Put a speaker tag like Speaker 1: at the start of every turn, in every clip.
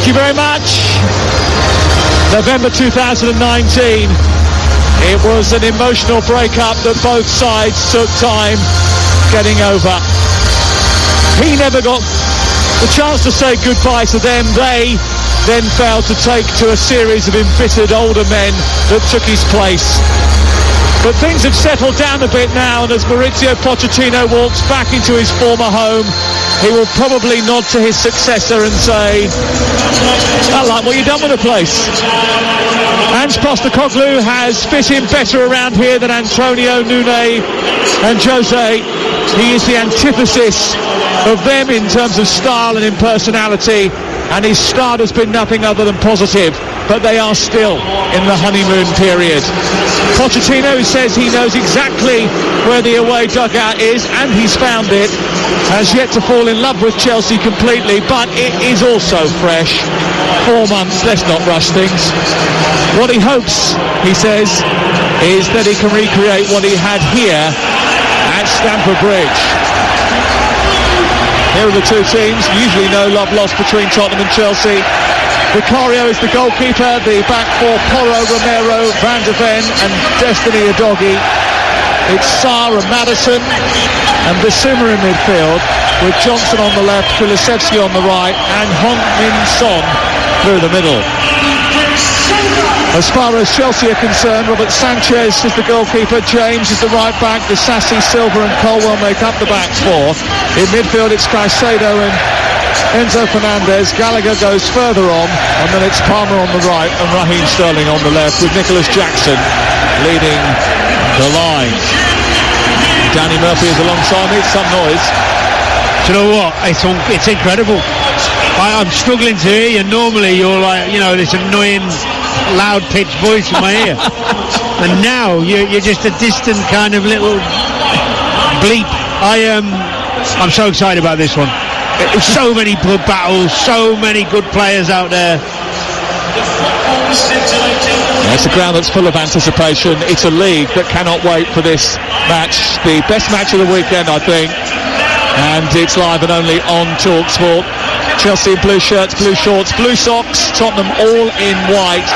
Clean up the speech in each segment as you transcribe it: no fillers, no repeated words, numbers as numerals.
Speaker 1: Thank you very much. November 2019. It was an emotional breakup that both sides took time getting over. He never got the chance to say goodbye to them. They then failed to take to a series of embittered older men that took his place. But things have settled down a bit now, and as Maurizio Pochettino walks back into his former home, he will probably nod to his successor and say, I like what you've done with the place. Ange Postecoglou has fit in better around here than Antonio, Nune and Jose. He is the antithesis of them in terms of style and in personality, and his start has been nothing other than positive, but they are still in the honeymoon period. Pochettino says he knows exactly where the away dugout is, and he's found it. Has yet to fall in love with Chelsea completely, but it is also fresh. 4 months, let's not rush things. What he hopes, he says, is that he can recreate what he had here at Stamford Bridge. Here are the two teams. Usually no love lost between Tottenham and Chelsea. Vicario is the goalkeeper. The back four, Porro, Romero, Van de Ven and Destiny Udogie. It's Sarr and Maddison and Bissouma in midfield, with Johnson on the left, Kulusevski on the right and Heung-min Son through the middle. As far as Chelsea are concerned, Robert Sanchez is the goalkeeper, James is the right back, Disasi, Silva and Colwell make up the back four. In midfield it's Caicedo and Enzo Fernandez. Gallagher goes further on, and then it's Palmer on the right and Raheem Sterling on the left, with Nicholas Jackson leading the line. Danny Murphy is alongside me. It's some noise.
Speaker 2: Do you know what? It's incredible. I'm struggling to hear you. Normally you're like, this annoying loud pitched voice in my ear, and now you're just a distant kind of little bleep. I'm so excited about this one. So many good battles, so many good players out there.
Speaker 1: It's a ground that's full of anticipation. It's a league that cannot wait for this match, the best match of the weekend, I think, and it's live and only on TalkSport. Chelsea in blue shirts, blue shorts, blue socks, Tottenham all in white.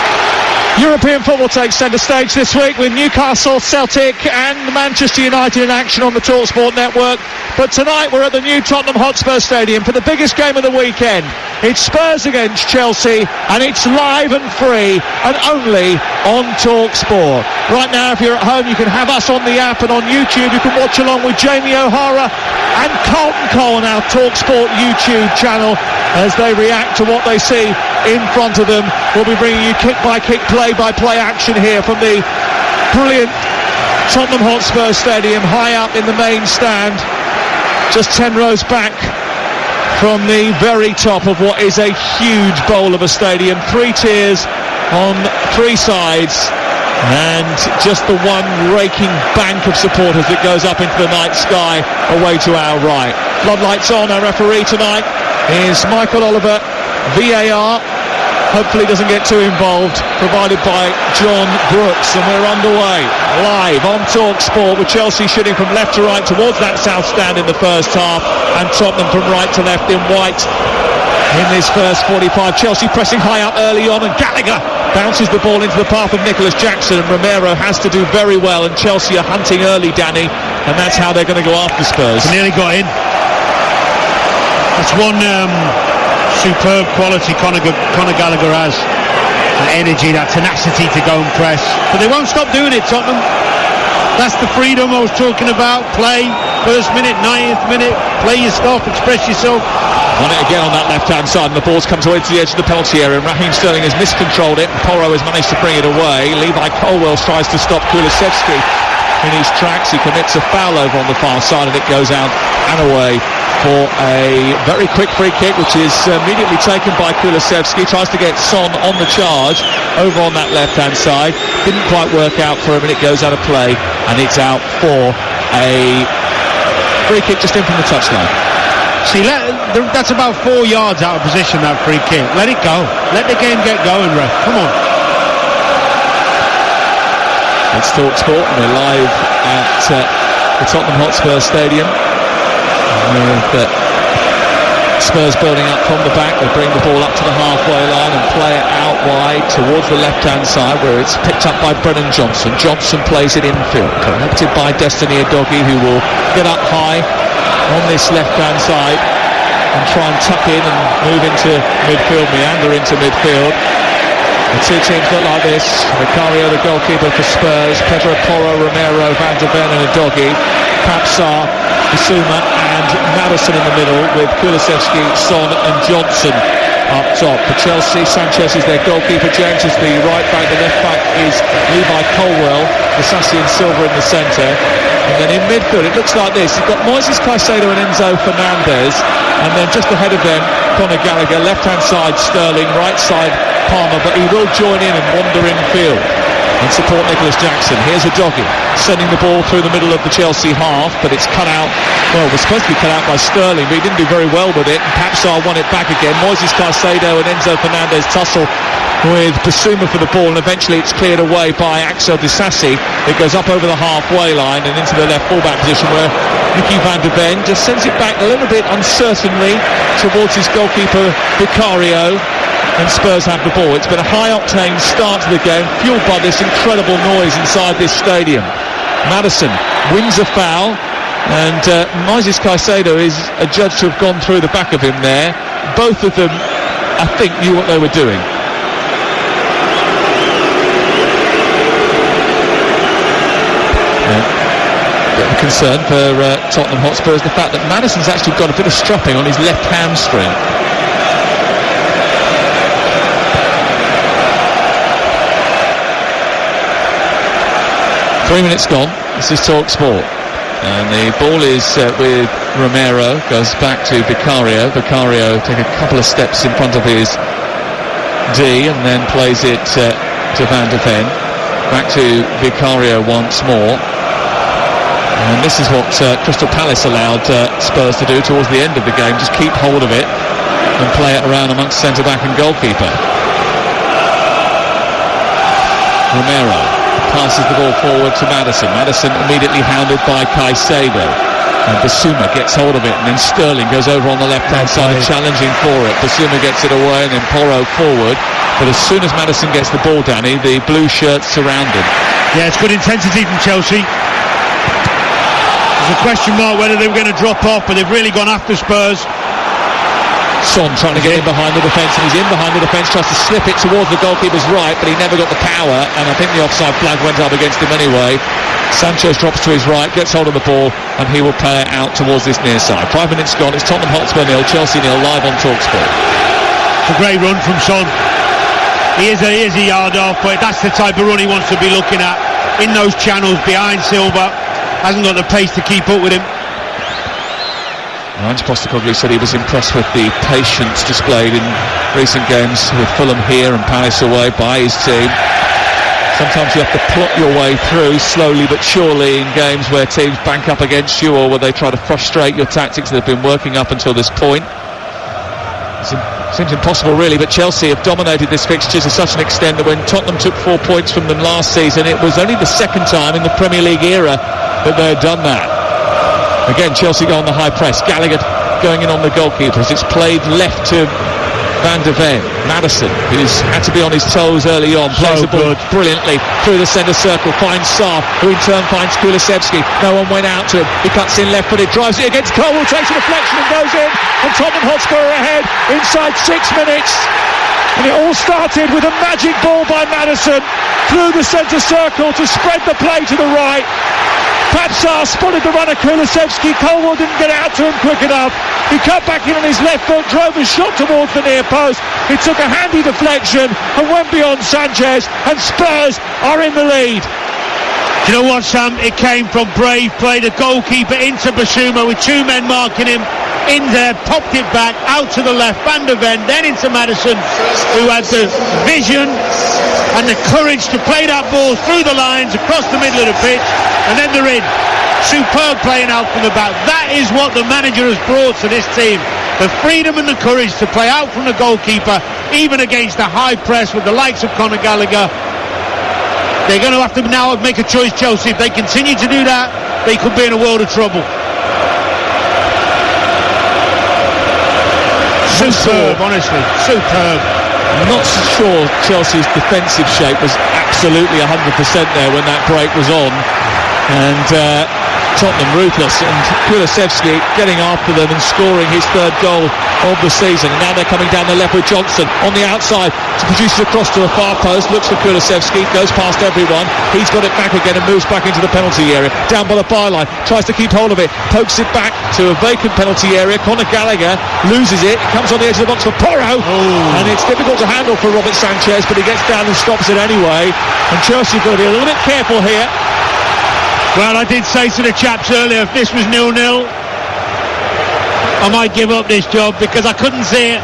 Speaker 1: European football takes centre stage this week with Newcastle, Celtic and Manchester United in action on the TalkSport network. But tonight we're at the new Tottenham Hotspur Stadium for the biggest game of the weekend. It's Spurs against Chelsea, and it's live and free and only on TalkSport. Right now, if you're at home, you can have us on the app, and on YouTube you can watch along with Jamie O'Hara and Carlton Cole on our TalkSport YouTube channel as they react to what they see in front of them. We'll be bringing you kick-by-kick, play-by-play action here from the brilliant Tottenham Hotspur Stadium, high up in the main stand, just 10 rows back from the very top of what is a huge bowl of a stadium. 3 tiers on 3 sides, and just the one raking bank of supporters that goes up into the night sky away to our right. Floodlights on. Our referee tonight is Michael Oliver. VAR hopefully doesn't get too involved, provided by John Brooks, and we're underway live on TalkSport with Chelsea shooting from left to right towards that south stand in the first half, and Tottenham from right to left in white in this first 45. Chelsea pressing high up early on, and Gallagher bounces the ball into the path of Nicholas Jackson, and Romero has to do very well, and Chelsea are hunting early, Danny, and that's how they're going to go after Spurs.
Speaker 2: They nearly got in. That's one superb quality Conor Gallagher has. That energy, that tenacity to go and press. But they won't stop doing it, Tottenham. That's the freedom I was talking about. Play, first minute, 90th minute, play your stuff, express yourself.
Speaker 1: Won it again on that left-hand side, and the ball's come towards the edge of the penalty area, and Raheem Sterling has miscontrolled it, and Porro has managed to bring it away. Levi Colwell tries to stop Kulusevski in his tracks. He commits a foul over on the far side, and it goes out and away for a very quick free kick, which is immediately taken by Kulusevski. Tries to get Son on the charge over on that left-hand side. Didn't quite work out for him, and it goes out of play, and it's out for a free kick just in from the touchline.
Speaker 2: See, that's about 4 yards out of position, that free kick. Let it go. Let the game get going, ref. Come on.
Speaker 1: It's TalkSport, and we're live at the Tottenham Hotspur Stadium with Spurs building up from the back. They bring the ball up to the halfway line and play it out wide towards the left-hand side, where it's picked up by Brennan Johnson. Johnson plays it infield, connected by Destiny Udogie, who will get up high on this left-hand side and try and tuck in and move into midfield, meander into midfield. The two teams look like this. Vicario, the goalkeeper for Spurs, Pedro Porro, Romero, Van de Ven and Udogie, Papsar, Bissouma and Maddison in the middle, with Kulusevski, Son and Johnson up top. For Chelsea, Sanchez is their goalkeeper, James is the right back, the left back is Levi Colwell, Disasi and Silva in the centre. And then in midfield it looks like this. You've got Moises Caicedo and Enzo Fernandez, and then just ahead of them Conor Gallagher, left hand side Sterling, right side Palmer, but he will join in and wander infield and support Nicholas Jackson. Here's Udogie sending the ball through the middle of the Chelsea half, but it's cut out. Well, it was supposed to be cut out by Sterling, but he didn't do very well with it, and Papsar won it back again. Moises Caicedo and Enzo Fernandez tussle with Bissouma for the ball, and eventually it's cleared away by Axel Disasi. It goes up over the halfway line and into the left fullback position, where Nicky van de Ven just sends it back a little bit uncertainly towards his goalkeeper Vicario, and Spurs have the ball. It's been a high-octane start to the game, fueled by this incredible noise inside this stadium. Maddison wins a foul, and Moises Caicedo is adjudged to have gone through the back of him there. Both of them, I think, knew what they were doing. Bit of a concern for Tottenham Hotspur is the fact that Maddison's actually got a bit of strapping on his left hamstring. 3 minutes gone. This is TalkSport, and the ball is with Romero, goes back to Vicario. Vicario take a couple of steps in front of his D and then plays it to Van de Ven. Back to Vicario once more, and this is what Crystal Palace allowed Spurs to do towards the end of the game, just keep hold of it and play it around amongst centre-back and goalkeeper. Romero passes the ball forward to Maddison. Maddison immediately hounded by Caicedo, and Bissouma gets hold of it, and then Sterling goes over on the left-hand side challenging for it. Bissouma gets it away, and then Porro forward, but as soon as Maddison gets the ball, Danny, the blue shirts surround him.
Speaker 2: Yeah, it's good intensity from Chelsea. There's a question mark whether they were going to drop off, but they've really gone after Spurs.
Speaker 1: Son trying to get in behind the defence, and he's in behind the defence, tries to slip it towards the goalkeeper's right, but he never got the power, and I think the offside flag went up against him anyway. Sanchez drops to his right, gets hold of the ball, and he will play it out towards this near side. 5 minutes gone, it's Tottenham Hotspur 0, Chelsea 0, live on TalkSport.
Speaker 2: It's a great run from Son. He is a yard off, but that's the type of run he wants to be looking at, in those channels behind Silva. Hasn't got the pace to keep up with him.
Speaker 1: Ange Postecoglou said he was impressed with the patience displayed in recent games with Fulham here and Palace away by his team. Sometimes you have to plot your way through slowly but surely in games where teams bank up against you, or where they try to frustrate your tactics that have been working up until this point. Seems impossible really, but Chelsea have dominated this fixture to such an extent that when Tottenham took 4 points from them last season, it was only the second time in the Premier League era that they had done that. Again, Chelsea go on the high press. Gallagher going in on the goalkeepers. It's played left to Van de Ven. Maddison, who's had to be on his toes early on, plays the ball brilliantly through the centre circle, finds Sarr, who in turn finds Kulusevski. No one went out to him. He cuts in left-footed, drives it against Colwell, takes a deflection and goes in. And Tottenham Hotspur are ahead inside 6 minutes. And it all started with a magic ball by Maddison through the centre circle to spread the play to the right. Papsar spotted the runner Kulusevski. Colwell didn't get out to him quick enough. He cut back in on his left foot, drove a shot towards the near post. It took a handy deflection and went beyond Sanchez, and Spurs are in the lead.
Speaker 2: Do you know what, Sam? It came from brave play. The goalkeeper into Bissouma with two men marking him. In there, popped it back, out to the left, Van de Ven, then into Maddison, who had the vision and the courage to play that ball through the lines, across the middle of the pitch, and then they're in. Superb playing out from the back. That is what the manager has brought to this team. The freedom and the courage to play out from the goalkeeper, even against a high press with the likes of Conor Gallagher. They're going to have to now make a choice, Chelsea. If they continue to do that, they could be in a world of trouble. Superb, honestly, superb.
Speaker 1: I'm not so sure Chelsea's defensive shape was absolutely 100% there when that break was on, and Tottenham ruthless, and Kulusevski getting after them and scoring his third goal of the season. And now they're coming down the left with Johnson on the outside to produce across to the far post, looks for Kulusevski, goes past everyone, he's got it back again and moves back into the penalty area, down by the byline, tries to keep hold of it, pokes it back to a vacant penalty area. Conor Gallagher loses it, comes on the edge of the box for Porro, and it's difficult to handle for Robert Sanchez, but he gets down and stops it anyway. And Chelsea have got to be a little bit careful here.
Speaker 2: Well, I did say to the chaps earlier, if this was 0-0, I might give up this job, because I couldn't see it.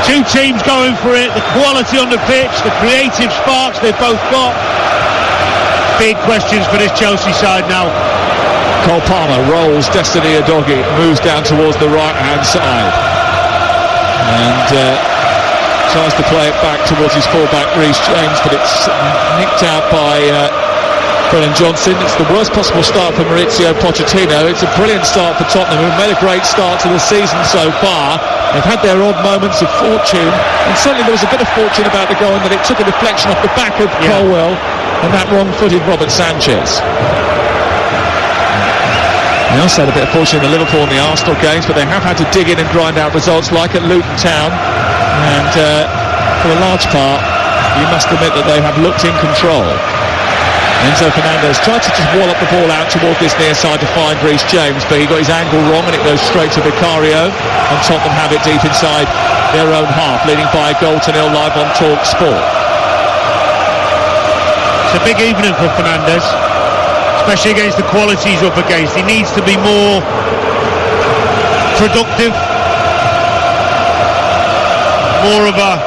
Speaker 2: Two teams going for it, the quality on the pitch, the creative sparks they've both got. Big questions for this Chelsea side now.
Speaker 1: Cole Palmer rolls Destiny Udogie, moves down towards the right-hand side, and tries to play it back towards his full-back Reece James, but it's nicked out by Brennan Johnson. It's the worst possible start for Maurizio Pochettino. It's a brilliant start for Tottenham, who've made a great start to the season so far. They've had their odd moments of fortune, and certainly there was a bit of fortune about the goal in that it took a deflection off the back of Colwell and that wrong-footed Robert Sanchez. They also had a bit of fortune in the Liverpool and the Arsenal games, but they have had to dig in and grind out results like at Luton Town, and for a large part you must admit that they have looked in control. Enzo Fernandez tried to just wall up the ball out towards this near side to find Reece James, but he got his angle wrong and it goes straight to Vicario, and Tottenham have it deep inside their own half, leading by a goal to nil live on TalkSport.
Speaker 2: It's a big evening for Fernandez, especially against the quality he's up against. He needs to be more productive, more of a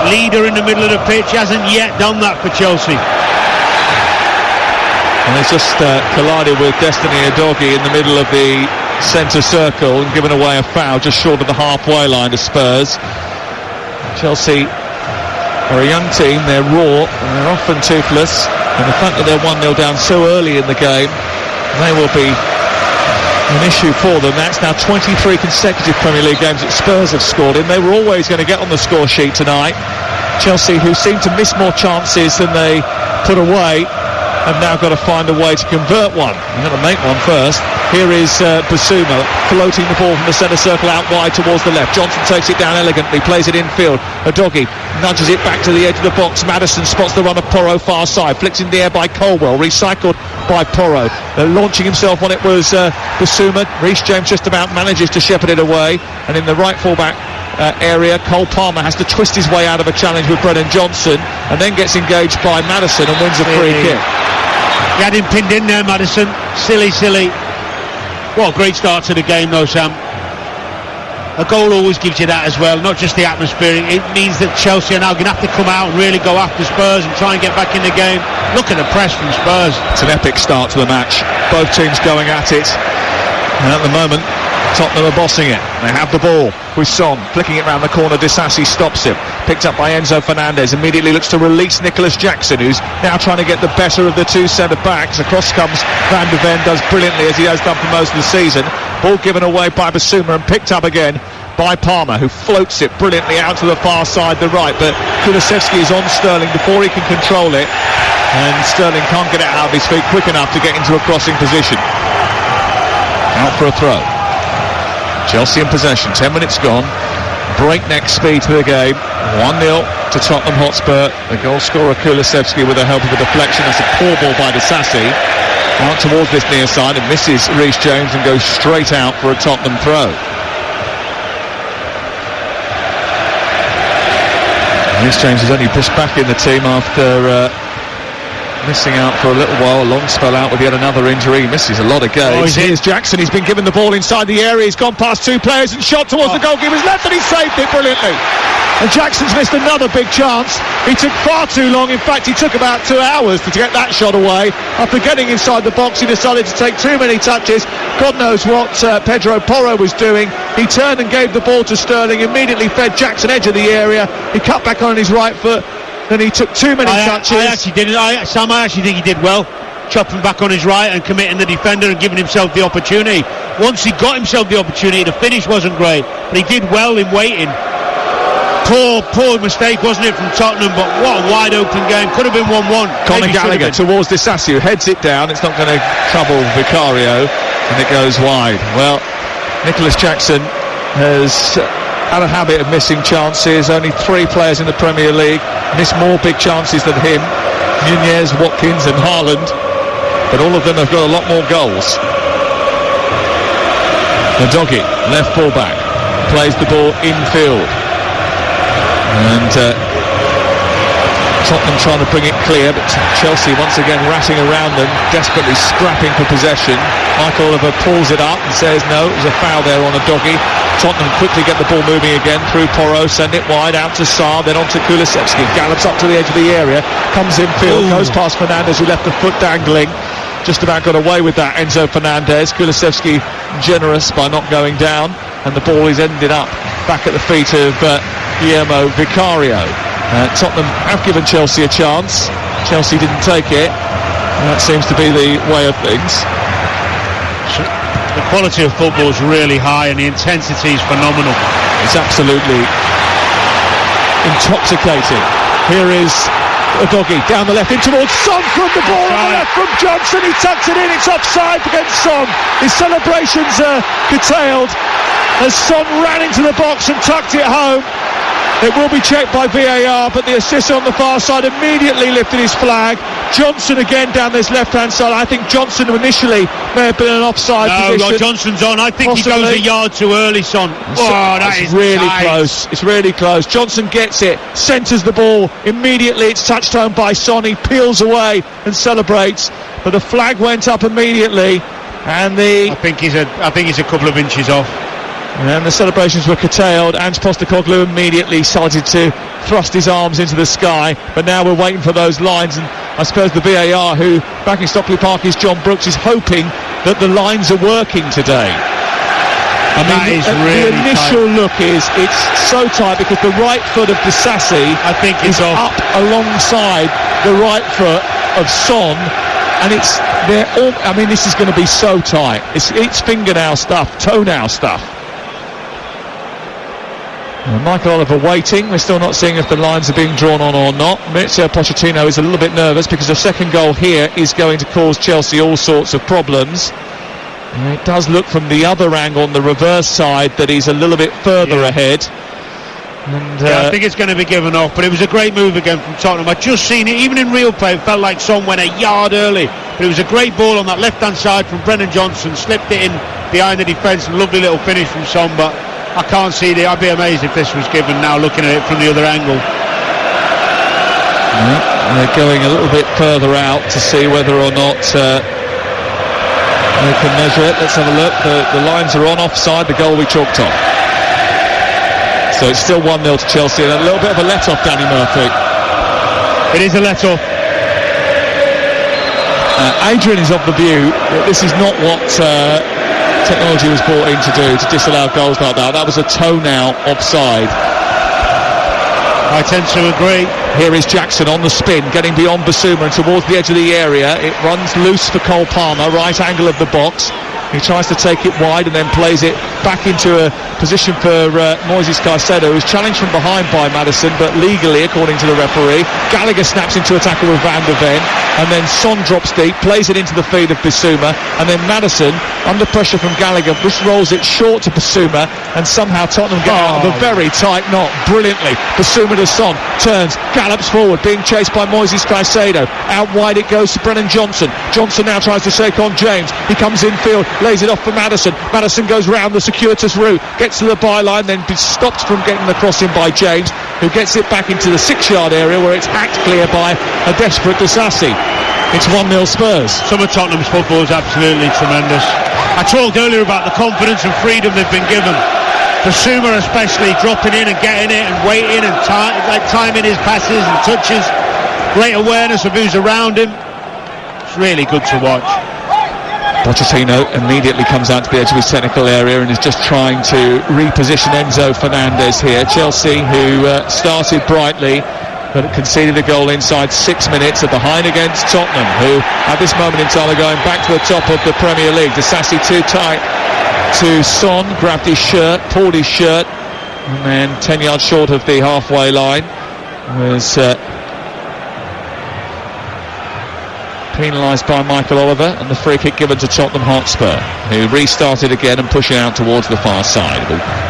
Speaker 2: leader in the middle of the pitch. He hasn't yet done that for Chelsea.
Speaker 1: And he's just collided with Destiny Udogie in the middle of the centre circle and given away a foul just short of the halfway line to Spurs. Chelsea are a young team, they're raw and they're often toothless, and the fact that they're 1-0 down so early in the game, they will be an issue for them. That's now 23 consecutive Premier League games that Spurs have scored in. They were always going to get on the score sheet tonight. Chelsea, who seem to miss more chances than they put away, have now got to find a way to convert one. They've got to make one first. Here is Basuma floating the ball from the centre circle out wide towards the left. Johnson takes it down elegantly, plays it infield. Udogie nudges it back to the edge of the box. Maddison spots the run of Porro far side, flicks in the air by Colwell, recycled by Porro. Launching himself on it was Basuma. Reece James just about manages to shepherd it away, and in the right full-back area, Cole Palmer has to twist his way out of a challenge with Brennan Johnson, and then gets engaged by Maddison and wins a free kick.
Speaker 2: He had him pinned in there, Maddison. Silly. What a great start to the game though, Sam. A goal always gives you that as well, not just the atmosphere. It means that Chelsea are now going to have to come out and really go after Spurs and try and get back in the game. Look at the press from Spurs.
Speaker 1: It's an epic start to the match. Both teams going at it, and at the moment Tottenham are bossing it. They have the ball with Son flicking it round the corner. Disasi stops him, picked up by Enzo Fernandez, immediately looks to release Nicholas Jackson, who's now trying to get the better of the two centre backs. Across comes Van de Ven, does brilliantly as he has done for most of the season. Ball given away by Basuma and picked up again by Palmer, who floats it brilliantly out to the far side, the right, but Kulusevski is on Sterling before he can control it, and Sterling can't get it out of his feet quick enough to get into a crossing position. Out for a throw. Chelsea in possession, 10 minutes gone, breakneck speed to the game, 1-0 to Tottenham Hotspur. The goal scorer Kulusevski with the help of a deflection. That's a poor ball by Disasi, out towards this near side and misses Reece James and goes straight out for a Tottenham throw. Reece James is only pushed back in the team after missing out for a little while, a long spell out with yet another injury. He misses a lot of games. Here's Jackson, he's been given the ball inside the area, he's gone past two players and shot towards the goalkeeper's left, and he saved it brilliantly. And Jackson's missed another big chance. He took far too long, in fact he took about 2 hours to get that shot away. After getting inside the box, he decided to take too many touches. God knows what Pedro Porro was doing. He turned and gave the ball to Sterling, immediately fed Jackson edge of the area. He cut back on his right foot, then he took too many touches.
Speaker 2: I actually think he did well, chopping back on his right and committing the defender and giving himself the opportunity. Once he got himself the opportunity, the finish wasn't great, but he did well in waiting. Poor mistake, wasn't it, from Tottenham, but what a wide open game. Could have been 1-1.
Speaker 1: Conor Gallagher towards Disasi, who heads it down. It's not going to trouble Vicario, and it goes wide. Well, Nicholas Jackson has had a habit of missing chances. Only 3 players in the Premier League miss more big chances than him: Nunez, Watkins and Haaland, but all of them have got a lot more goals. Udogie, left full back, plays the ball infield, and Tottenham trying to bring it clear, but Chelsea once again ratting around them, desperately scrapping for possession. Michael Oliver pulls it up and says no, it was a foul there on Udogie. Tottenham quickly get the ball moving again through Porro, send it wide out to Sarr, then on to Kulusevski, gallops up to the edge of the area, comes infield, goes past Fernandes, who left the foot dangling. Just about got away with that, Enzo Fernandez. Kulusevski generous by not going down, and the ball is ended up back at the feet of Guillermo Vicario. Tottenham have given Chelsea a chance. Chelsea didn't take it, and that seems to be the way of things.
Speaker 2: The quality of football is really high and the intensity is phenomenal.
Speaker 1: It's absolutely intoxicating. Here is Udogie down the left in towards Son, from the ball on the left from Johnson. He tucks it in, it's offside against Son. His celebrations are curtailed as Son ran into the box and tucked it home. It will be checked by VAR, but the assist on the far side immediately lifted his flag. Johnson again down this left-hand side. I think Johnson initially may have been an offside position.
Speaker 2: No, Johnson's on. I think possibly. He goes a yard too early, Son. That is
Speaker 1: really
Speaker 2: tight.
Speaker 1: close. It's really close. Johnson gets it, centres the ball. Immediately it's touched home by Son. He peels away and celebrates, but the flag went up immediately, and I
Speaker 2: think he's a couple of inches off.
Speaker 1: And the celebrations were curtailed. Ange Postecoglou immediately started to thrust his arms into the sky, but now we're waiting for those lines, and I suppose the VAR, who back in Stockley Park is John Brooks, is hoping that the lines are working today. I mean, the initial look is it's so tight because the right foot of Disasi,
Speaker 2: I think, is
Speaker 1: up alongside the right foot of Son, and this is going to be so tight. It's fingernail stuff, toenail stuff. Michael Oliver waiting. We're still not seeing if the lines are being drawn on or not. Mauricio Pochettino is a little bit nervous because the second goal here is going to cause Chelsea all sorts of problems. It does look from the other angle on the reverse side that he's a little bit further ahead. And,
Speaker 2: I think it's going to be given off, but it was a great move again from Tottenham. I've just seen it, even in real play, it felt like Son went a yard early, but it was a great ball on that left-hand side from Brennan Johnson, slipped it in behind the defence, and lovely little finish from Son, but I can't see it. I'd be amazed if this was given now, looking at it from the other angle.
Speaker 1: They're going a little bit further out to see whether or not they can measure it. Let's have a look. The lines are on offside, the goal we chalked off. So it's still 1-0 to Chelsea, and a little bit of a let-off, Danny Murphy.
Speaker 2: It is a let-off.
Speaker 1: Adrian is of the view that this is not what technology was brought in to do, to disallow goals like that. That was a toenail offside.
Speaker 2: I tend to agree.
Speaker 1: Here is Jackson on the spin, getting beyond Basuma and towards the edge of the area. It runs loose for Cole Palmer, right angle of the box. He tries to take it wide and then plays it back into a position for Moises Caicedo, who's challenged from behind by Maddison, but legally, according to the referee. Gallagher snaps into a tackle with Van der Ven, and then Son drops deep, plays it into the feet of Bissouma, and then Maddison, under pressure from Gallagher, just rolls it short to Bissouma, and somehow Tottenham get out of a very tight knot brilliantly. Bissouma to Son, turns, gallops forward, being chased by Moises Caicedo. Out wide it goes to Brennan Johnson. Johnson now tries to take on James. He comes infield, lays it off for Maddison. Maddison goes round the circuitous route, gets to the byline, then is stopped from getting the cross in by James, who gets it back into the 6-yard area where it's hacked clear by a desperate Disasi. It's 1-0 Spurs.
Speaker 2: Some of Tottenham's football is absolutely tremendous. I talked earlier about the confidence and freedom they've been given. Basuma especially, dropping in and getting it and waiting and timing his passes and touches. Great awareness of who's around him. It's really good to watch.
Speaker 1: Pochettino immediately comes out to the edge of his technical area and is just trying to reposition Enzo Fernandez here. Chelsea, who started brightly but conceded a goal inside 6 minutes, are behind against Tottenham, who at this moment in time are going back to the top of the Premier League. Disasi too tight to Son, grabbed his shirt, pulled his shirt, and then 10 yards short of the halfway line was penalised by Michael Oliver, and the free kick given to Tottenham Hotspur, who restarted again and pushing out towards the far side.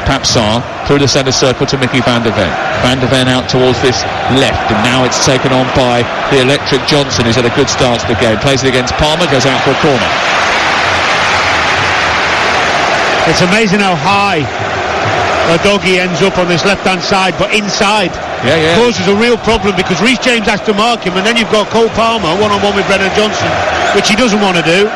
Speaker 1: Papsar through the centre circle to Mickey van der Ven. Van der Ven out towards this left, and now it's taken on by the electric Johnson, who's had a good start to the game. Plays it against Palmer, goes out for a corner.
Speaker 2: It's amazing how high Doggy ends up on this left-hand side, but inside. Causes a real problem, because Reece James has to mark him, and then you've got Cole Palmer one-on-one with Brennan Johnson, which he doesn't want to do.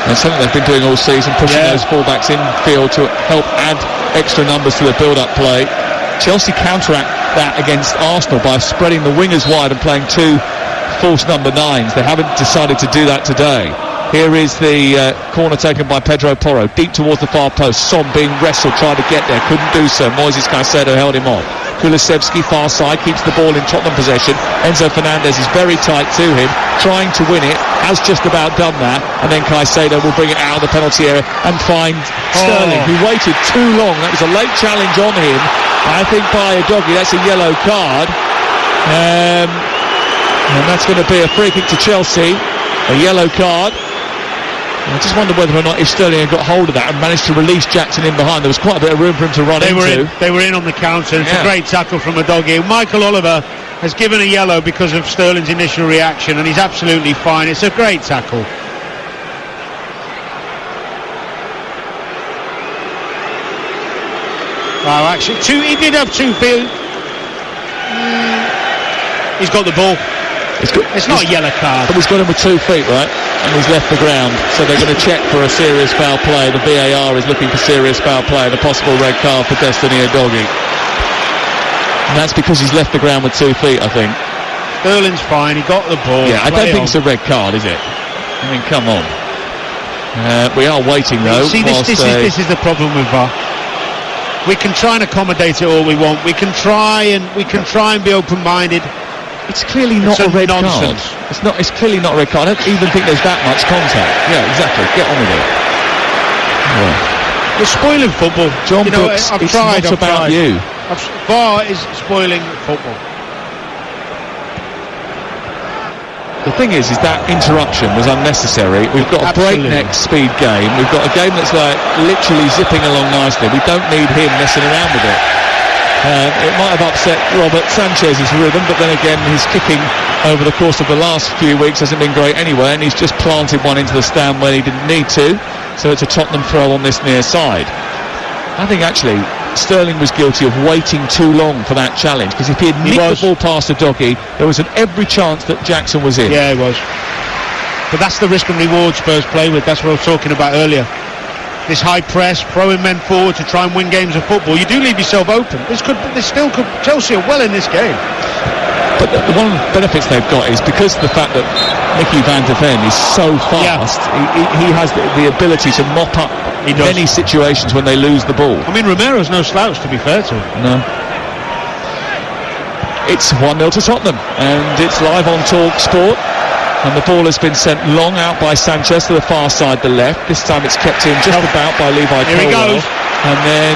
Speaker 1: That's something they've been doing all season, pushing those fullbacks in field to help add extra numbers to the build-up play. Chelsea counteract that against Arsenal by spreading the wingers wide and playing two false number 9s. They haven't decided to do that today. Here is the corner taken by Pedro Porro, deep towards the far post. Son being wrestled, tried to get there, couldn't do so. Moises Caicedo held him off. Kulusevski far side, keeps the ball in Tottenham possession. Enzo Fernandez is very tight to him, trying to win it, has just about done that, and then Caicedo will bring it out of the penalty area and find Sterling, who waited too long. That was a late challenge on him, I think, by a Doggy. That's a yellow card, and that's going to be a free kick to Chelsea, a yellow card. I just wonder whether or not if Sterling had got hold of that and managed to release Jackson in behind. There was quite a bit of room for him to run into.
Speaker 2: They were in on the counter. It's a great tackle from a Doggy. Michael Oliver has given a yellow because of Sterling's initial reaction, and he's absolutely fine. It's a great tackle. Wow, actually, he did have 2 field. He's got the ball. It's not a yellow card.
Speaker 1: But he's got him with 2 feet, right? And he's left the ground. So they're going to check for a serious foul play. The VAR is looking for serious foul play and a possible red card for Destiny Udogie. And that's because he's left the ground with 2 feet, I think.
Speaker 2: Sterling's fine. He got the ball.
Speaker 1: Yeah, I don't think it's a red card, is it? I mean, come on. We are waiting, though.
Speaker 2: See, this is the problem with VAR. We can try and accommodate it all we want. We can try and be open-minded.
Speaker 1: It's clearly not a red card. It's clearly not a red card. I don't even think there's that much contact. Yeah, exactly. Get on with it.
Speaker 2: We're spoiling football.
Speaker 1: John Brooks, it's not about you.
Speaker 2: VAR is spoiling football.
Speaker 1: The thing is that interruption was unnecessary. We've got a breakneck speed game. We've got a game that's like literally zipping along nicely. We don't need him messing around with it. It might have upset Robert Sanchez's rhythm, but then again his kicking over the course of the last few weeks hasn't been great anyway, and he's just planted one into the stand when he didn't need to, so it's a Tottenham throw on this near side. I think actually Sterling was guilty of waiting too long for that challenge, because if he had nicked the ball past Udogie, there was every chance that Jackson was in.
Speaker 2: Yeah, it was. But that's the risk and reward Spurs play with. That's what I was talking about earlier. This high press, throwing men forward to try and win games of football. You do leave yourself open. Chelsea are well in this game.
Speaker 1: But one of the benefits they've got is because of the fact that Mickey van der Ven is so fast, he has the ability to mop up many situations when they lose the ball.
Speaker 2: I mean, Romero's no slouch, to be fair to him.
Speaker 1: No. It's 1-0 to Tottenham, and it's live on TalkSport. And the ball has been sent long out by Sanchez to the far side, the left. This time it's kept in just about by Levi Colwill.
Speaker 2: Here he goes.
Speaker 1: And then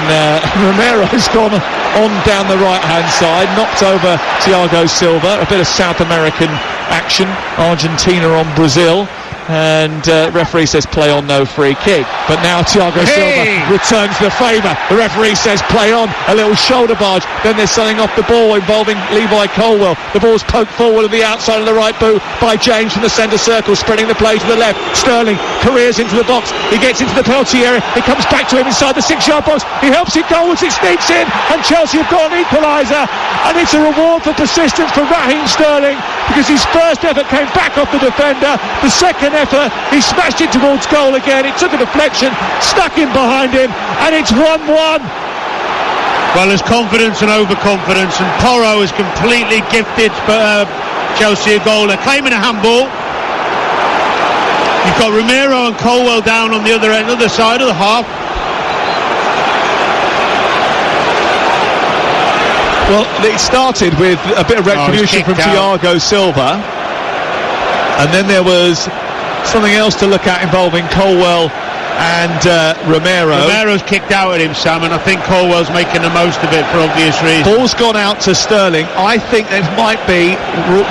Speaker 1: Romero's gone on down the right-hand side, knocked over Thiago Silva. A bit of South American action. Argentina on Brazil. And referee says play on, no free kick. But now Thiago Silva returns the favour. The referee says play on, a little shoulder barge. Then they're selling off the ball involving Levi Colwill. The ball's poked forward on the outside of the right boot by James from the centre circle, spreading the play to the left. Sterling careers into the box. He gets into the penalty area. It comes back to him inside the 6-yard box. He helps it goalwards. It sneaks in, and Chelsea have got an equaliser. And it's a reward for persistence for Raheem Sterling, because his first effort came back off the defender. The second effort, he smashed it towards goal again. It took a deflection, stuck in behind him, and it's 1-1.
Speaker 2: Well, there's confidence and overconfidence, and Porro is completely gifted for Chelsea a goal. They're claiming a handball. You've got Romero and Colwill down on the other side of the half.
Speaker 1: Well, it started with a bit of retribution from Thiago Silva, and then there was Something else to look at involving Colwell and Romero.
Speaker 2: Romero's kicked out at him, Sam, and I think Colwell's making the most of it for obvious reasons.
Speaker 1: Ball's gone out to Sterling. I think it might be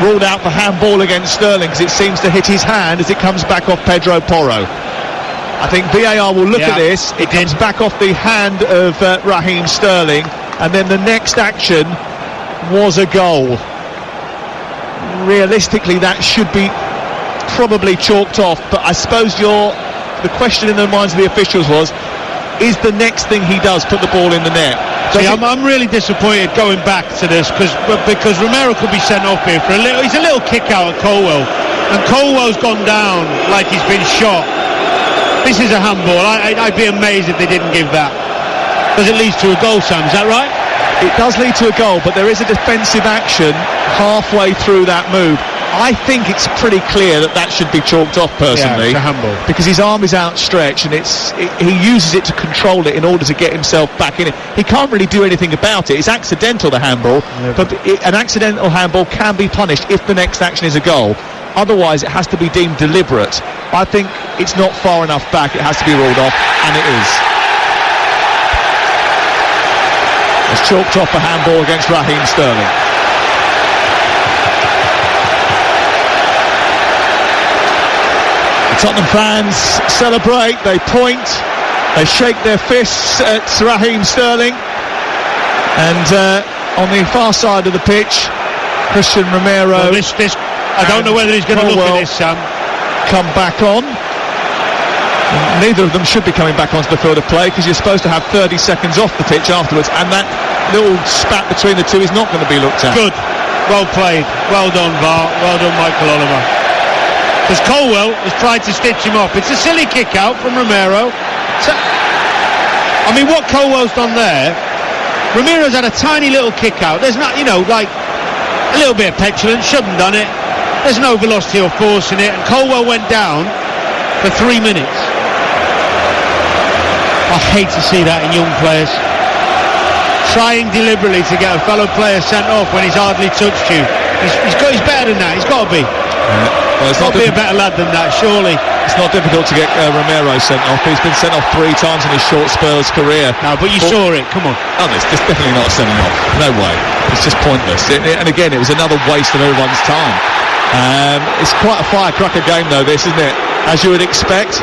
Speaker 1: ruled out for handball against Sterling because it seems to hit his hand as it comes back off Pedro Porro. I think VAR will look at this. It comes back off the hand of Raheem Sterling, and then the next action was a goal. Realistically, that should be probably chalked off, but I suppose the question in the minds of the officials was, is the next thing he does put the ball in the net?
Speaker 2: See, I'm really disappointed going back to this because Romero could be sent off here for he's a little kick out at Colwell, and Colwell's gone down like he's been shot. This is a handball. I'd be amazed if they didn't give that, because it leads to a goal, Sam, is that right?
Speaker 1: It does lead to a goal, but there is a defensive action halfway through that move. I think it's pretty clear that should be chalked off, personally.
Speaker 2: Yeah, it's a handball.
Speaker 1: Because his arm is outstretched and he uses it to control it in order to get himself back in it. He can't really do anything about it. It's accidental, the handball, but an accidental handball can be punished if the next action is a goal. Otherwise, it has to be deemed deliberate. I think it's not far enough back. It has to be ruled off, and it is. It's chalked off a handball against Raheem Sterling. The Tottenham fans celebrate, they point, they shake their fists at Raheem Sterling, and on the far side of the pitch, Christian Romero.
Speaker 2: I don't know whether he's going to look at this, Sam.
Speaker 1: Come back on. Neither of them should be coming back onto the field of play, because you're supposed to have 30 seconds off the pitch afterwards, and that little spat between the two is not going to be looked at.
Speaker 2: Good, well played, well done VAR, well done Michael Oliver. Because Colwell has tried to stitch him up. It's a silly kick out from Romero. I mean, what Colwell's done there, Romero's had a tiny little kick out. There's not, like a little bit of petulance, shouldn't have done it. There's no velocity or force in it, and Colwell went down for 3 minutes. I hate to see that in young players. Trying deliberately to get a fellow player sent off when he's hardly touched you. He's better than that. He's got to be.
Speaker 1: Well,
Speaker 2: he's got to be a better lad than that, surely.
Speaker 1: It's not difficult to get Romero sent off. He's been sent off 3 times in his short Spurs career.
Speaker 2: No, but you saw it. Come on.
Speaker 1: Oh, it's definitely not sending off. No way. It's just pointless. And again, it was another waste of everyone's time. It's quite a firecracker game, though, this, isn't it? As you would expect.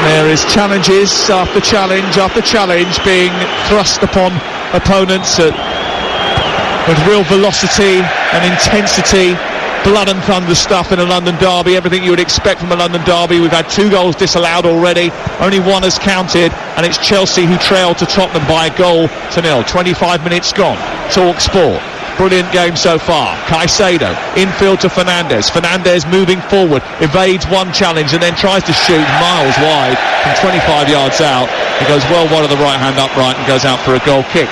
Speaker 1: There is challenges after challenge after challenge being thrust upon opponents with real velocity and intensity. Blood and thunder stuff in a London derby, everything you would expect from a London derby. We've had 2 goals disallowed already, only 1 has counted, and it's Chelsea who trailed to Tottenham by 1-0. 25 minutes gone. TalkSport. Brilliant game so far. Caicedo, infield to Fernandes. Fernandes moving forward, evades one challenge and then tries to shoot miles wide from 25 yards out. He goes well wide of the right hand upright and goes out for a goal kick.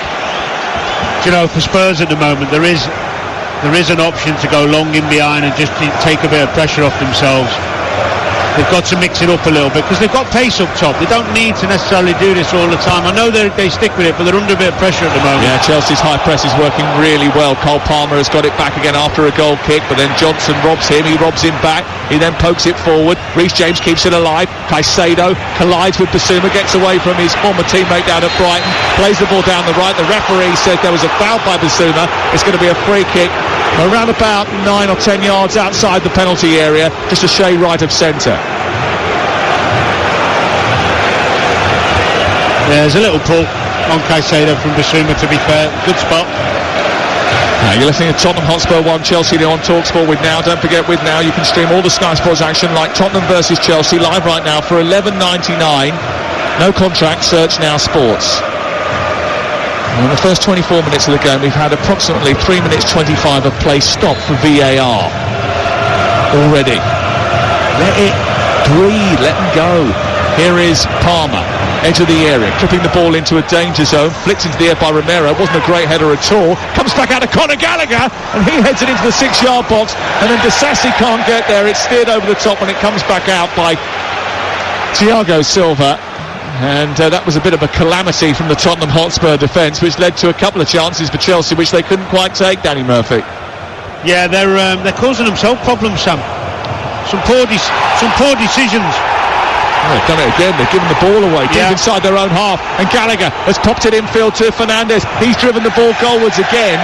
Speaker 2: Do you know, for Spurs at the moment, there is an option to go long in behind and just take a bit of pressure off themselves. They've got to mix it up a little bit because they've got pace up top. They don't need to necessarily do this all the time. I know they stick with it, but they're under a bit of pressure at the moment.
Speaker 1: Yeah, Chelsea's high press is working really well. Cole Palmer has got it back again after a goal kick, but then Johnson robs him. He robs him back. He then pokes it forward. Reece James keeps it alive. Caicedo collides with Basuma, gets away from his former teammate down at Brighton, plays the ball down the right. The referee says there was a foul by Basuma. It's going to be a free kick around about 9 or 10 yards outside the penalty area, just a shade right of centre.
Speaker 2: There's a little pull on Caicedo from Basuma, to be fair. Good spot.
Speaker 1: Now you're listening to Tottenham Hotspur 1, Chelsea on TalkSport with Now. Don't forget, with Now you can stream all the Sky Sports action like Tottenham versus Chelsea live right now for $11.99. No contract, search Now Sports. In the first 24 minutes of the game, we've had approximately 3 minutes 25 of play stop for VAR already. Let it breathe, let them go. Here is Palmer, edge of the area, clipping the ball into a danger zone, flicked into the air by Romero. Wasn't a great header at all. Comes back out to Conor Gallagher, and he heads it into the 6-yard box, and then Disasi can't get there. It's steered over the top, and it comes back out by Thiago Silva. And that was a bit of a calamity from the Tottenham Hotspur defence, which led to a couple of chances for Chelsea, which they couldn't quite take, Danny Murphy.
Speaker 2: Yeah, they're causing themselves problems, Sam. Some poor decisions.
Speaker 1: Oh, they've done it again. They've given the ball away deep inside their own half, and Gallagher has popped it infield to Fernandes. He's driven the ball goalwards again,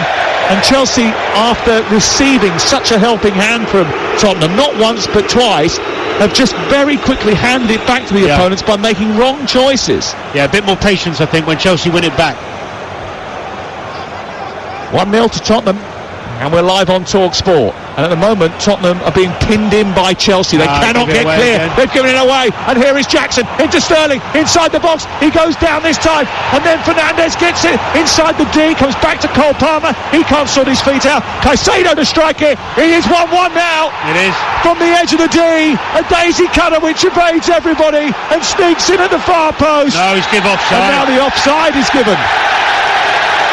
Speaker 1: and Chelsea, after receiving such a helping hand from Tottenham, not once but twice, have just very quickly handed it back to the opponents by making wrong choices.
Speaker 2: Yeah, a bit more patience, I think, when Chelsea win it back.
Speaker 1: 1-0 to Tottenham, and we're live on TalkSport. And at the moment, Tottenham are being pinned in by Chelsea. They cannot get clear. Again. They've given it away. And here is Jackson into Sterling, inside the box. He goes down this time. And then Fernandes gets it inside the D, comes back to Cole Palmer. He can't sort his feet out. Caicedo to strike it. It is 1-1 now.
Speaker 2: It is.
Speaker 1: From the edge of the D, a daisy cutter which evades everybody and sneaks in at the far post.
Speaker 2: No, he's given offside.
Speaker 1: And now the offside is given.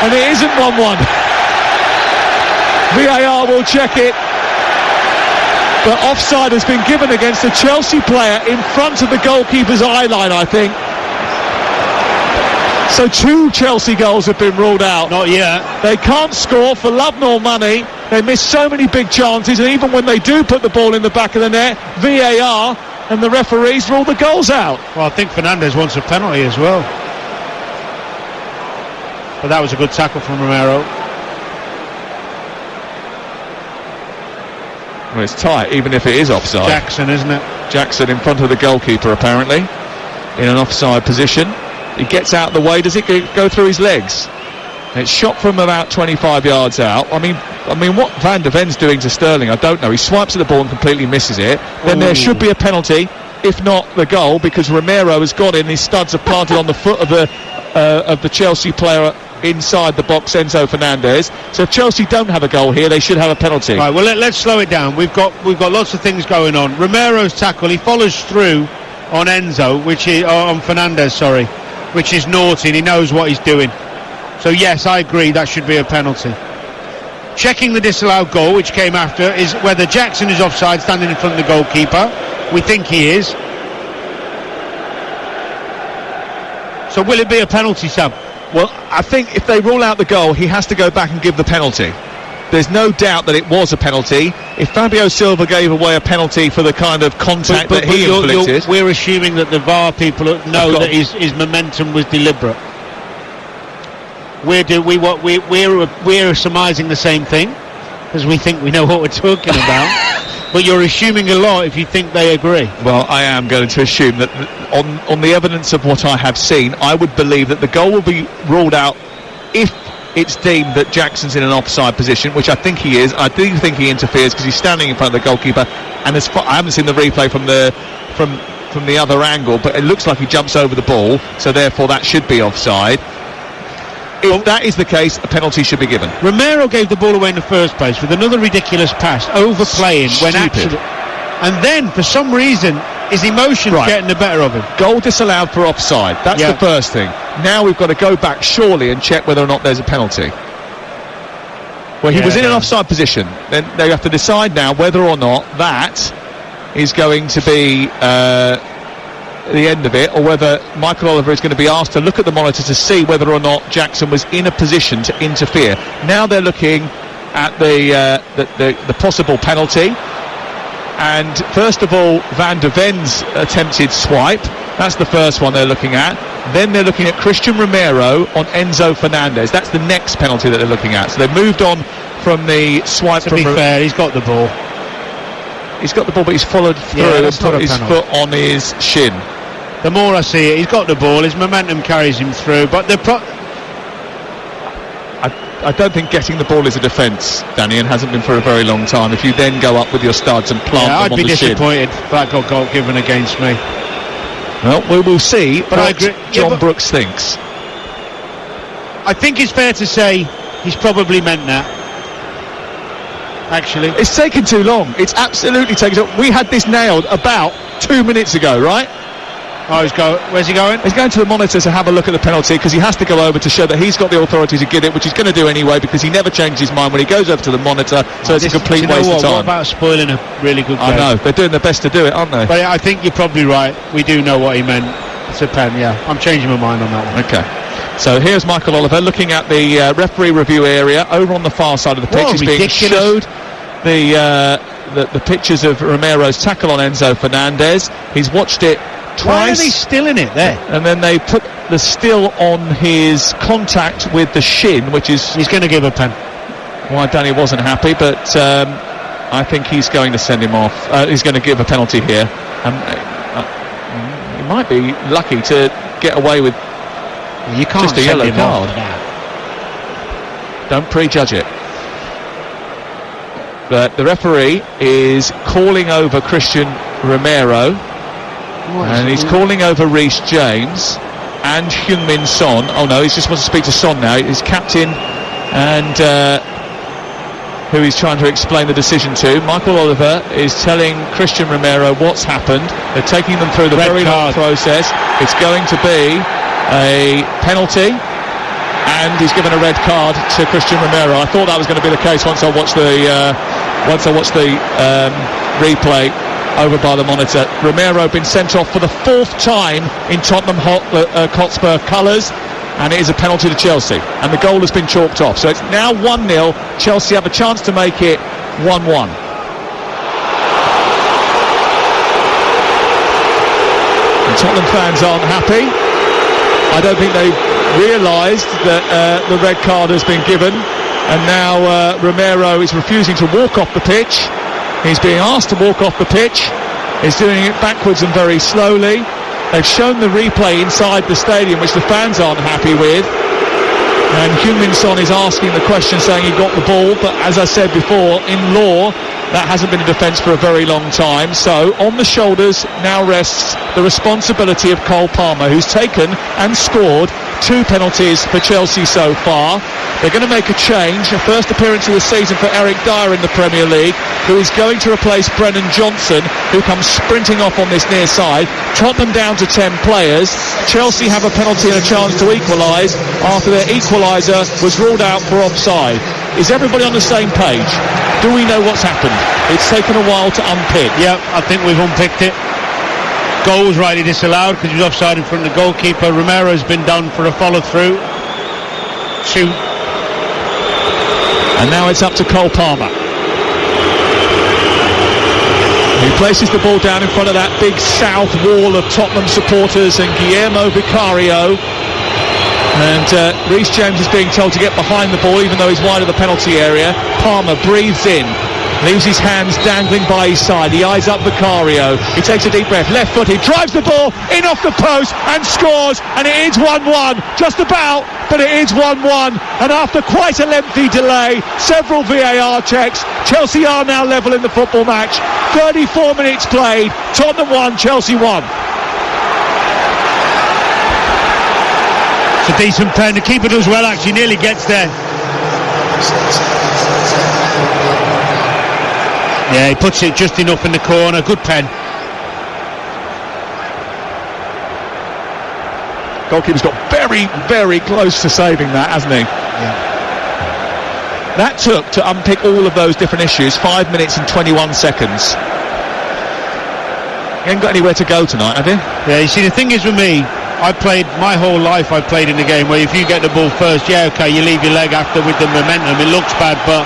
Speaker 1: And it isn't 1-1. VAR will check it, but offside has been given against a Chelsea player in front of the goalkeeper's eye line, I think. So 2 Chelsea goals have been ruled out.
Speaker 2: Not yet.
Speaker 1: They can't score for love nor money. They miss so many big chances, and even when they do put the ball in the back of the net, VAR and the referees rule the goals out.
Speaker 2: Well, I think Fernandes wants a penalty as well. But that was a good tackle from Romero.
Speaker 1: Well, it's tight, even if it is offside.
Speaker 2: Jackson, isn't it?
Speaker 1: Jackson in front of the goalkeeper, apparently, in an offside position. He gets out the way. Does it go through his legs? It's shot from about 25 yards out. I mean, what Van der Ven's doing to Sterling, I don't know. He swipes at the ball and completely misses it. Then there should be a penalty, if not the goal, because Romero has got in. His studs are planted on the foot of the Chelsea player inside the box, Enzo Fernandez. So if Chelsea don't have a goal here, they should have a penalty.
Speaker 2: Right, well, let's slow it down. We've got lots of things going on. Romero's tackle, he follows through on Enzo, on Fernandes, sorry, which is naughty, and he knows what he's doing. So yes, I agree, that should be a penalty. Checking the disallowed goal, which came after, is whether Jackson is offside, standing in front of the goalkeeper. We think he is. So will it be a penalty, Sam?
Speaker 1: Well, I think if they rule out the goal, he has to go back and give the penalty. There's no doubt that it was a penalty. If Fabio Silva gave away a penalty for the kind of contact that he inflicted...
Speaker 2: We're assuming that the VAR people know that his momentum was deliberate. We're surmising the same thing, because we think we know what we're talking about. But you're assuming a lot if you think they agree. Well,
Speaker 1: I am going to assume that on the evidence of what I have seen, I would believe that the goal will be ruled out if it's deemed that Jackson's in an offside position, which I think he is. I do think he interferes because he's standing in front of the goalkeeper, and I haven't seen the replay from the other angle, but it looks like he jumps over the ball, so therefore that should be offside. If that is the case, a penalty should be given.
Speaker 2: Romero gave the ball away in the first place with another ridiculous pass, overplaying when actually... And then, for some reason, his emotions getting the better of him.
Speaker 1: Goal disallowed for offside. That's the first thing. Now we've got to go back, surely, and check whether or not there's a penalty. Well, he was in an offside position. Then they have to decide now whether or not that is going to be... the end of it, or whether Michael Oliver is going to be asked to look at the monitor to see whether or not Jackson was in a position to interfere. Now they're looking at the possible penalty, and first of all Van der Ven's attempted swipe, that's the first one they're looking at. Then they're looking at Christian Romero on Enzo Fernandez. That's the next penalty that they're looking at. So they've moved on from the swipe.
Speaker 2: To be fair, he's got the ball.
Speaker 1: He's got the ball, but he's followed through and put his foot on his shin.
Speaker 2: The more I see it, he's got the ball, his momentum carries him through, but
Speaker 1: I don't think getting the ball is a defence, Danny, and hasn't been for a very long time. If you then go up with your studs and plant them on the shin...
Speaker 2: I'd be disappointed if that got goal given against me.
Speaker 1: Well, we will see what John Brooks thinks.
Speaker 2: I think it's fair to say he's probably meant that. Actually,
Speaker 1: it's taken too long. It's absolutely taken too long. We had this nailed about 2 minutes ago, right?
Speaker 2: Oh, where's he going?
Speaker 1: He's going to the monitor to have a look at the penalty, because he has to go over to show that he's got the authority to get it, which he's going to do anyway, because he never changes his mind when he goes over to the monitor. So it's a complete waste of time.
Speaker 2: What about spoiling a really good game?
Speaker 1: I know, they're doing their best to do it, aren't they?
Speaker 2: But I think you're probably right. We do know what he meant. It's a pen, yeah. I'm changing my mind on that one.
Speaker 1: Okay. So here's Michael Oliver looking at the referee review area over on the far side of the pitch. He's being showed the the pictures of Romero's tackle on Enzo Fernandez. He's watched it twice.
Speaker 2: Why are they still in it there?
Speaker 1: And then they put the still on his contact with the shin, which is...
Speaker 2: He's going to give a pen.
Speaker 1: Why Danny wasn't happy, but I think he's going to send him off. He's going to give a penalty here. He might be lucky to get away with
Speaker 2: you can't
Speaker 1: just a yellow card. Don't prejudge it. But the referee is calling over Christian Romero, and he's calling over Reece James and Heung-min Son. Oh no, he just wants to speak to Son now. He's captain, and who he's trying to explain the decision to. Michael Oliver is telling Christian Romero what's happened. They're taking them through the very long process. It's going to be a penalty, and he's given a red card to Christian Romero. I thought that was going to be the case once I watched the replay over by the monitor. Romero been sent off for the 4th time in Tottenham Hotspur colours, and it is a penalty to Chelsea, and the goal has been chalked off. So it's now 1-0. Chelsea have a chance to make it 1-1. And Tottenham fans aren't happy. I don't think they realised that the red card has been given, and now Romero is refusing to walk off the pitch. He's being asked to walk off the pitch. He's doing it backwards and very slowly. They've shown the replay inside the stadium, which the fans aren't happy with. And Heung-min Son is asking the question, saying he got the ball, but as I said before, in law, that hasn't been a defence for a very long time. So on the shoulders now rests the responsibility of Cole Palmer, who's taken and scored 2 penalties for Chelsea so far. They're going to make a change, a first appearance of the season for Eric Dyer in the Premier League, who is going to replace Brennan Johnson, who comes sprinting off on this near side. Tottenham down to 10 players. Chelsea have a penalty and a chance to equalise after their equaliser was ruled out for offside. Is everybody on the same page? Do we know what's happened? It's taken a while to unpick.
Speaker 2: Yeah, I think we've unpicked it. Goal was rightly disallowed because he was offside in front of the goalkeeper. Romero's been done for a follow-through. Shoot.
Speaker 1: And now it's up to Cole Palmer. He places the ball down in front of that big south wall of Tottenham supporters and Guillermo Vicario. And Reece James is being told to get behind the ball, even though he's wide of the penalty area. Palmer breathes in, leaves his hands dangling by his side. He eyes up Vicario. He takes a deep breath, left-footed, drives the ball in off the post and scores. And it is 1-1, just about, but it is 1-1. And after quite a lengthy delay, several VAR checks, Chelsea are now level in the football match. 34 minutes played, Tottenham 1, Chelsea 1.
Speaker 2: A decent pen. The keeper does well, actually, nearly gets there. Yeah, he puts it just enough in the corner. Good pen.
Speaker 1: Goalkeeper's got very, very close to saving that, hasn't he?
Speaker 2: Yeah.
Speaker 1: That took to unpick all of those different issues 5 minutes and 21 seconds. You ain't got anywhere to go tonight, have you?
Speaker 2: Yeah, you see, the thing is with me, I played my whole life. I played in the game where if you get the ball first, yeah, okay, you leave your leg after with the momentum. It looks bad, but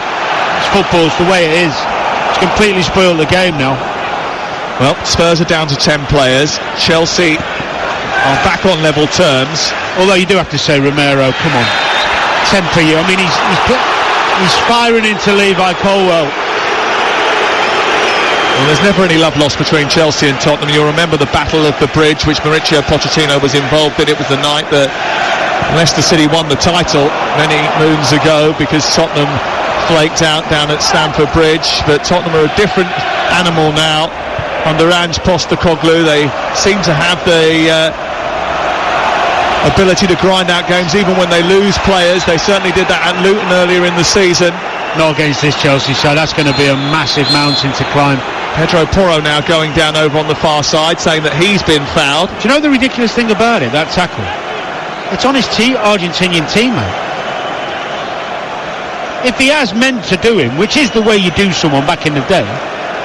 Speaker 2: it's football. It's the way it is. It's completely spoiled the game now.
Speaker 1: Well, Spurs are down to 10 players. Chelsea are back on level terms.
Speaker 2: Although you do have to say, Romero, come on, 10 for you. I mean, he's firing into Levi Colwell.
Speaker 1: Well, there's never any love lost between Chelsea and Tottenham. You'll remember the Battle of the Bridge, which Mauricio Pochettino was involved in. It was the night that Leicester City won the title many moons ago because Tottenham flaked out down at Stamford Bridge. But Tottenham are a different animal now under Ange Postecoglou. They seem to have the ability to grind out games even when they lose players. They certainly did that at Luton earlier in the season.
Speaker 2: Not against this Chelsea side. That's going to be a massive mountain to climb.
Speaker 1: Pedro Porro now going down over on the far side, saying that he's been fouled.
Speaker 2: Do you know the ridiculous thing about it, that tackle? It's on his Argentinian teammate. If he has meant to do him, which is the way you do someone back in the day,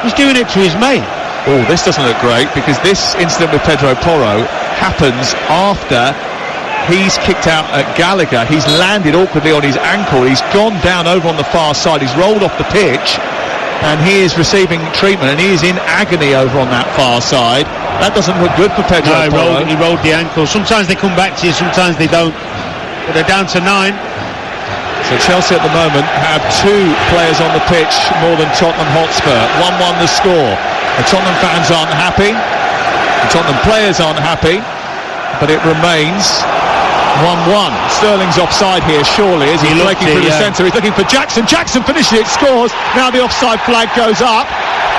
Speaker 2: he's doing it to his mate.
Speaker 1: Oh, this doesn't look great, because this incident with Pedro Porro happens after he's kicked out at Gallagher. He's landed awkwardly on his ankle. He's gone down over on the far side. He's rolled off the pitch. and he is receiving treatment, and he is in agony over on that far side. That doesn't look good for Pedro Porro.
Speaker 2: He rolled the ankle. Sometimes they come back to you, sometimes they don't. But they're down to 9.
Speaker 1: So Chelsea at the moment have 2 players on the pitch more than Tottenham Hotspur. 1-1 the score. The Tottenham fans aren't happy. The Tottenham players aren't happy. But it remains 1-1. Sterling's offside here, surely, as he's breaking through the centre. He's looking for Jackson. Jackson finishes it, scores. Now the offside flag goes up,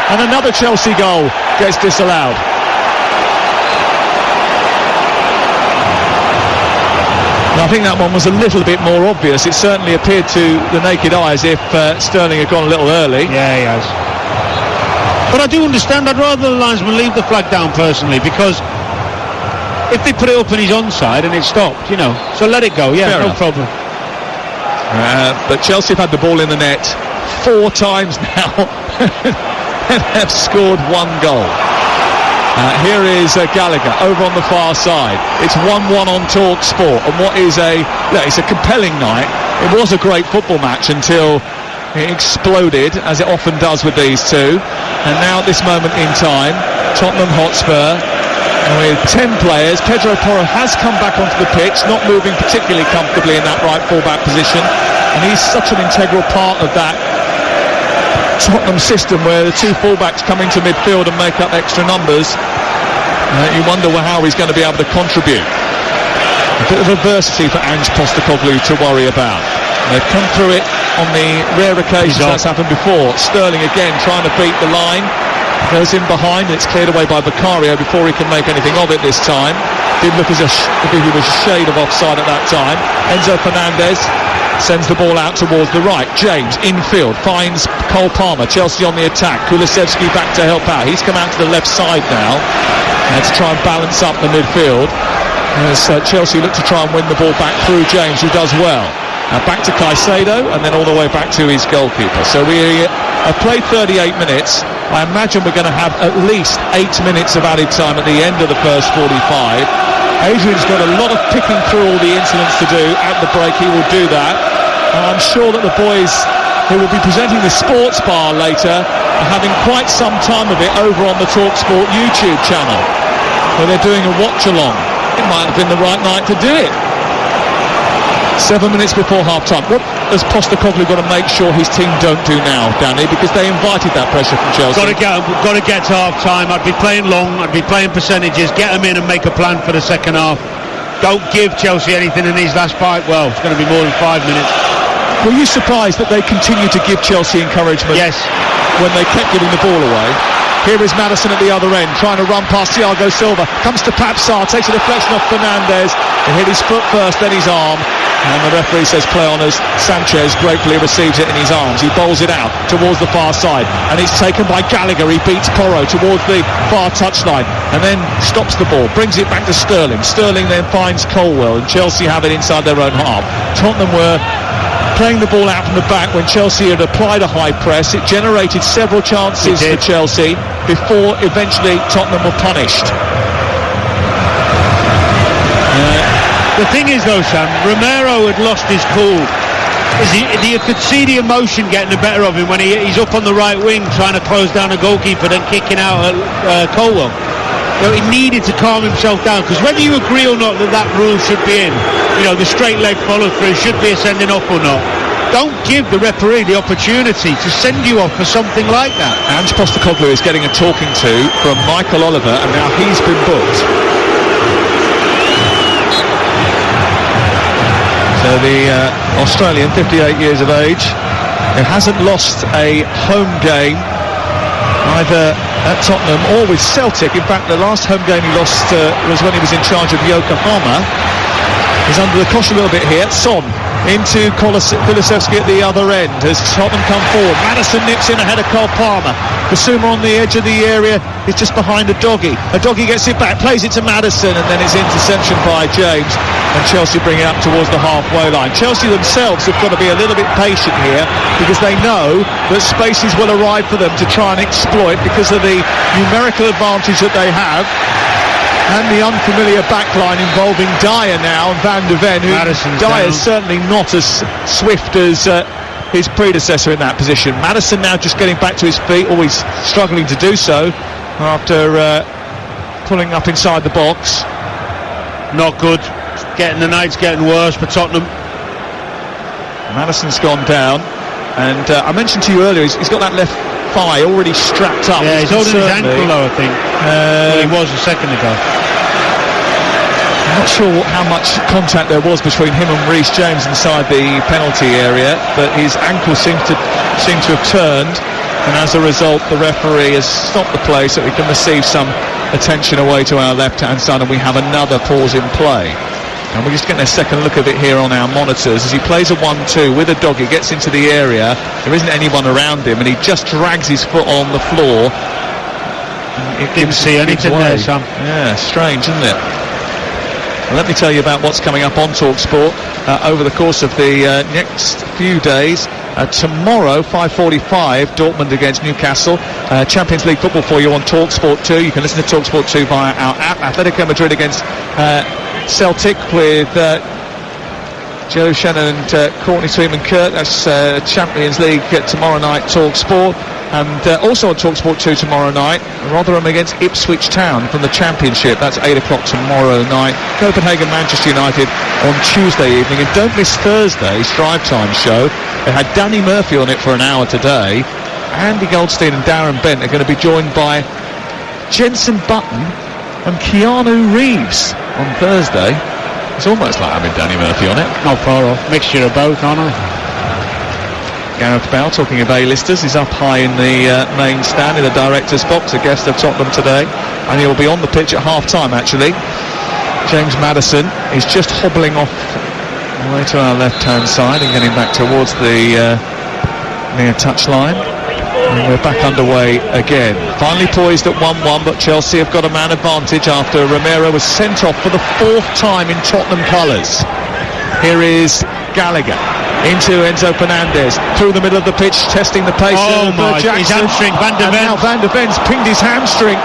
Speaker 1: and another Chelsea goal gets disallowed. I think that one was a little bit more obvious. It certainly appeared to the naked eye as if Sterling had gone a little early.
Speaker 2: Yeah, he has. But I do understand. I'd rather the linesman leave the flag down personally, because if they put it up and he's onside and it's stopped, so let it go. Yeah, no problem.
Speaker 1: But Chelsea have had the ball in the net 4 times now and have scored 1 goal. Here is Gallagher over on the far side. It's 1-1 on TalkSport, and what is it's a compelling night. It was a great football match until it exploded, as it often does with these two. And now at this moment in time, Tottenham Hotspur with 10 players. Pedro Porro has come back onto the pitch, not moving particularly comfortably in that right full-back position, and he's such an integral part of that Tottenham system where the 2 full-backs come into midfield and make up extra numbers. You wonder how he's going to be able to contribute. A bit of adversity for Ange Postecoglou to worry about. They've come through it on the rare occasions that's happened before. Sterling again trying to beat the line. Goes in behind, and it's cleared away by Vicario before he can make anything of it this time. Did look as if he was a shade of offside at that time. Enzo Fernandez sends the ball out towards the right. James infield finds Cole Palmer. Chelsea on the attack. Kulusevski back to help out. He's come out to the left side now to try and balance up the midfield as Chelsea look to try and win the ball back through James, who does well. Back to Caicedo, and then all the way back to his goalkeeper. So we have played 38 minutes. I imagine we're going to have at least 8 minutes of added time at the end of the first 45. Adrian's got a lot of picking through all the incidents to do. At the break he will do that, and I'm sure that the boys who will be presenting the sports bar later are having quite some time of it over on the TalkSport YouTube channel, where they're doing a watch along. It might have been the right night to do it. 7 minutes before half-time. What has Postecoglou got to make sure his team don't do now, Danny? Because they invited that pressure from Chelsea.
Speaker 2: Got to get to half-time. I'd be playing long. I'd be playing percentages. Get them in and make a plan for the second half. Don't give Chelsea anything in these last 5. Well, it's going to be more than 5 minutes.
Speaker 1: Were you surprised that they continued to give Chelsea encouragement?
Speaker 2: Yes.
Speaker 1: When they kept giving the ball away? Here is Maddison at the other end, trying to run past Thiago Silva. Comes to Pape Sarr, takes a deflection off Fernandez. It hit his foot first, then his arm. And the referee says play on as Sanchez gratefully receives it in his arms. He bowls it out towards the far side, and it's taken by Gallagher. He beats Porro towards the far touchline and then stops the ball, brings it back to Sterling. Sterling then finds Colwell, and Chelsea have it inside their own half. Tottenham were playing the ball out from the back when Chelsea had applied a high press. It generated several chances for Chelsea before eventually Tottenham were punished.
Speaker 2: The thing is though, Sam, Romero had lost his cool. You could see the emotion getting the better of him when he's up on the right wing trying to close down a goalkeeper, then kicking out at Colwell. He needed to calm himself down, because whether you agree or not that rule should be in, the straight leg follow through should be a sending off or not, don't give the referee the opportunity to send you off for something like that.
Speaker 1: Ange Postecoglou is getting a talking to from Michael Oliver, and now he's been booked. So the Australian, 58 years of age, who hasn't lost a home game either at Tottenham or with Celtic. In fact, the last home game he lost was when he was in charge of Yokohama. He's under the cosh a little bit here. Son into Kulusevski at the other end as Tottenham come forward. Maddison nips in ahead of Cole Palmer. Basuma on the edge of the area is just behind Udogie. Udogie gets it back, plays it to Maddison, and then it's interception by James, and Chelsea bring it up towards the halfway line. Chelsea themselves have got to be a little bit patient here, because they know that spaces will arrive for them to try and exploit because of the numerical advantage that they have. And the unfamiliar backline involving Dyer now and Van de Ven, who Dyer's certainly not as swift as his predecessor in that position. Maddison now just getting back to his feet, always struggling to do so after pulling up inside the box.
Speaker 2: Not good. The night's getting worse for Tottenham.
Speaker 1: Maddison's gone down, and I mentioned to you earlier, he's got that left thigh already strapped up.
Speaker 2: Yeah, he's holding his ankle though, I think. Well, he was a second ago.
Speaker 1: I'm not sure how much contact there was between him and Reece James inside the penalty area, but his ankle seems to have turned, and as a result the referee has stopped the play so we can receive some attention away to our left hand side, and we have another pause in play. And we're just getting a second look of it here on our monitors as he plays a 1-2 with a dog. He gets into the area, there isn't anyone around him, and he just drags his foot on the floor.
Speaker 2: It didn't see anything there, Sam.
Speaker 1: Yeah, strange, isn't it? Well, let me tell you about what's coming up on TalkSport over the course of the next few days. Tomorrow, 5:45, Dortmund against Newcastle. Champions League football for you on TalkSport 2. You can listen to TalkSport 2 via our app. Atletico Madrid against Celtic with Joe Shannon and Courtney Sweetman-Kurt. That's Champions League tomorrow night, TalkSport. And also on TalkSport 2 tomorrow night, Rotherham against Ipswich Town from the Championship. That's 8 o'clock tomorrow night. Copenhagen, Manchester United on Tuesday evening. And don't miss Thursday's Drive Time show. It had Danny Murphy on it for an hour today. Andy Goldstein and Darren Bent are going to be joined by Jenson Button and Keanu Reeves on Thursday. It's almost like having Danny Murphy on it.
Speaker 2: Not far off. Mixture of both, aren't I?
Speaker 1: Gareth Bale, talking of A-listers, is up high in the main stand in the director's box, a guest of Tottenham today, and he'll be on the pitch at half-time actually. James Maddison is just hobbling off away to our left-hand side and getting back towards the near touchline. And we're back underway again. Finally poised at 1-1, but Chelsea have got a man advantage after Romero was sent off for the 4th time in Tottenham colours. Here is Gallagher into Enzo Fernandez through the middle of the pitch, testing the pace of Jackson.
Speaker 2: His hamstring, Van der Ven.
Speaker 1: Now Van der Ven's pinged his hamstring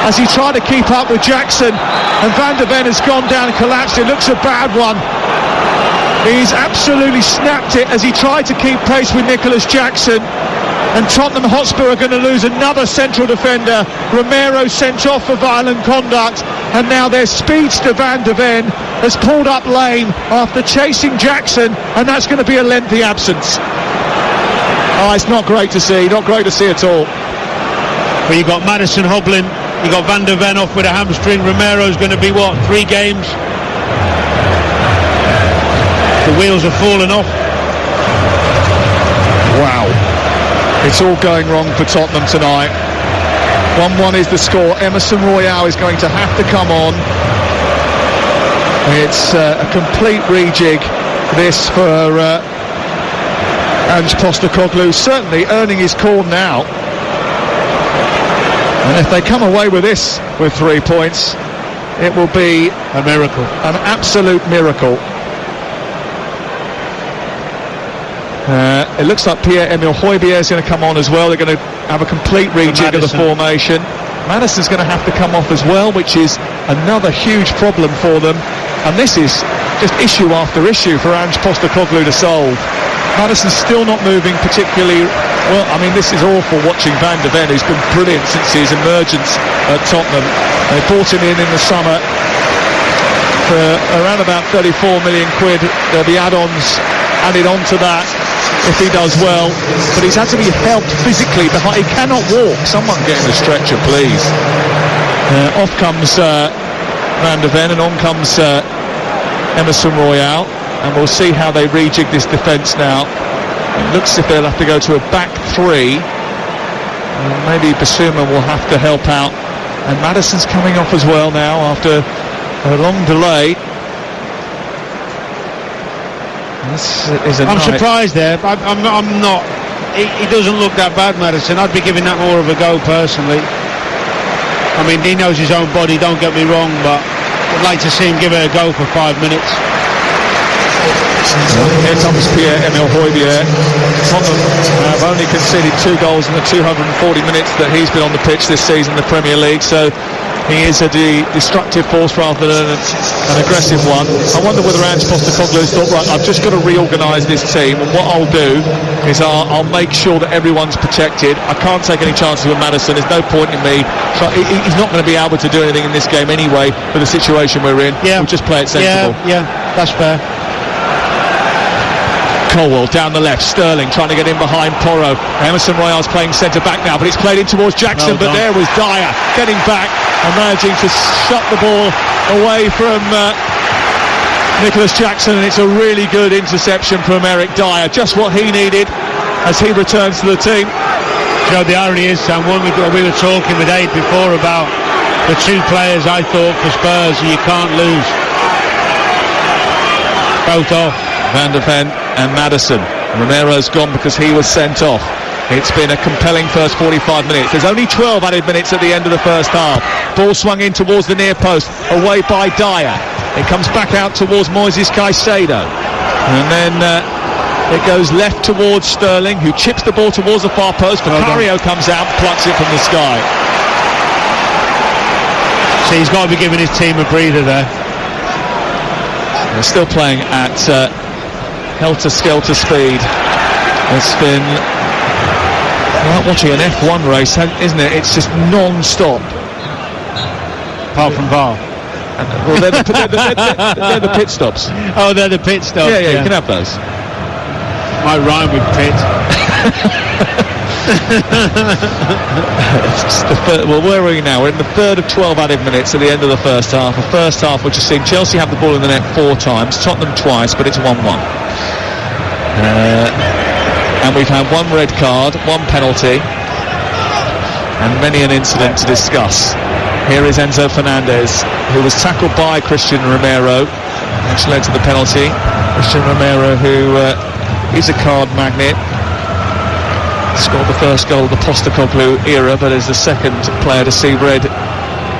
Speaker 1: as he tried to keep up with Jackson, and Van der Ven has gone down and collapsed. It looks a bad one. He's absolutely snapped it as he tried to keep pace with Nicholas Jackson. And Tottenham Hotspur are going to lose another central defender. Romero sent off for violent conduct, and now their speedster Van der Ven has pulled up lame after chasing Jackson, and that's going to be a lengthy absence. Oh, it's not great to see, not great to see at all.
Speaker 2: Well, you've got Maddison hobbling, you've got Van der Ven off with a hamstring. Romero's going to be, 3 games? The wheels have fallen off.
Speaker 1: Wow. It's all going wrong for Tottenham tonight. 1-1 is the score. Emerson Royale is going to have to come on. It's a complete rejig, this, for Ange Postecoglou, certainly earning his corn now. And if they come away with this with 3 points, it will be
Speaker 2: a miracle,
Speaker 1: an absolute miracle. It looks like Pierre-Emile Højbjerg is going to come on as well. They're going to have a complete rejig of the formation. Maddison's going to have to come off as well, which is another huge problem for them. And this is just issue after issue for Ange Postecoglou to solve. Maddison's still not moving particularly well. I mean, this is awful watching Van der Ven, who's been brilliant since his emergence at Tottenham. They brought him in the summer for around about 34 million quid. There'll be add-ons added on to that if he does well, but he's had to be helped physically behind. He cannot walk. Someone get in the stretcher, please. Off comes Van der Ven, and on comes Emerson Royale, and we'll see how they rejig this defence now. It looks as if they'll have to go to a back 3, and maybe Basuma will have to help out, and Maddison's coming off as well now after a long delay.
Speaker 2: I'm surprised there. I'm not. He doesn't look that bad, Maddison. I'd be giving that more of a go personally. I mean, he knows his own body, don't get me wrong, but I'd like to see him give it a go for 5 minutes.
Speaker 1: Here comes Pierre-Emile Højbjerg. Tottenham have only conceded 2 goals in the 240 minutes that he's been on the pitch this season in the Premier League, so He is a destructive force rather than an aggressive one. I wonder whether Ange Postecoglou has thought, right, I've just got to reorganise this team, and what I'll do is I'll make sure that everyone's protected. I can't take any chances with Maddison. There's no point in me. He's not going to be able to do anything in this game anyway for the situation we're in.
Speaker 2: Yeah.
Speaker 1: We'll just play it sensible.
Speaker 2: Yeah, that's fair.
Speaker 1: Colwell down the left, Sterling trying to get in behind Porro. Emerson Royale's playing centre back now, but it's played in towards Jackson, but there was Dyer getting back and managing to shut the ball away from Nicholas Jackson, and it's a really good interception from Eric Dyer, just what he needed as he returns to the team.
Speaker 2: You know, the irony is, Sam, we were talking with Aid before about the two players I thought for Spurs you can't lose. Both off.
Speaker 1: Van der Ven and Maddison. Romero's gone because he was sent off. It's been a compelling first 45 minutes. There's only 12 added minutes at the end of the first half. Ball swung in towards the near post, away by Dyer. It comes back out towards Moises Caicedo. And then it goes left towards Sterling, who chips the ball towards the far post. Vicario comes out, plucks it from the sky.
Speaker 2: So he's got to be giving his team a breather there.
Speaker 1: They're still playing at helter-skelter speed. It's been like watching an F1 race, isn't it? It's just non-stop.
Speaker 2: Apart from VAR.
Speaker 1: Well, they're the pit stops.
Speaker 2: Oh, they're the pit stops.
Speaker 1: Yeah, you can have those.
Speaker 2: Might rhyme with pit.
Speaker 1: Well, where are we now? We're in the third of 12 added minutes at the end of the first half. The first half, which has seen Chelsea have the ball in the net 4 times, Tottenham twice, but it's 1-1. And we've had 1 red card, 1 penalty, and many an incident to discuss. Here is Enzo Fernandez, who was tackled by Christian Romero, which led to the penalty. Christian Romero, who is a card magnet, scored the first goal of the Postecoglou era, but is the second player to see red.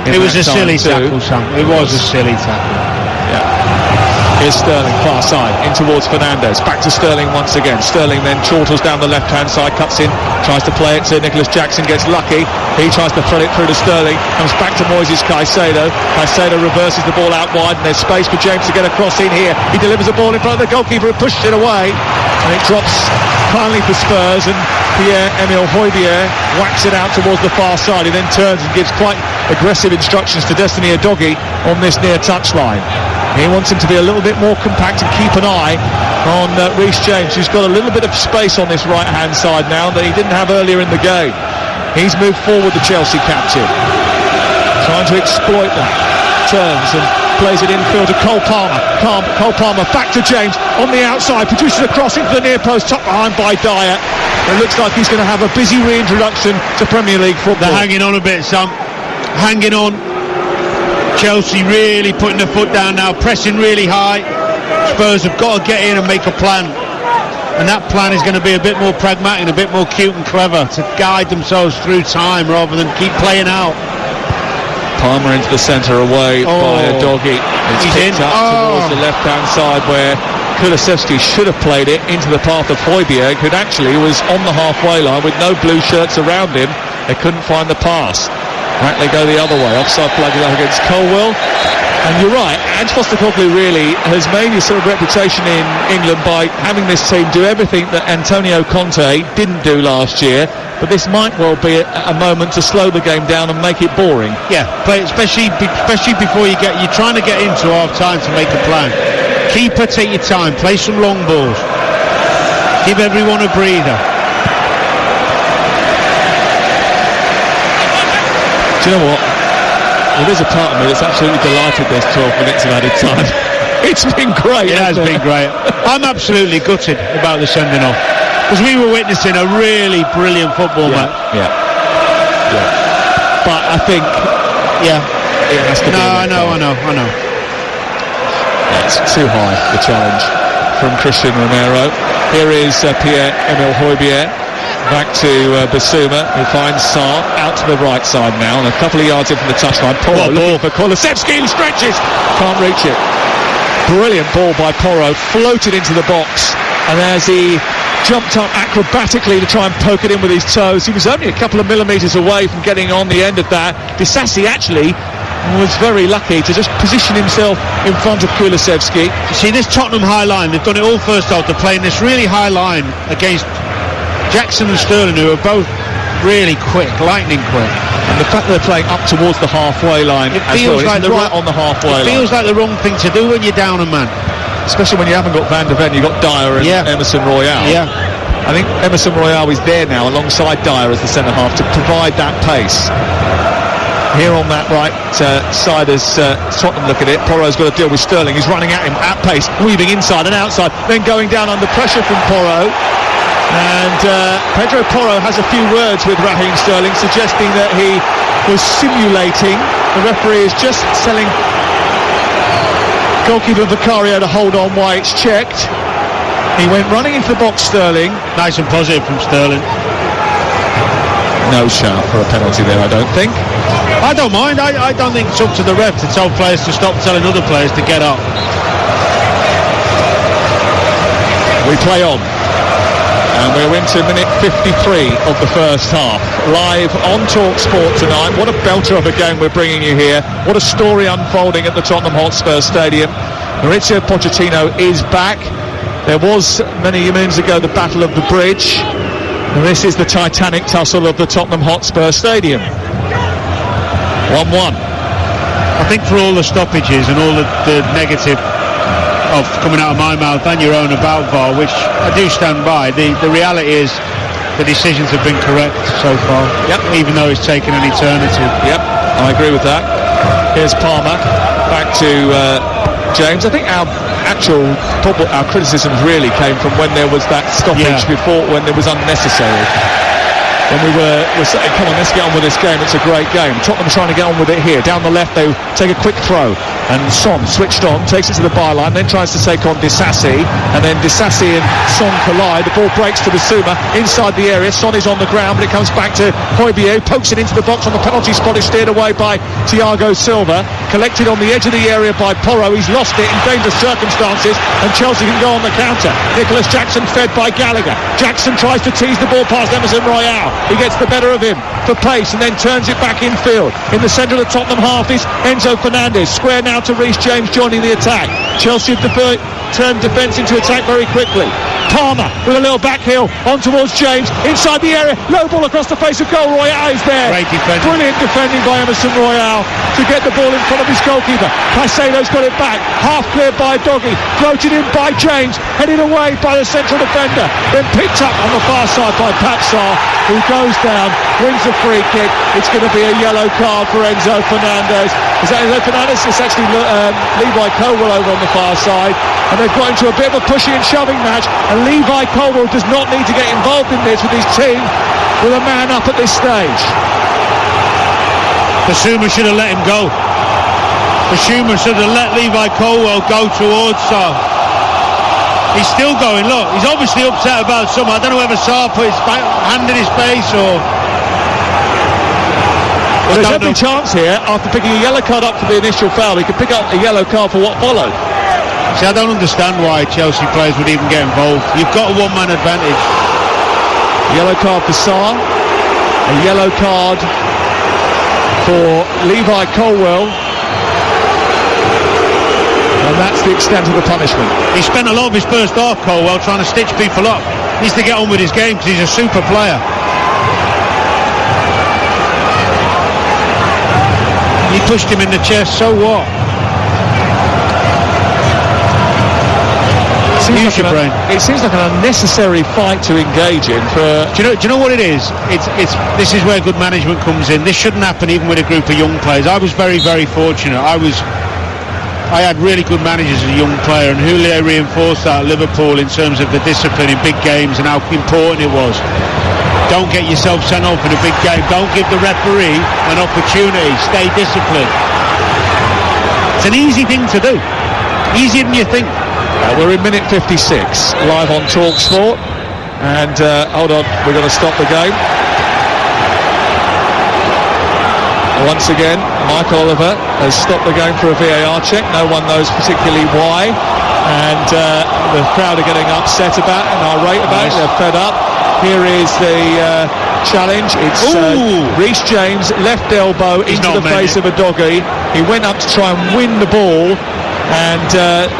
Speaker 2: It was a silly tackle, Sam. It was a silly tackle.
Speaker 1: Yeah. Here's Sterling, far side, in towards Fernandez. Back to Sterling once again. Sterling then chortles down the left-hand side, cuts in, tries to play it to Nicholas Jackson, gets lucky. He tries to thread it through to Sterling, comes back to Moises Caicedo. Caicedo reverses the ball out wide, and there's space for James to get across in here. He delivers the ball in front of the goalkeeper, who pushes it away, and it drops finally for Spurs, and Pierre-Emile Højbjerg whacks it out towards the far side. He then turns and gives quite aggressive instructions to Destiny Udogie on this near touchline. He wants him to be a little bit more compact and keep an eye on Reece James, who's got a little bit of space on this right-hand side now that he didn't have earlier in the game. He's moved forward, the Chelsea captain, trying to exploit that. Turns and plays it infield to Cole Palmer. Cole Palmer back to James on the outside, produces a cross into the near post, tucked behind by Dyer. It looks like he's going to have a busy reintroduction to Premier League football.
Speaker 2: They're hanging on a bit, Sam. Hanging on. Chelsea really putting their foot down now, pressing really high. Spurs have got to get in and make a plan, and that plan is going to be a bit more pragmatic and a bit more cute and clever to guide themselves through time rather than keep playing out.
Speaker 1: Palmer into the centre, away by Udogie. It's picked up towards the left-hand side where Kulusevski should have played it into the path of Højbjerg, who actually was on the halfway line with no blue shirts around him. They couldn't find the pass. Back they go the other way. Offside flag up against Colwell. And you're right, Ange Postecoglou really has made his sort of reputation in England by having this team do everything that Antonio Conte didn't do last year. But this might well be a moment to slow the game down and make it boring.
Speaker 2: Yeah, play, especially before you're trying to get into half time to make a plan. Keeper, take your time, play some long balls, give everyone a breather.
Speaker 1: Do you know what? Well, there's a part of me that's absolutely delighted there's 12 minutes of added time. It's been great.
Speaker 2: It has been great. I'm absolutely gutted about the sending off, because we were witnessing a really brilliant football match.
Speaker 1: Yeah. But I think, it has to be.
Speaker 2: I know.
Speaker 1: Yeah, it's too high, the challenge from Christian Romero. Here is Pierre-Emile Højbjerg. Back to Basuma, who finds Sarr out to the right side now, and a couple of yards in from the touchline. Porro looking for Kulusevski, who stretches, can't reach it. Brilliant ball by Porro, floated into the box, and as he jumped up acrobatically to try and poke it in with his toes, he was only a couple of millimetres away from getting on the end of that. Disasi actually was very lucky to just position himself in front of Kulusevski.
Speaker 2: See, this Tottenham high line, they've done it all first half. They're playing this really high line against Jackson and Sterling, who are both really quick, lightning quick.
Speaker 1: And the fact that they're playing up towards the halfway line,
Speaker 2: it feels like
Speaker 1: right on the halfway line.
Speaker 2: It feels like the wrong thing to do when you're down a man.
Speaker 1: Especially when you haven't got Van de Ven, you've got Dyer and Emerson Royale.
Speaker 2: Yeah.
Speaker 1: I think Emerson Royale is there now alongside Dyer as the centre-half to provide that pace. Here on that right side as Tottenham look at it, Porro's got to deal with Sterling. He's running at him at pace, weaving inside and outside, then going down under pressure from Porro. And Pedro Porro has a few words with Raheem Sterling, suggesting that he was simulating. The referee is just telling goalkeeper Vicario to hold on while it's checked. He went running into the box, Sterling.
Speaker 2: Nice and positive from Sterling.
Speaker 1: No shout for a penalty there, I don't think.
Speaker 2: I don't mind. I don't think it's up to the ref to tell players to stop telling other players to get up.
Speaker 1: We play on. And we're into minute 53 of the first half. Live on TalkSport tonight. What a belter of a game we're bringing you here. What a story unfolding at the Tottenham Hotspur Stadium. Mauricio Pochettino is back. There was, many moons ago, the Battle of the Bridge. And this is the titanic tussle of the Tottenham Hotspur Stadium. 1-1.
Speaker 2: I think for all the stoppages and all the negative of coming out of my mouth and your own about VAR, which I do stand by, the reality is the decisions have been correct so far.
Speaker 1: Yep.
Speaker 2: Even though it's taken an eternity.
Speaker 1: Yep, I agree with that. Here's Palmer, back to James. I think our criticisms really came from when there was that stoppage before, when it was unnecessary. When we were saying, come on, let's get on with this game, it's a great game. Tottenham trying to get on with it here. Down the left, they take a quick throw, and Son switched on, takes it to the byline, then tries to take on Disasi, and then Disasi and Son collide. The ball breaks to Bissouma inside the area. Son is on the ground, but it comes back to Højbjerg, pokes it into the box on the penalty spot. It's steered away by Thiago Silva, collected on the edge of the area by Porro. He's lost it in dangerous circumstances, and Chelsea can go on the counter. Nicholas Jackson fed by Gallagher. Jackson tries to tease the ball past Emerson Royale. He gets the better of him for pace and then turns it back infield. In the centre of the Tottenham half is Enzo Fernandez. Square now to Reece James joining the attack. Chelsea have turned defence into attack very quickly. Palmer with a little back heel on towards James inside the area. Low ball across the face of goal. Royale is there.
Speaker 2: Great defending.
Speaker 1: Brilliant defending by Emerson Royale to get the ball in front of his goalkeeper. Caicedo's got it back. Half cleared by Doggy. Floated in by James. Headed away by the central defender. Then picked up on the far side by Patsar, who goes down, wins a free kick. It's going to be a yellow card for Enzo Fernandez. Is that Enzo Fernandez? It's actually Levi Colwell over on the far side. And they've got into a bit of a pushing and shoving match. And Levi Colwell does not need to get involved in this with his team with a man up at this stage.
Speaker 2: Bissouma should have let him go. Bissouma should have let Levi Colwell go towards Sarr. He's still going, look, he's obviously upset about something. I don't know whether Sarr put his hand in his face or...
Speaker 1: Well, there's every chance here, after picking a yellow card up for the initial foul, he could pick up a yellow card for what followed.
Speaker 2: See, I don't understand why Chelsea players would even get involved. You've got a one-man advantage.
Speaker 1: Yellow card for Sarr, a yellow card for Levi Colwell, and that's the extent of the punishment.
Speaker 2: He spent a lot of his first half, Colwell, trying to stitch people up. He needs to get on with his game because he's a super player. He pushed him in the chest, so what?
Speaker 1: It seems like an unnecessary fight to engage in.
Speaker 2: Do you know what it is? This is where good management comes in. This shouldn't happen even with a group of young players. I was very, very fortunate. I had really good managers as a young player, and Julio reinforced that at Liverpool in terms of the discipline in big games and how important it was. Don't get yourself sent off in a big game. Don't give the referee an opportunity. Stay disciplined. It's an easy thing to do. Easier than you think.
Speaker 1: We're in minute 56, live on TalkSport. And hold on, we're going to stop the game. Once again, Mike Oliver has stopped the game for a VAR check. No one knows particularly why. And the crowd are getting upset about it and irate about it. They're fed up. Here is the challenge. It's Reece James, left elbow into the face of a doggy. He went up to try and win the ball, and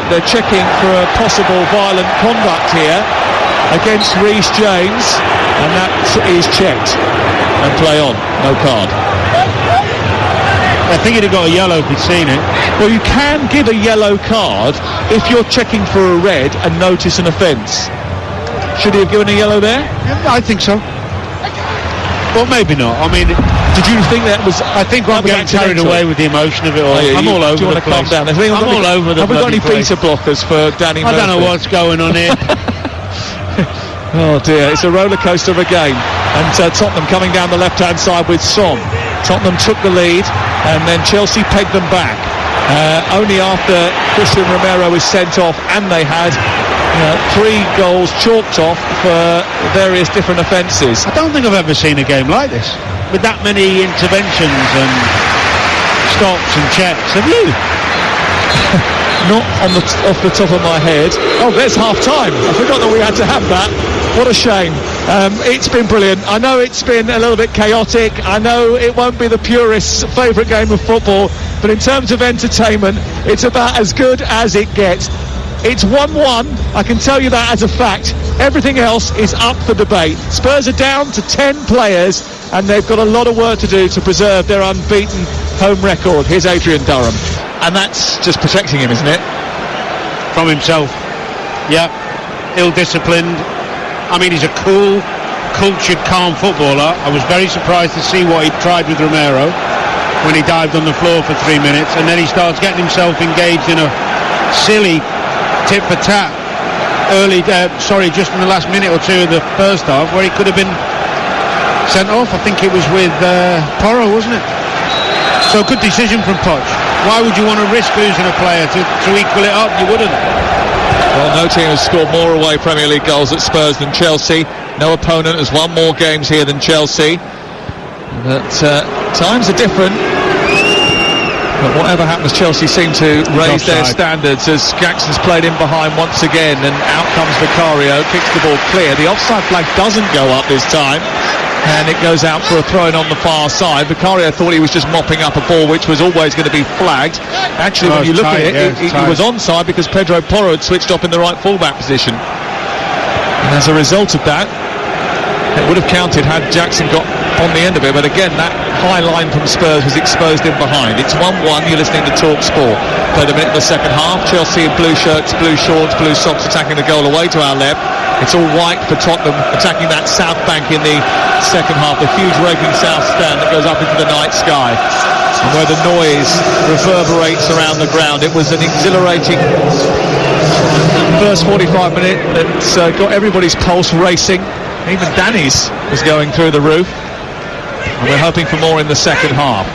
Speaker 1: they're checking for a possible violent conduct here against Reece James, and that is checked and play on. No card.
Speaker 2: I think he'd have got a yellow if he'd seen it.
Speaker 1: Well, you can give a yellow card if you're checking for a red and notice an offence. Should he have given a yellow there?
Speaker 2: Yeah, I think so. Well, maybe not. I mean,
Speaker 1: did you think that was?
Speaker 2: I think I'm getting carried away with the emotion of it all.
Speaker 1: I'm
Speaker 2: all over the place.
Speaker 1: Calm down?
Speaker 2: I'm all over the
Speaker 1: Have we got any
Speaker 2: place.
Speaker 1: beta blockers for Danny Murphy?
Speaker 2: I don't know what's going on here.
Speaker 1: Oh dear, it's a roller coaster of a game. And Tottenham coming down the left-hand side with Son. Tottenham took the lead, and then Chelsea pegged them back. Only after Christian Romero was sent off, and they had 3 goals chalked off for various different offences.
Speaker 2: I don't think I've ever seen a game like this, with that many interventions and stops and checks. Have you?
Speaker 1: Not off the top of my head. Oh, there's half-time. I forgot that we had to have that. What a shame. It's been brilliant. I know it's been a little bit chaotic. I know it won't be the purist's favourite game of football, but in terms of entertainment, it's about as good as it gets. It's 1-1, I can tell you that as a fact. Everything else is up for debate. Spurs are down to 10 players, and they've got a lot of work to do to preserve their unbeaten home record. Here's Adrian Durham. And that's just protecting him, isn't it?
Speaker 2: From himself. Yeah. Ill-disciplined. I mean, he's a cool, cultured, calm footballer. I was very surprised to see what he tried with Romero when he dived on the floor for 3 minutes, and then he starts getting himself engaged in a silly tit for tat just in the last minute or two of the first half, where he could have been sent off. I think it was with Porro, wasn't it? So good decision from Poch. Why would you want to risk losing a player to equal it up? You wouldn't.
Speaker 1: Well, no team has scored more away Premier League goals at Spurs than Chelsea. No opponent has won more games here than Chelsea. But times are different. But whatever happens, Chelsea seem to raise their standards as Jackson's played in behind once again, and out comes Vicario, kicks the ball clear. The offside flag doesn't go up this time, and it goes out for a throw-in on the far side. Vicario thought he was just mopping up a ball which was always going to be flagged. Actually, when you look at it, he was onside because Pedro Porro had switched off in the right full-back position. And as a result of that, it would have counted had Jackson got on the end of it, but again that high line from Spurs was exposed in behind. It's 1-1, you're listening to TalkSport. Played a minute in the second half. Chelsea in blue shirts, blue shorts, blue socks, attacking the goal away to our left. It's all white for Tottenham, attacking that south bank in the second half, the huge raking south stand that goes up into the night sky, and where the noise reverberates around the ground. It was an exhilarating first 45 minutes that's got everybody's pulse racing. Even Danny's was going through the roof, and we're hoping for more in the second half.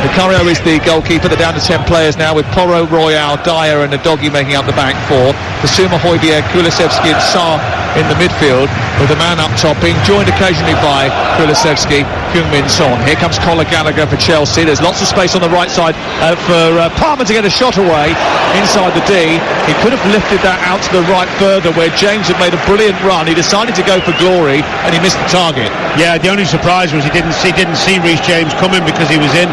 Speaker 1: Vicario is the goalkeeper. They're down to 10 players now, with Porro, Royale, Dyer and Udogie making up the back four. Basuma, Højbjerg, Kulusevski and Sarr in the midfield, with the man up top being joined occasionally by Kulusevski, Heung-min Son. Here comes Conor Gallagher for Chelsea. There's lots of space on the right side for Palmer to get a shot away inside the D. He could have lifted that out to the right further, where James had made a brilliant run. He decided to go for glory, and he missed the target.
Speaker 2: Yeah, the only surprise was he didn't see Reece James coming because he was in.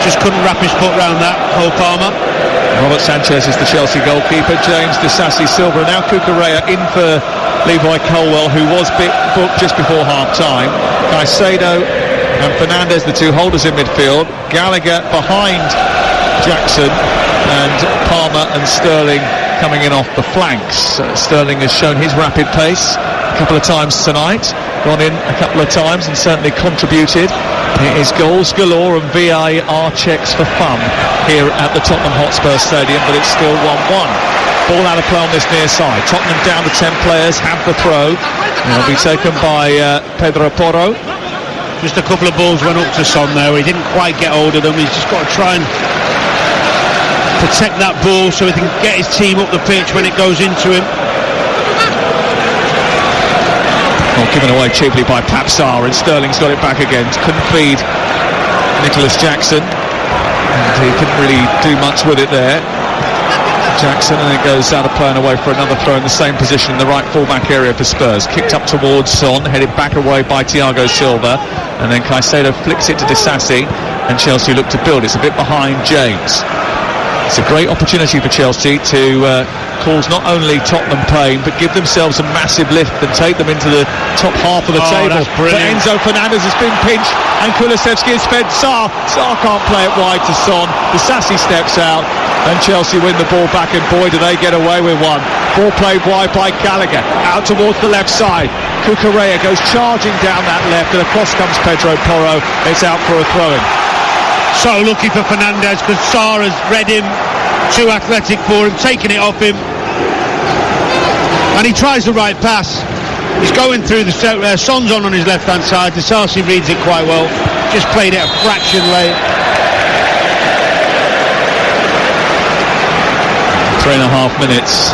Speaker 2: Just couldn't wrap his foot round that, Cole Palmer.
Speaker 1: Robert Sanchez is the Chelsea goalkeeper. James, Disasi, Silva, and now Cucurella in for Levi Colwell, who was booked just before half-time. Caicedo and Fernandes, the two holders in midfield. Gallagher behind Jackson, and Palmer and Sterling coming in off the flanks. Sterling has shown his rapid pace a couple of times tonight, gone in a couple of times and certainly contributed. It is goals galore and VAR checks for fun here at the Tottenham Hotspur Stadium, but it's still 1-1. Ball out of play on this near side. Tottenham down to 10 players, have the throw. It'll be taken by Pedro Porro.
Speaker 2: Just a couple of balls went up to Son there. He didn't quite get hold of them. He's just got to try and protect that ball so he can get his team up the pitch when it goes into him.
Speaker 1: Given away cheaply by Papsar, and Sterling's got it back again. Couldn't feed Nicholas Jackson, and he couldn't really do much with it there. Jackson, and it goes out of play and away for another throw in the same position in the right full-back area for Spurs. Kicked up towards Son, headed back away by Thiago Silva, and then Caicedo flicks it to Disasi, and Chelsea look to build. It's a bit behind James. It's a great opportunity for Chelsea to cause not only Tottenham pain, but give themselves a massive lift and take them into the top half of the table. But Enzo Fernandez has been pinched, and Kulusevski has fed Sarr. Sarr can't play it wide to Son. Disasi steps out, and Chelsea win the ball back, and boy, do they get away with one. Ball played wide by Gallagher, out towards the left side. Cucurella goes charging down that left, and across comes Pedro Porro. It's out for a throw-in.
Speaker 2: So lucky for Fernandez, because Sarr has read him, too athletic for him, taking it off him, and he tries the right pass. He's going through the Son's on his left hand side. Disasi reads it quite well, just played it a fraction late.
Speaker 1: 3.5 minutes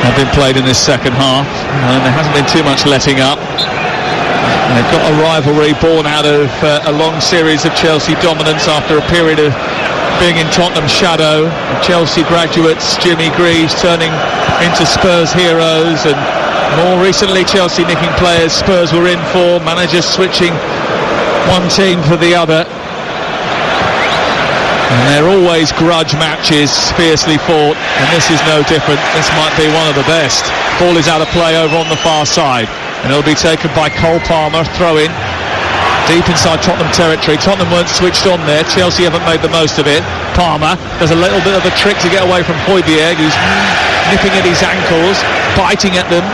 Speaker 1: have been played in this second half, and there hasn't been too much letting up. And they've got a rivalry born out of a long series of Chelsea dominance after a period of being in Tottenham's shadow. Chelsea graduates, Jimmy Greaves, turning into Spurs heroes, and more recently Chelsea nicking players Spurs were in for, managers switching one team for the other. And they're always grudge matches, fiercely fought, and this is no different. This might be one of the best. Ball is out of play over on the far side, and it'll be taken by Cole Palmer, throw-in, deep inside Tottenham territory. Tottenham weren't switched on there, Chelsea haven't made the most of it. Palmer does a little bit of a trick to get away from Højbjerg, who's nipping at his ankles, biting at them.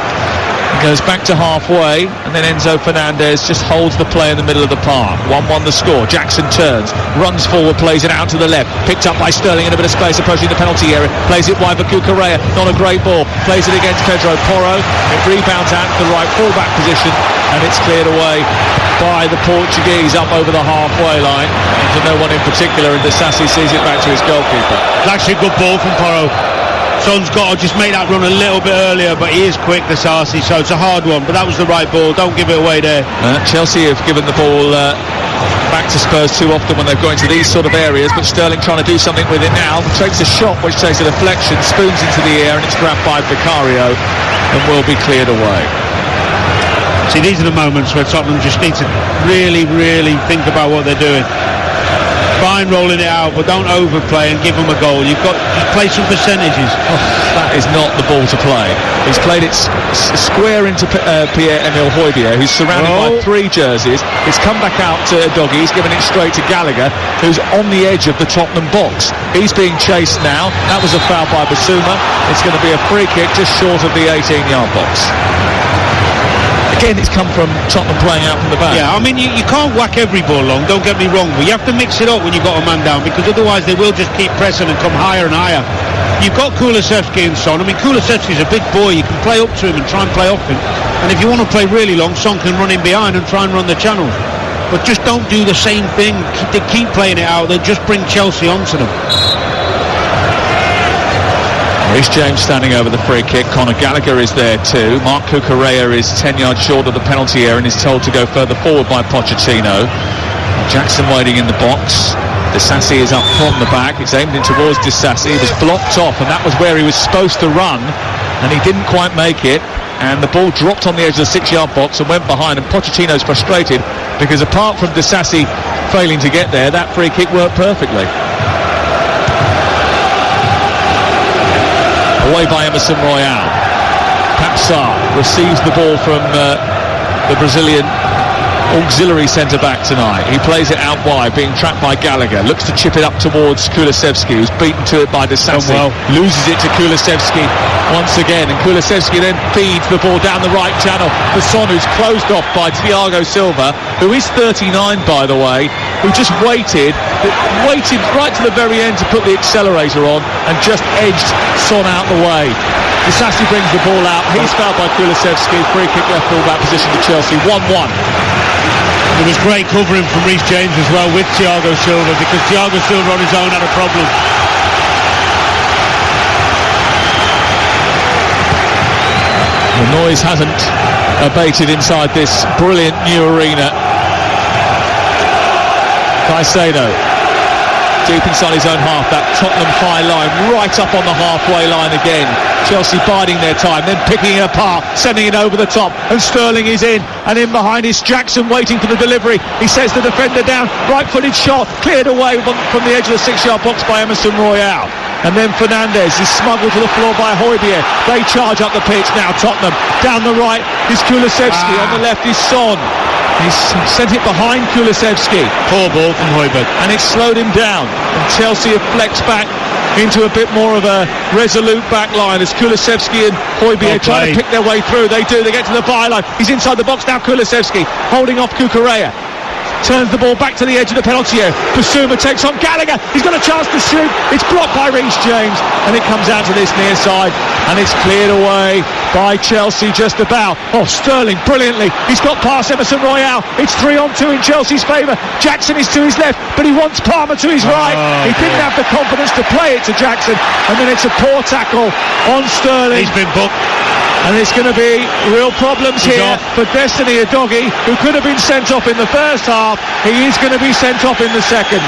Speaker 1: Goes back to halfway, and then Enzo Fernandez just holds the play in the middle of the park. 1-1 the score. Jackson turns, runs forward, plays it out to the left, picked up by Sterling in a bit of space approaching the penalty area, plays it wide for Cucurella, not a great ball, plays it against Pedro Porro, it rebounds out to the right full-back position, and it's cleared away by the Portuguese up over the halfway line, to no one in particular, and Disasi sees it back to his goalkeeper.
Speaker 2: It's actually a good ball from Porro. Son's got to just make that run a little bit earlier, but he is quick, Disasi, so it's a hard one, but that was the right ball. Don't give it away there.
Speaker 1: Chelsea have given the ball back to Spurs too often when they've gone into these sort of areas, but Sterling trying to do something with it now. Takes a shot which takes a deflection, spoons into the air, and it's grabbed by Vicario and will be cleared away.
Speaker 2: See, these are the moments where Tottenham just need to really, really think about what they're doing. Fine rolling it out, but don't overplay and give them a goal. You've got to play some percentages.
Speaker 1: Oh, that is not the ball to play. He's played it square into Pierre-Emile Højbjerg, who's surrounded by 3 jerseys. It's come back out to Doggy. He's given it straight to Gallagher, who's on the edge of the Tottenham box. He's being chased now. That was a foul by Basuma. It's going to be a free kick just short of the 18-yard box. Again, it's come from Tottenham playing out from the back.
Speaker 2: Yeah, I mean, you can't whack every ball long, don't get me wrong, but you have to mix it up when you've got a man down, because otherwise they will just keep pressing and come higher and higher. You've got Kulusevski and Son. I mean, Kulusevski's a big boy. You can play up to him and try and play off him. And if you want to play really long, Son can run in behind and try and run the channels. But just don't do the same thing. They keep playing it out. They just bring Chelsea onto them.
Speaker 1: Reece James standing over the free kick. Conor Gallagher is there too. Marc Cucurella is 10 yards short of the penalty area and is told to go further forward by Pochettino. Jackson waiting in the box. Disasi is up from the back. It's aimed in towards Disasi. He was blocked off, and that was where he was supposed to run, and he didn't quite make it, and the ball dropped on the edge of the 6-yard box and went behind, and Pochettino's frustrated because apart from Disasi failing to get there, that free kick worked perfectly. Away by Emerson Royale. Papsar receives the ball from the Brazilian auxiliary centre-back tonight. He plays it out wide, being trapped by Gallagher. Looks to chip it up towards Kulusevski, who's beaten to it by Disasi. Loses it to Kulusevski once again, and Kulusevski then feeds the ball down the right channel for Son, who's closed off by Thiago Silva, who is 39, by the way, who just waited right to the very end to put the accelerator on and just edged Son out the way. Disasi brings the ball out. He's fouled by Kulusevski. Free kick left full-back position to Chelsea. 1-1.
Speaker 2: There was great covering from Reece James as well with Thiago Silva, because Thiago Silva on his own had a problem.
Speaker 1: The noise hasn't abated inside this brilliant new arena. Caicedo deep inside his own half, that Tottenham high line, right up on the halfway line again. Chelsea biding their time, then picking it apart, sending it over the top, and Sterling is in, and in behind is Jackson waiting for the delivery. He sets the defender down, right-footed shot, cleared away from the edge of the 6-yard box by Emerson Royale. And then Fernandes is smuggled to the floor by Højbjerg. They charge up the pitch now, Tottenham. Down the right is Kulusevski, on the left is Son. He's sent it behind Kulusevski.
Speaker 2: Poor ball from Højbjerg.
Speaker 1: And it's slowed him down. And Chelsea have flexed back into a bit more of a resolute back line as Kulusevski and Højbjerg try to pick their way through. They do. They get to the byline. He's inside the box now, Kulusevski, holding off Cucurella. Turns the ball back to the edge of the penalty area. Basuma takes on Gallagher. He's got a chance to shoot. It's blocked by Reece James, and it comes out to this near side, and it's cleared away by Chelsea just about. Oh, Sterling brilliantly. He's got past Emerson Royale. It's 3-on-2 in Chelsea's favour. Jackson is to his left, but he wants Palmer to his right. He didn't have the confidence to play it to Jackson, and then it's a poor tackle on Sterling.
Speaker 2: He's been booked.
Speaker 1: And it's going to be real problems here for Destiny Udogie, who could have been sent off in the first half. He is going to be sent off in the second.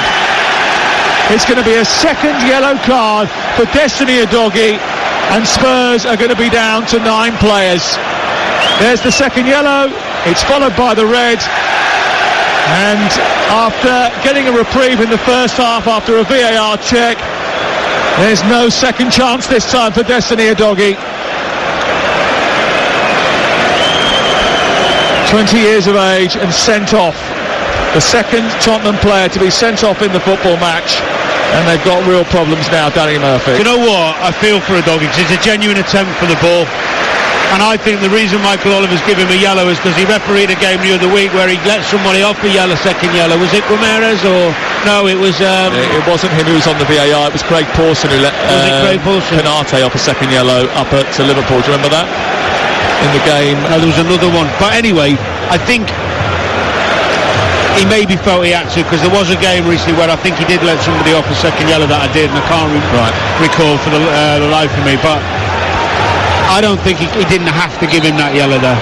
Speaker 1: It's going to be a second yellow card for Destiny Udogie, and Spurs are going to be down to 9 players. There's the second yellow. It's followed by the red. And after getting a reprieve in the first half after a VAR check, there's no second chance this time for Destiny Udogie. 20 years of age and sent off. The second Tottenham player to be sent off in the football match, and they've got real problems now, Danny Murphy.
Speaker 2: You know what? I feel for Udogie because it's a genuine attempt for the ball. And I think the reason Michael Oliver's given him a yellow is because he refereed a game the other week where he let somebody off the second yellow. Was it Ramirez or... No, it was...
Speaker 1: It wasn't him who was on the VAR. It was Craig Pawson who let Canate off a second yellow up at Liverpool. Do you remember that? In the game.
Speaker 2: No, there was another one. But anyway, I think he maybe felt he had to, because there was a game recently where I think he did let somebody off a second yellow that I did, and I can't recall for the life of me. But I don't think he didn't have to give him that yellow there.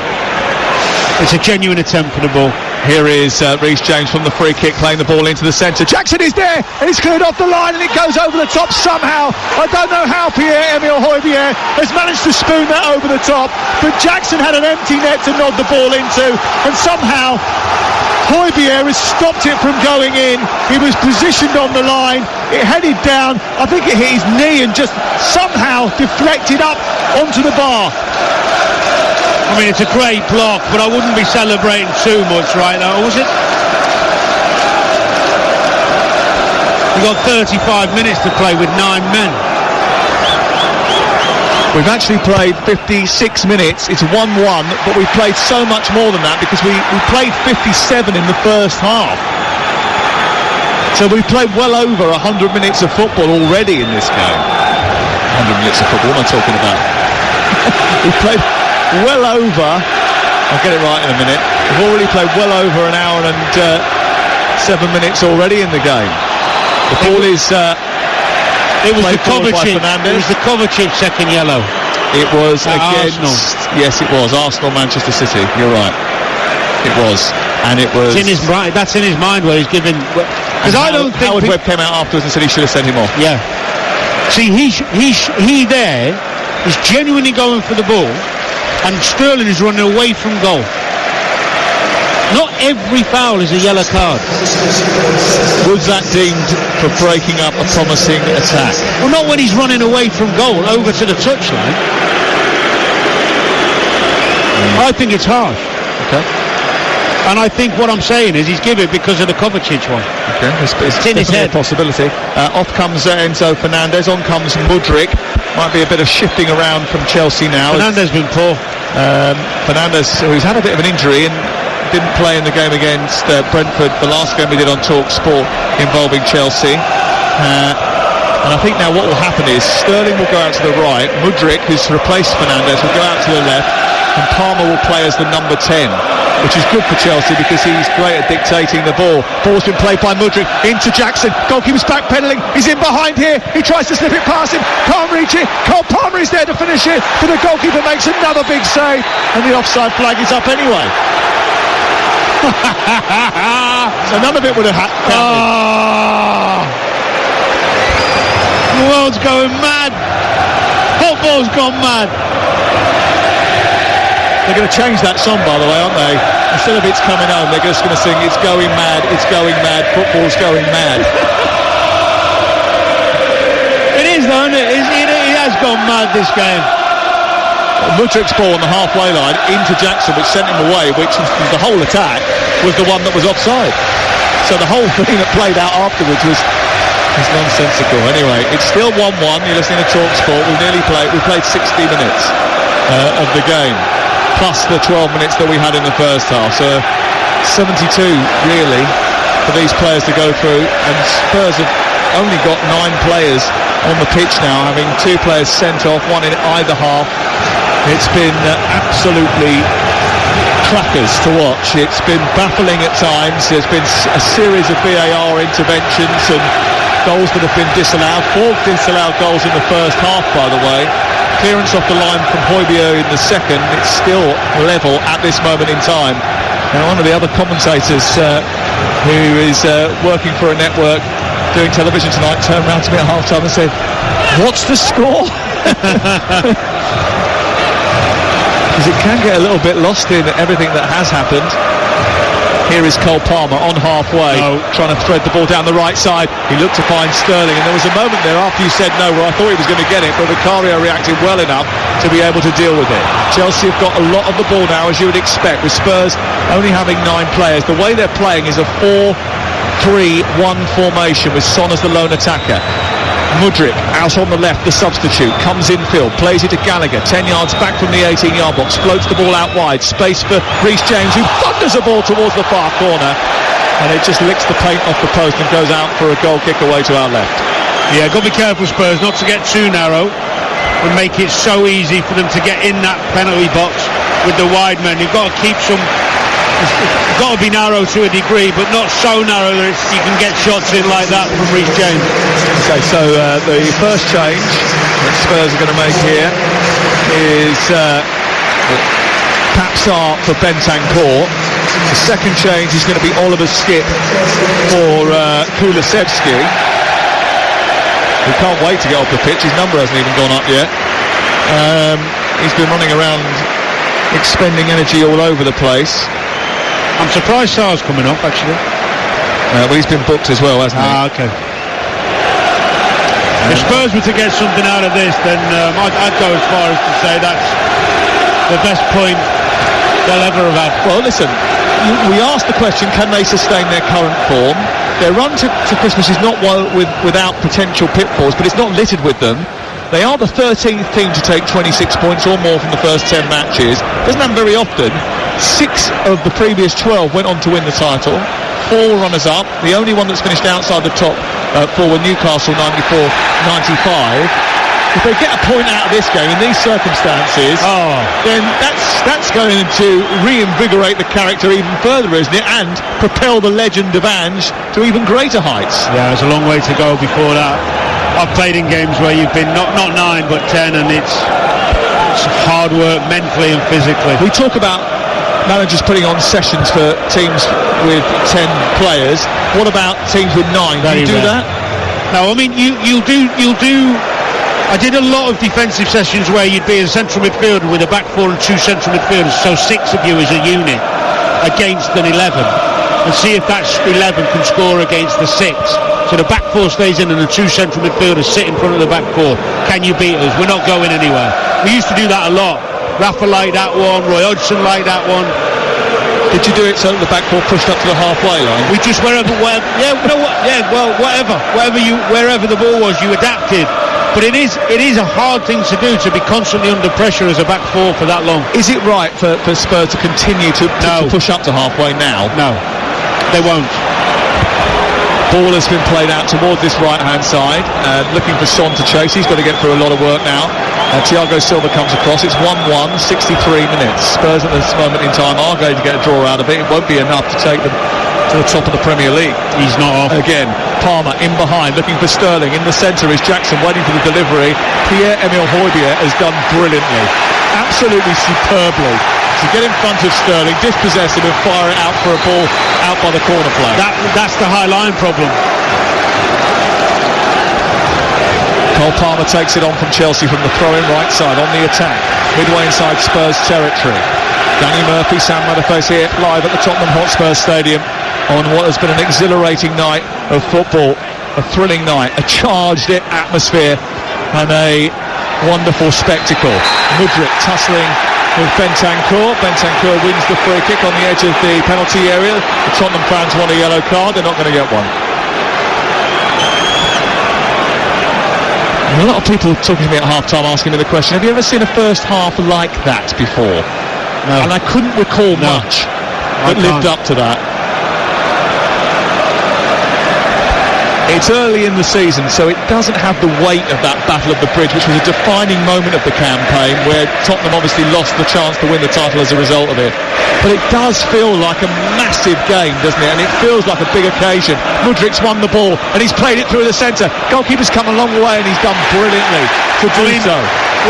Speaker 2: It's a genuine attempt for the ball.
Speaker 1: Here is Reece James from the free kick, playing the ball into the centre. Jackson is there, and it's cleared off the line, and it goes over the top somehow. I don't know how Pierre-Emile Højbjerg has managed to spoon that over the top, but Jackson had an empty net to nod the ball into, and somehow Højbjerg has stopped it from going in. He was positioned on the line, it headed down, I think it hit his knee and just somehow deflected up onto the bar.
Speaker 2: I mean, it's a great block, but I wouldn't be celebrating too much right now, was it? We've got 35 minutes to play with 9 men.
Speaker 1: We've actually played 56 minutes. It's 1-1, but we've played so much more than that because we played 57 in the first half. So we've played well over 100 minutes of football already in this game. 100 minutes of football, what am I talking about? We've played well over, I'll get it right in a minute, we've already played well over an hour and 7 minutes already in the game. The ball is
Speaker 2: it was the Kovacic second yellow.
Speaker 1: It was against
Speaker 2: Arsenal.
Speaker 1: Yes, it was Arsenal, Manchester City, you're right, it was. And it was...
Speaker 2: That's in his mind where he's given... Because I don't think...
Speaker 1: Howard Webb came out afterwards and said he should have sent him off.
Speaker 2: Yeah. See, he there is genuinely going for the ball, and Sterling is running away from goal. Not every foul is a yellow card.
Speaker 1: Was that deemed for breaking up a promising attack?
Speaker 2: Well, not when he's running away from goal over to the touchline. I think it's harsh.
Speaker 1: Okay.
Speaker 2: And I think what I'm saying is he's given it because of the Kovacic one.
Speaker 1: Okay, it's
Speaker 2: in his head.
Speaker 1: A possibility. Off comes Enzo Fernandez, on comes Mudryk. Might be a bit of shifting around from Chelsea now.
Speaker 2: Fernandez been poor.
Speaker 1: Fernandez, who's had a bit of an injury and didn't play in the game against Brentford, the last game we did on TalkSport involving Chelsea. And I think now what will happen is Sterling will go out to the right, Mudryk, who's replaced Fernandez, will go out to the left, and Palmer will play as the number 10. Which is good for Chelsea because he's great at dictating the ball. Ball's been played by Mudryk into Jackson. Goalkeeper's backpedaling. He's in behind here. He tries to slip it past him. Can't reach it. Cole Palmer is there to finish it, but the goalkeeper makes another big save, and the offside flag is up anyway. So none of it would have happened.
Speaker 2: Oh, The world's going mad. Football's gone mad.
Speaker 1: They're going to change that song, by the way, aren't they? Instead of It's Coming Home, they're just going to sing It's Going Mad, It's Going Mad, Football's Going Mad.
Speaker 2: It is, though, isn't it? It has gone mad, this game.
Speaker 1: Mudrik's ball on the halfway line into Jackson, which sent him away, which was the whole attack was the one that was offside. So the whole thing that played out afterwards was nonsensical. Anyway, it's still 1-1. You're listening to TalkSport. We played 60 minutes of the game, plus the 12 minutes that we had in the first half. So 72 really for these players to go through, and Spurs have only got 9 players on the pitch now, having 2 players sent off, one in either half. It's been absolutely crackers to watch. It's been baffling at times. There's been a series of VAR interventions and goals that have been disallowed. 4 disallowed goals in the first half, by the way. Clearance off the line from Højbjerg in the second. It's still level at this moment in time. And one of the other commentators who is working for a network doing television tonight turned around to me at half-time and said, "What's the score?" Because it can get a little bit lost in everything that has happened. Here is Cole Palmer on halfway, trying to thread the ball down the right side. He looked to find Sterling, and there was a moment there after you said no where I thought he was going to get it, but Vicario reacted well enough to be able to deal with it. Chelsea have got a lot of the ball now, as you would expect, with Spurs only having 9 players. The way they're playing is a 4-3-1 formation with Son as the lone attacker. Mudryk out on the left, the substitute, comes infield, plays it to Gallagher, 10 yards back from the 18-yard box, floats the ball out wide, space for Reece James, who thunders the ball towards the far corner, and it just licks the paint off the post and goes out for a goal kick away to our left.
Speaker 2: Yeah, got to be careful, Spurs, not to get too narrow and make it so easy for them to get in that penalty box with the wide men. You've got to keep some... It's got to be narrow to a degree, but not so narrow that you can get shots in like that from Reece James.
Speaker 1: Okay, so the first change that Spurs are going to make here is Papsar for Bentancur. The second change is going to be Oliver Skip for Kulusevski. He can't wait to get off the pitch. His number hasn't even gone up yet. He's been running around expending energy all over the place.
Speaker 2: I'm surprised Sarr's coming off, actually.
Speaker 1: Well, he's been booked as well, hasn't he?
Speaker 2: Okay. If Spurs were to get something out of this, then I'd go as far as to say that's the best point they'll ever have had.
Speaker 1: Well, listen, we asked the question, can they sustain their current form? Their run to Christmas is not without potential pitfalls, but it's not littered with them. They are the 13th team to take 26 points or more from the first 10 matches. Doesn't happen very often. 6 of the previous 12 went on to win the title. 4 runners-up. The only one that's finished outside the top 4 were Newcastle 94-95. If they get a point out of this game in these circumstances, then that's going to reinvigorate the character even further, isn't it? And propel the legend of Ange to even greater heights.
Speaker 2: Yeah, there's a long way to go before that. I've played in games where you've been not 9 but 10, and it's hard work mentally and physically.
Speaker 1: We talk about managers putting on sessions for teams with 10 players. What about teams with 9? Do you do that?
Speaker 2: No, I mean you'll do. I did a lot of defensive sessions where you'd be a central midfielder with a back 4 and 2 central midfielders, so 6 of you as a unit against an 11, and see if that 11 can score against the 6. So the back 4 stays in and the 2 central midfielders sit in front of the back 4. Can you beat us? We're not going anywhere. We used to do that a lot. Rafa liked that one, Roy Hodgson liked that one.
Speaker 1: Did you do it so that the back 4 pushed up to the halfway line?
Speaker 2: We just wherever the ball was, you adapted. But it is a hard thing to do, to be constantly under pressure as a back 4 for that long.
Speaker 1: Is it right for Spurs to continue to push up to halfway now?
Speaker 2: No, they won't.
Speaker 1: Ball has been played out towards this right-hand side, looking for Son to chase. He's got to get through a lot of work now. Thiago Silva comes across. It's 1-1, 63 minutes. Spurs at this moment in time are going to get a draw out of it. It won't be enough to take them to the top of the Premier League.
Speaker 2: He's not off.
Speaker 1: Again, Palmer in behind, looking for Sterling. In the centre is Jackson waiting for the delivery. Pierre-Emile Højbjerg has done brilliantly, absolutely superbly, to get in front of Sterling, dispossess him and fire it out for a ball out by the corner flag.
Speaker 2: That's the high line problem.
Speaker 1: Cole Palmer takes it on from Chelsea from the throw-in right side on the attack, midway inside Spurs territory. Danny Murphy, Sam Matterface here live at the Tottenham Hotspur Stadium on what has been an exhilarating night of football, a thrilling night, a charged atmosphere and a wonderful spectacle. Mudryk tussling with Bentancur. Bentancur wins the free kick on the edge of the penalty area. The Tottenham fans want a yellow card, they're not going to get one. And a lot of people talking to me at half-time asking me the question, have you ever seen a first half like that before?
Speaker 2: No.
Speaker 1: And I couldn't recall much that lived up to that. It's early in the season, so it doesn't have the weight of that Battle of the Bridge, which was a defining moment of the campaign, where Tottenham obviously lost the chance to win the title as a result of it. But it does feel like a massive game, doesn't it? And it feels like a big occasion. Mudryk's won the ball, and he's played it through the centre. Goalkeeper's come a long way, and he's done brilliantly to do so.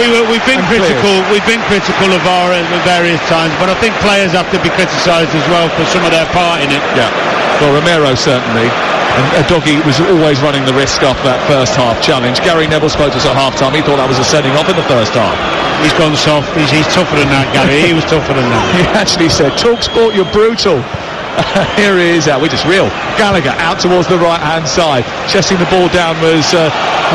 Speaker 2: We've been critical of VAR at various times, but I think players have to be criticised as well for some of their part in it.
Speaker 1: Yeah, well, Romero certainly. And Doggy was always running the risk off that first half challenge. Gary Neville spoke to us at half-time. He thought that was a sending off in the first half.
Speaker 2: He's gone soft. He's tougher than that, Gary. He was tougher than that.
Speaker 1: He actually said, TalkSport, you're brutal. Here he is out. We're just real. Gallagher out towards the right-hand side. Chesting the ball down was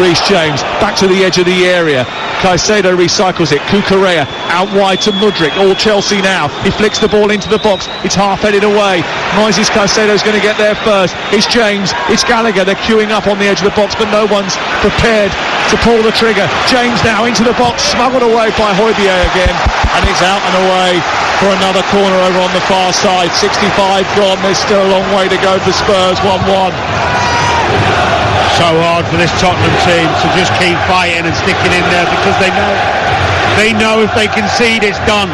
Speaker 1: Reece James. Back to the edge of the area. Caicedo recycles it. Cucurella out wide to Mudryk. All Chelsea now. He flicks the ball into the box. It's half-headed away. Moises Caicedo's going to get there first. It's James. It's Gallagher. They're queuing up on the edge of the box, but no one's prepared to pull the trigger. James now into the box. Smuggled away by Højbjerg again. And it's out and away for another corner over on the far side. 65 gone. There's still a long way to go for Spurs. 1-1.
Speaker 2: So hard for this Tottenham team to just keep fighting and sticking in there, because they know if they concede, it's done.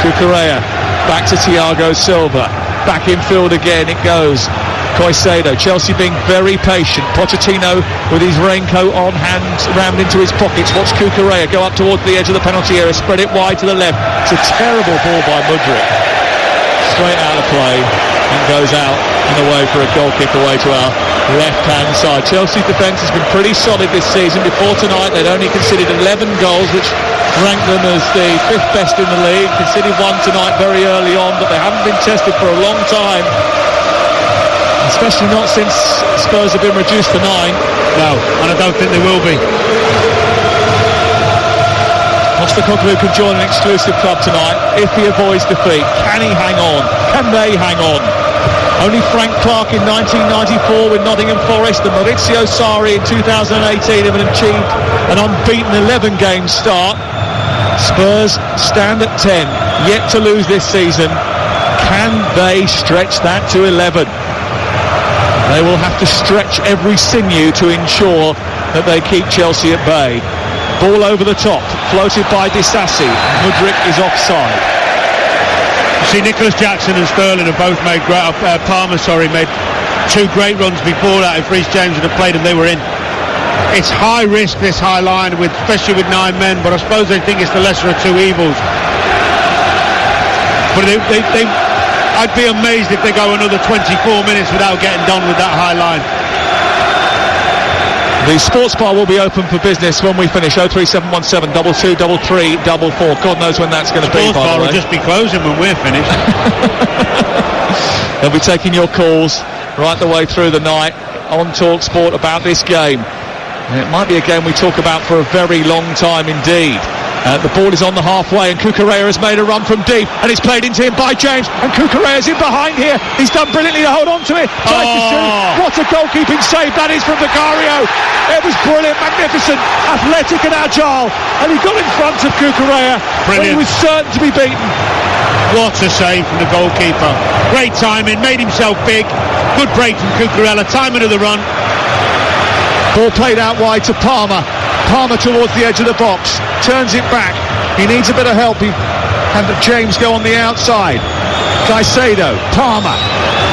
Speaker 1: Cucurella back to Thiago Silva. Back in field again it goes. Caicedo, Chelsea being very patient. Pochettino with his raincoat on, hands rammed into his pockets. Watch Cucurella go up towards the edge of the penalty area, spread it wide to the left. It's a terrible ball by Mudryk. Straight out of play and goes out and away for a goal kick away to our left-hand side. Chelsea's defence has been pretty solid this season. Before tonight they'd only conceded 11 goals, which ranked them as the 5th best in the league. Conceded one tonight very early on, but they haven't been tested for a long time. Especially not since Spurs have been reduced to 9.
Speaker 2: No, and I don't think they will be.
Speaker 1: Postecoglou could join an exclusive club tonight if he avoids defeat. Can he hang on? Can they hang on? Only Frank Clark in 1994 with Nottingham Forest and Maurizio Sarri in 2018 have achieved an unbeaten 11-game start. Spurs stand at 10, yet to lose this season. Can they stretch that to 11? They will have to stretch every sinew to ensure that they keep Chelsea at bay. Ball over the top, floated by Disasi. Mudryk is offside.
Speaker 2: You see, Nicholas Jackson and Sterling have both made Palmer made 2 great runs before that. If Reece James had played them, they were in. It's high risk, this high line, especially with 9 men, but I suppose they think it's the lesser of 2 evils. But I'd be amazed if they go another 24 minutes without getting done with that high line.
Speaker 1: The sports bar will be open for business when we finish. 03717 22 33 44. God knows when that's going to be, by the way.
Speaker 2: Sports bar will just be closing when we're finished.
Speaker 1: They'll be taking your calls right the way through the night on TalkSport about this game. And it might be a game we talk about for a very long time indeed. The ball is on the halfway and Cucurella has made a run from deep and it's played into him by James, and Cucurella's in behind here. He's done brilliantly to hold on to it. Tries to shoot. What a goalkeeping save that is from Vicario. It was brilliant, magnificent, athletic and agile, and he got in front of Cucurella. Brilliant. He was certain to be beaten.
Speaker 2: What a save from the goalkeeper. Great timing, made himself big. Good break from Cucurella, timing of the run.
Speaker 1: Ball played out wide to Palmer. Palmer towards the edge of the box, turns it back. He needs a bit of help. And James go on the outside. Caicedo, Palmer,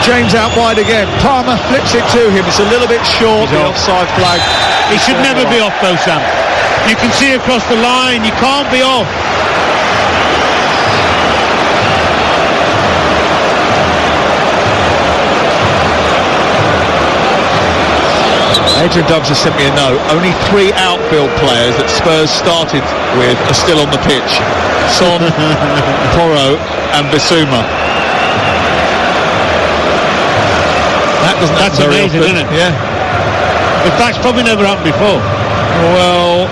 Speaker 1: James out wide again. Palmer flips it to him. It's a little bit short. The offside flag.
Speaker 2: He should never be off though, Sam. You can see across the line. You can't be off.
Speaker 1: Adrian Dobbs has sent me a note. Only 3 outfield players that Spurs started with are still on the pitch. Son, Porro and Bissouma.
Speaker 2: That's amazing, isn't it?
Speaker 1: Yeah.
Speaker 2: But that's probably never happened before.
Speaker 1: Well,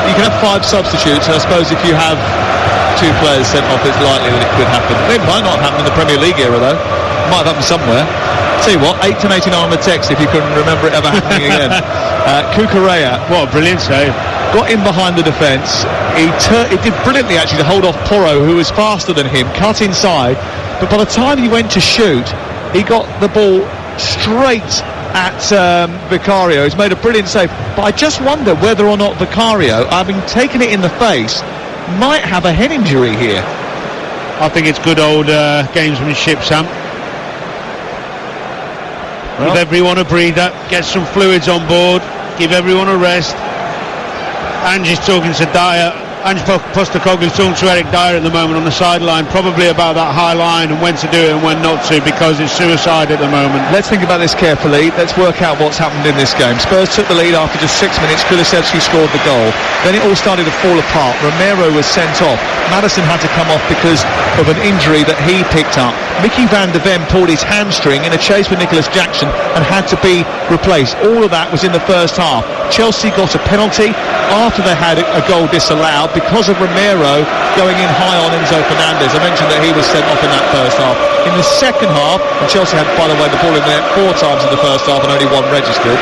Speaker 1: you can have 5 substitutes, and I suppose if you have 2 players sent off, it's likely that it could happen. It might not happen in the Premier League era, though. It might have happened somewhere. Tell you what, 8-89 on the text if you can remember it ever happening again. Cucurella,
Speaker 2: what a brilliant save.
Speaker 1: Got in behind the defence. He did brilliantly actually to hold off Porro, who was faster than him, cut inside, but by the time he went to shoot, he got the ball straight at Vicario. He's made a brilliant save, but I just wonder whether or not Vicario, having taken it in the face, might have a head injury here.
Speaker 2: I think it's good old gamesmanship, Sam. Give everyone a breather, get some fluids on board, give everyone a rest. Ange is talking to Dyer. Ange Postecoglou is talking to Eric Dyer at the moment on the sideline, probably about that high line and when to do it and when not to, because it's suicide at the moment.
Speaker 1: Let's think about this carefully. Let's work out what's happened in this game. Spurs took the lead after just 6 minutes. Kulusevski scored the goal. Then it all started to fall apart. Romero was sent off. Maddison had to come off because of an injury that he picked up. Mickey van de Ven pulled his hamstring in a chase with Nicholas Jackson and had to be replaced. All of that was in the first half. Chelsea got a penalty after they had a goal disallowed because of Romero going in high on Enzo Fernandez. I mentioned that he was sent off in that first half. In the second half, and Chelsea had, by the way, the ball in there 4 times in the first half and only 1 registered.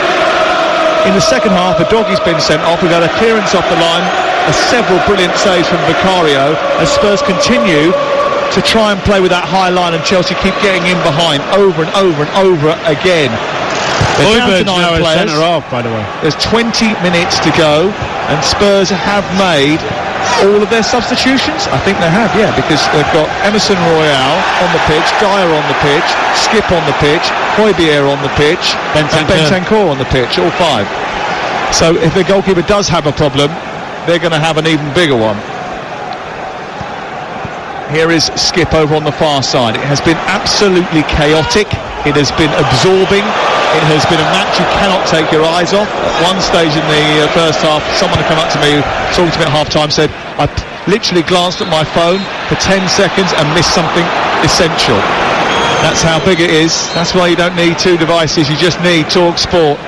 Speaker 1: In the second half, a doggy's been sent off. We've had a clearance off the line, several brilliant saves from Vicario, as Spurs continue to try and play with that high line, and Chelsea keep getting in behind over and over and over again.
Speaker 2: Højbjerg's now a centre half, by the way.
Speaker 1: There's 20 minutes to go, and Spurs have made all of their substitutions. I think they have, yeah, because they've got Emerson Royal on the pitch, Dyer on the pitch, Skip on the pitch, Højbjerg on the pitch, and Bentancur on the pitch, all 5. So if the goalkeeper does have a problem, they're going to have an even bigger one. Here is Skip over on the far side. It has been absolutely chaotic. It has been absorbing. It has been a match you cannot take your eyes off. At one stage in the first half, someone had come up to me, talking to me at half-time, said, I literally glanced at my phone for 10 seconds and missed something essential. That's how big it is. That's why you don't need 2 devices. You just need TalkSport.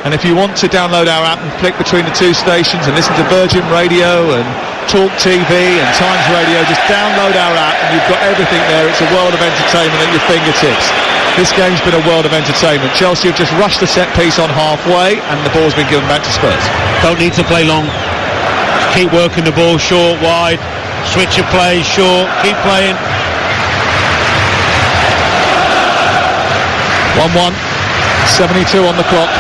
Speaker 1: And if you want to download our app and flick between the 2 stations and listen to Virgin Radio and Talk TV and Times Radio, just download our app and you've got everything there. It's a world of entertainment at your fingertips. This game's been a world of entertainment. Chelsea have just rushed the set piece on halfway and the ball's been given back to Spurs.
Speaker 2: Don't need to play long. Just keep working the ball short, wide, switch of play, short, keep playing.
Speaker 1: 1-1, 72 on the clock.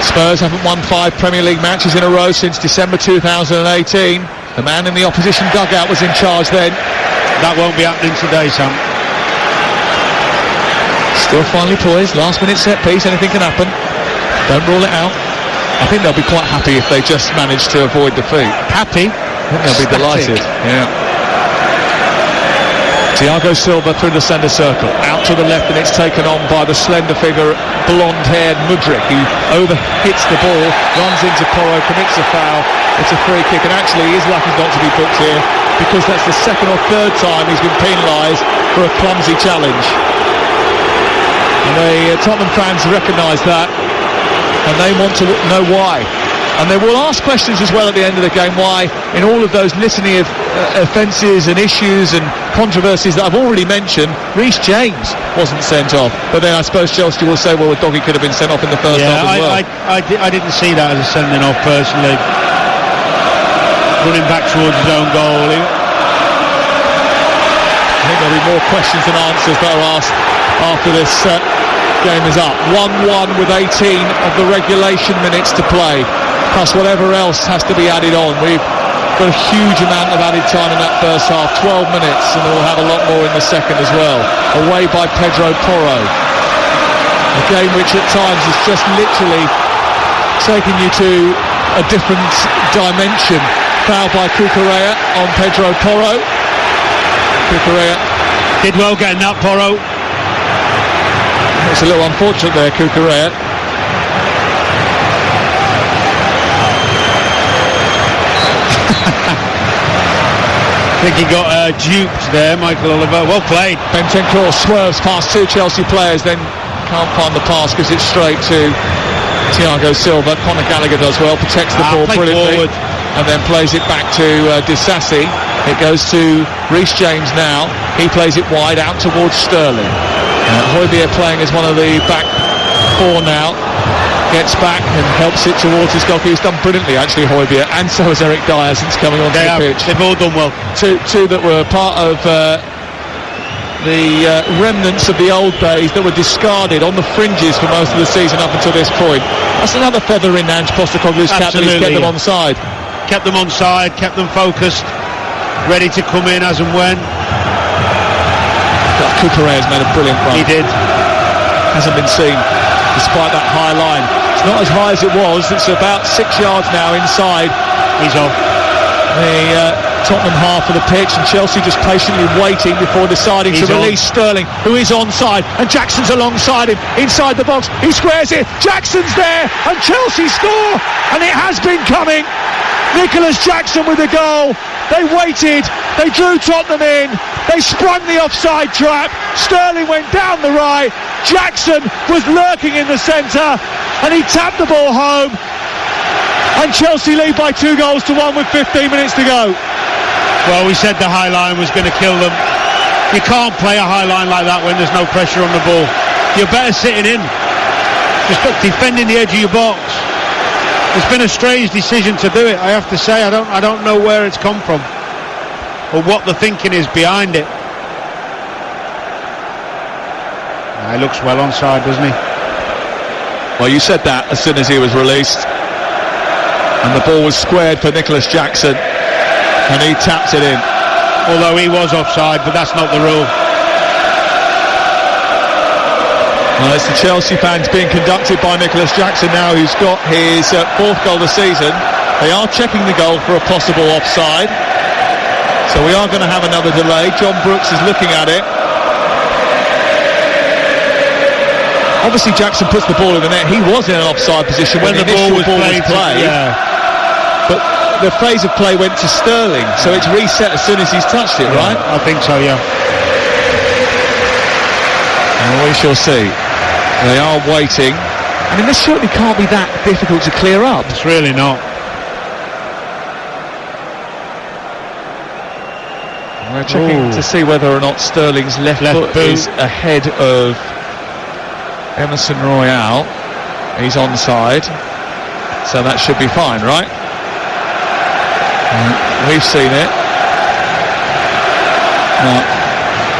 Speaker 1: Spurs haven't won 5 Premier League matches in a row since December 2018. The man in the opposition dugout was in charge then.
Speaker 2: That won't be happening today, Sam.
Speaker 1: Still finely poised, last minute set piece, anything can happen. Don't rule it out. I think they'll be quite happy if they just manage to avoid defeat.
Speaker 2: Happy?
Speaker 1: I think they'll be delighted. Yeah. Thiago Silva through the centre circle, out to the left, and it's taken on by the slender figure, blonde-haired Mudryk, who overhits the ball, runs into Porro, commits a foul. It's a free kick, and actually he is lucky not to be booked here, because that's the 2nd or 3rd time he's been penalised for a clumsy challenge. And the Tottenham fans recognise that, and they want to know why. And they will ask questions as well at the end of the game, why in all of those litany of offences and issues and controversies that I've already mentioned, Reece James wasn't sent off. But then I suppose Chelsea will say, well, Doggy could have been sent off in the first half as well.
Speaker 2: I didn't see that as a sending off personally. Running back towards his own goal. I
Speaker 1: think there'll be more questions than answers that are asked after this game is up. 1-1 with 18 of the regulation minutes to play, plus whatever else has to be added on. We've got a huge amount of added time in that first half, 12 minutes, and we'll have a lot more in the second as well. Away by Pedro Porro. A game which at times is just literally taking you to a different dimension. Foul by Cucurella on Pedro Porro. Cucurella
Speaker 2: did well getting that, Porro.
Speaker 1: It's a little unfortunate there, Cucurella.
Speaker 2: I think he got duped there, Michael Oliver. Well played.
Speaker 1: Bentancur swerves past two Chelsea players, then can't find the pass because it's straight to Thiago Silva. Conor Gallagher does well, protects the ball brilliantly, forward. And then plays it back to Disasi. It goes to Reece James now. He plays it wide out towards Sterling. Højbjerg playing as one of the back four now. Gets back and helps it towards his goal. He's done brilliantly, actually, Højbjerg, and so has Eric Dyer since coming onto the pitch.
Speaker 2: They've all done well.
Speaker 1: Two that were part of the remnants of the old days that were discarded on the fringes for most of the season up until this point. That's another feather in Ange Postecoglou's cap that he's kept them on side.
Speaker 2: Kept them on side, kept them focused, ready to come in as and when.
Speaker 1: Cucurella has made a brilliant run.
Speaker 2: He did.
Speaker 1: Hasn't been seen despite that high line. It's not as high as it was. It's about 6 yards now inside.
Speaker 2: He's off
Speaker 1: the Tottenham half of the pitch, and Chelsea just patiently waiting before deciding to release Sterling, who is onside, and Jackson's alongside him inside the box. He squares it, Jackson's there, and Chelsea score, and it has been coming. Nicholas Jackson with the goal. They waited, they drew Tottenham in, they sprung the offside trap. Sterling went down the right, Jackson was lurking in the centre, and he tapped the ball home, and Chelsea lead by 2-1 with 15 minutes to go.
Speaker 2: Well, we said the high line was going to kill them. You can't play a high line like that when there's no pressure on the ball. You're better sitting in, just defending the edge of your box. It's been a strange decision to do it, I have to say. I don't know where it's come from or what the thinking is behind it. He looks well onside, doesn't he?
Speaker 1: Well, you said that as soon as he was released, and the ball was squared for Nicholas Jackson, and he tapped it in.
Speaker 2: Although he was offside, but that's not the rule.
Speaker 1: Well, it's the Chelsea fans being conducted by Nicholas Jackson now, who's got his fourth goal of the season. They are checking the goal for a possible offside, so we are going to have another delay. John Brooks is looking at it. Obviously Jackson puts the ball in the net. He was in an offside position when the ball was played.
Speaker 2: Yeah.
Speaker 1: But the phase of play went to Sterling, so it's reset as soon as he's touched it, right?
Speaker 2: I think so, yeah.
Speaker 1: Well, we shall see. They are waiting. I mean, this certainly can't be that difficult to clear up.
Speaker 2: It's really not.
Speaker 1: We're checking to see whether or not Sterling's left foot is ahead of Emerson Royale. He's onside, so that should be fine, right? We've seen it. Now,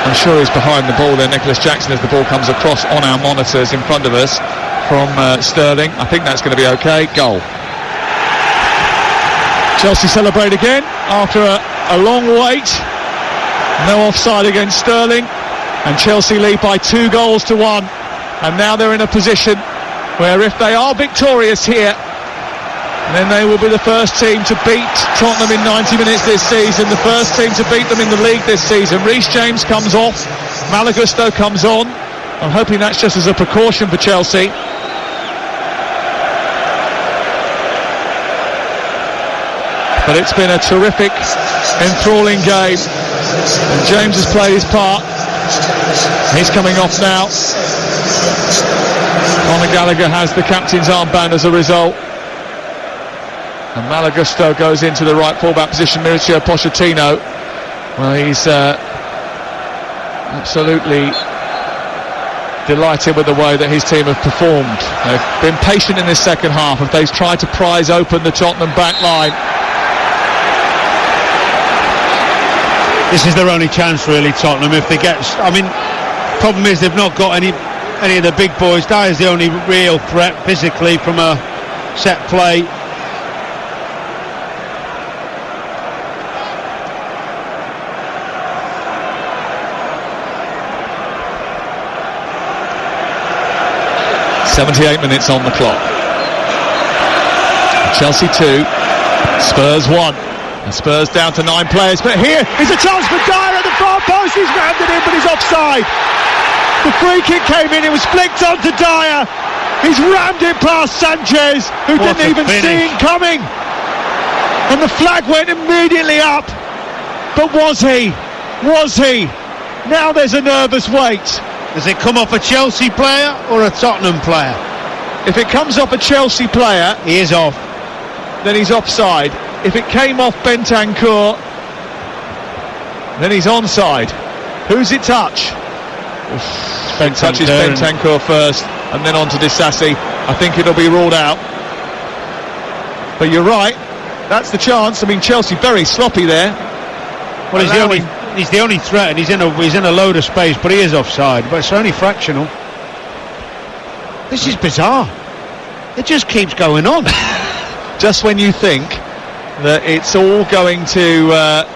Speaker 1: I'm sure he's behind the ball there, Nicholas Jackson, as the ball comes across on our monitors in front of us from Sterling. I think that's going to be okay. Goal. Chelsea celebrate again after a long wait. No offside against Sterling, and Chelsea lead by 2-1. And now they're in a position where if they are victorious here, then they will be the first team to beat Tottenham in 90 minutes this season, the first team to beat them in the league this season. Reece James comes off, Malagusto comes on. I'm hoping that's just as a precaution for Chelsea. But it's been a terrific, enthralling game, and James has played his part. He's coming off now. Conor Gallagher has the captain's armband as a result. And Malagusto goes into the right fullback position. Mauricio Pochettino, well, he's absolutely delighted with the way that his team have performed. They've been patient in this second half as they've tried to prise open the Tottenham back line.
Speaker 2: This is their only chance, really, Tottenham. If they get, I mean, problem is they've not got any of the big boys. Dyer's the only real threat physically from a set play.
Speaker 1: .78 minutes on the clock. Chelsea 2, Spurs 1. And Spurs down to 9 players. But here is a chance for Dyer at the far post. He's rammed it in, but he's offside. The free kick came in. It was flicked onto Dyer. He's rammed it past Sanchez, who didn't even see it coming. And the flag went immediately up. But was he? Was he? Now there's a nervous wait.
Speaker 2: Does it come off a Chelsea player or a Tottenham player?
Speaker 1: If it comes off a Chelsea player,
Speaker 2: he is off.
Speaker 1: Then he's offside. If it came off Bentancur, then he's onside. Who's it touch? It touches Bentancur first and then on to Disasi. I think it'll be ruled out. But you're right, that's the chance. I mean, Chelsea very sloppy there.
Speaker 2: Well, he's the only threat, and he's in a load of space, but he is offside. But it's only fractional. This is bizarre. It just keeps going on.
Speaker 1: Just when you think that it's all going to...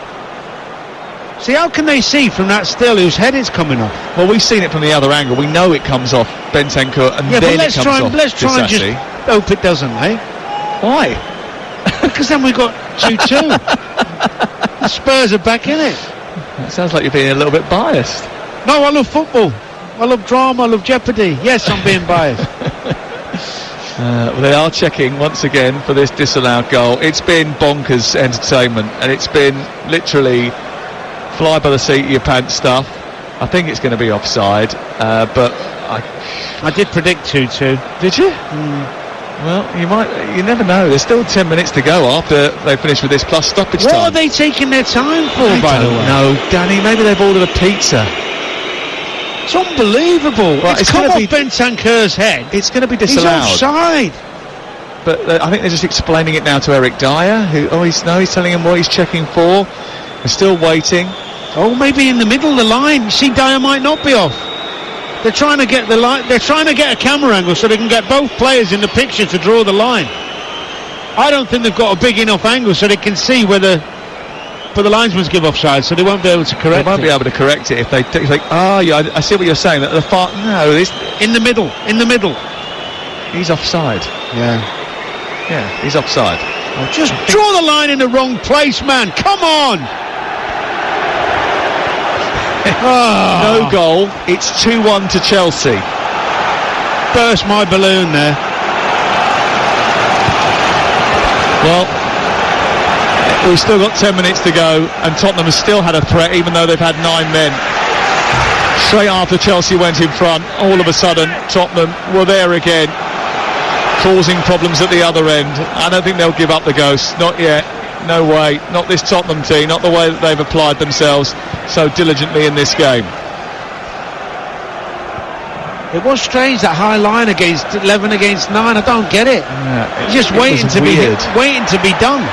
Speaker 2: See, how can they see from that still whose head is coming off?
Speaker 1: Well, we've seen it from the other angle. We know it comes off Bentancur and then it comes off.
Speaker 2: Let's try and just hope it doesn't, eh?
Speaker 1: Why?
Speaker 2: Because then we've got 2-2. The Spurs are back in it.
Speaker 1: It sounds like you're being a little bit biased.
Speaker 2: No, I love football. I love drama. I love jeopardy. Yes, I'm being biased.
Speaker 1: They are checking once again for this disallowed goal. It's been bonkers entertainment, and it's been literally fly by the seat of your pants stuff. I think it's going to be offside, but
Speaker 2: I did predict 2-2.
Speaker 1: Did you? Well, you never know. There's still 10 minutes to go after they finish with this plus stoppage time.
Speaker 2: What are they taking their time for, by the way?
Speaker 1: No, Danny, maybe they've ordered a pizza.
Speaker 2: It's unbelievable. Well, it's come off Bentancur's head.
Speaker 1: It's going to be disallowed.
Speaker 2: He's offside.
Speaker 1: But I think they're just explaining it now to Eric Dyer, he's telling him what he's checking for. They're still waiting.
Speaker 2: Oh, maybe in the middle of the line. You see, Dyer might not be off. They're trying to get the line. They're trying to get a camera angle so they can get both players in the picture to draw the line. I don't think they've got a big enough angle so they can see whether. But the linesmen give offside, so they won't be able to correct it.
Speaker 1: They won't be able to correct it if they think, yeah, I see what you're saying. That the far this
Speaker 2: in the middle.
Speaker 1: He's offside.
Speaker 2: Yeah,
Speaker 1: he's offside.
Speaker 2: Oh, just draw the line in the wrong place, man. Come on.
Speaker 1: No goal. It's 2-1 to Chelsea.
Speaker 2: Burst my balloon there.
Speaker 1: Well, we've still got 10 minutes to go, and Tottenham has still had a threat, even though they've had 9 men. Straight after Chelsea went in front, all of a sudden, Tottenham were there again, causing problems at the other end. I don't think they'll give up the ghost. Not yet. No way. Not this Tottenham team. Not the way that they've applied themselves so diligently in this game.
Speaker 2: It was strange, that high line against 11 against 9. I don't get it. Just waiting to be done.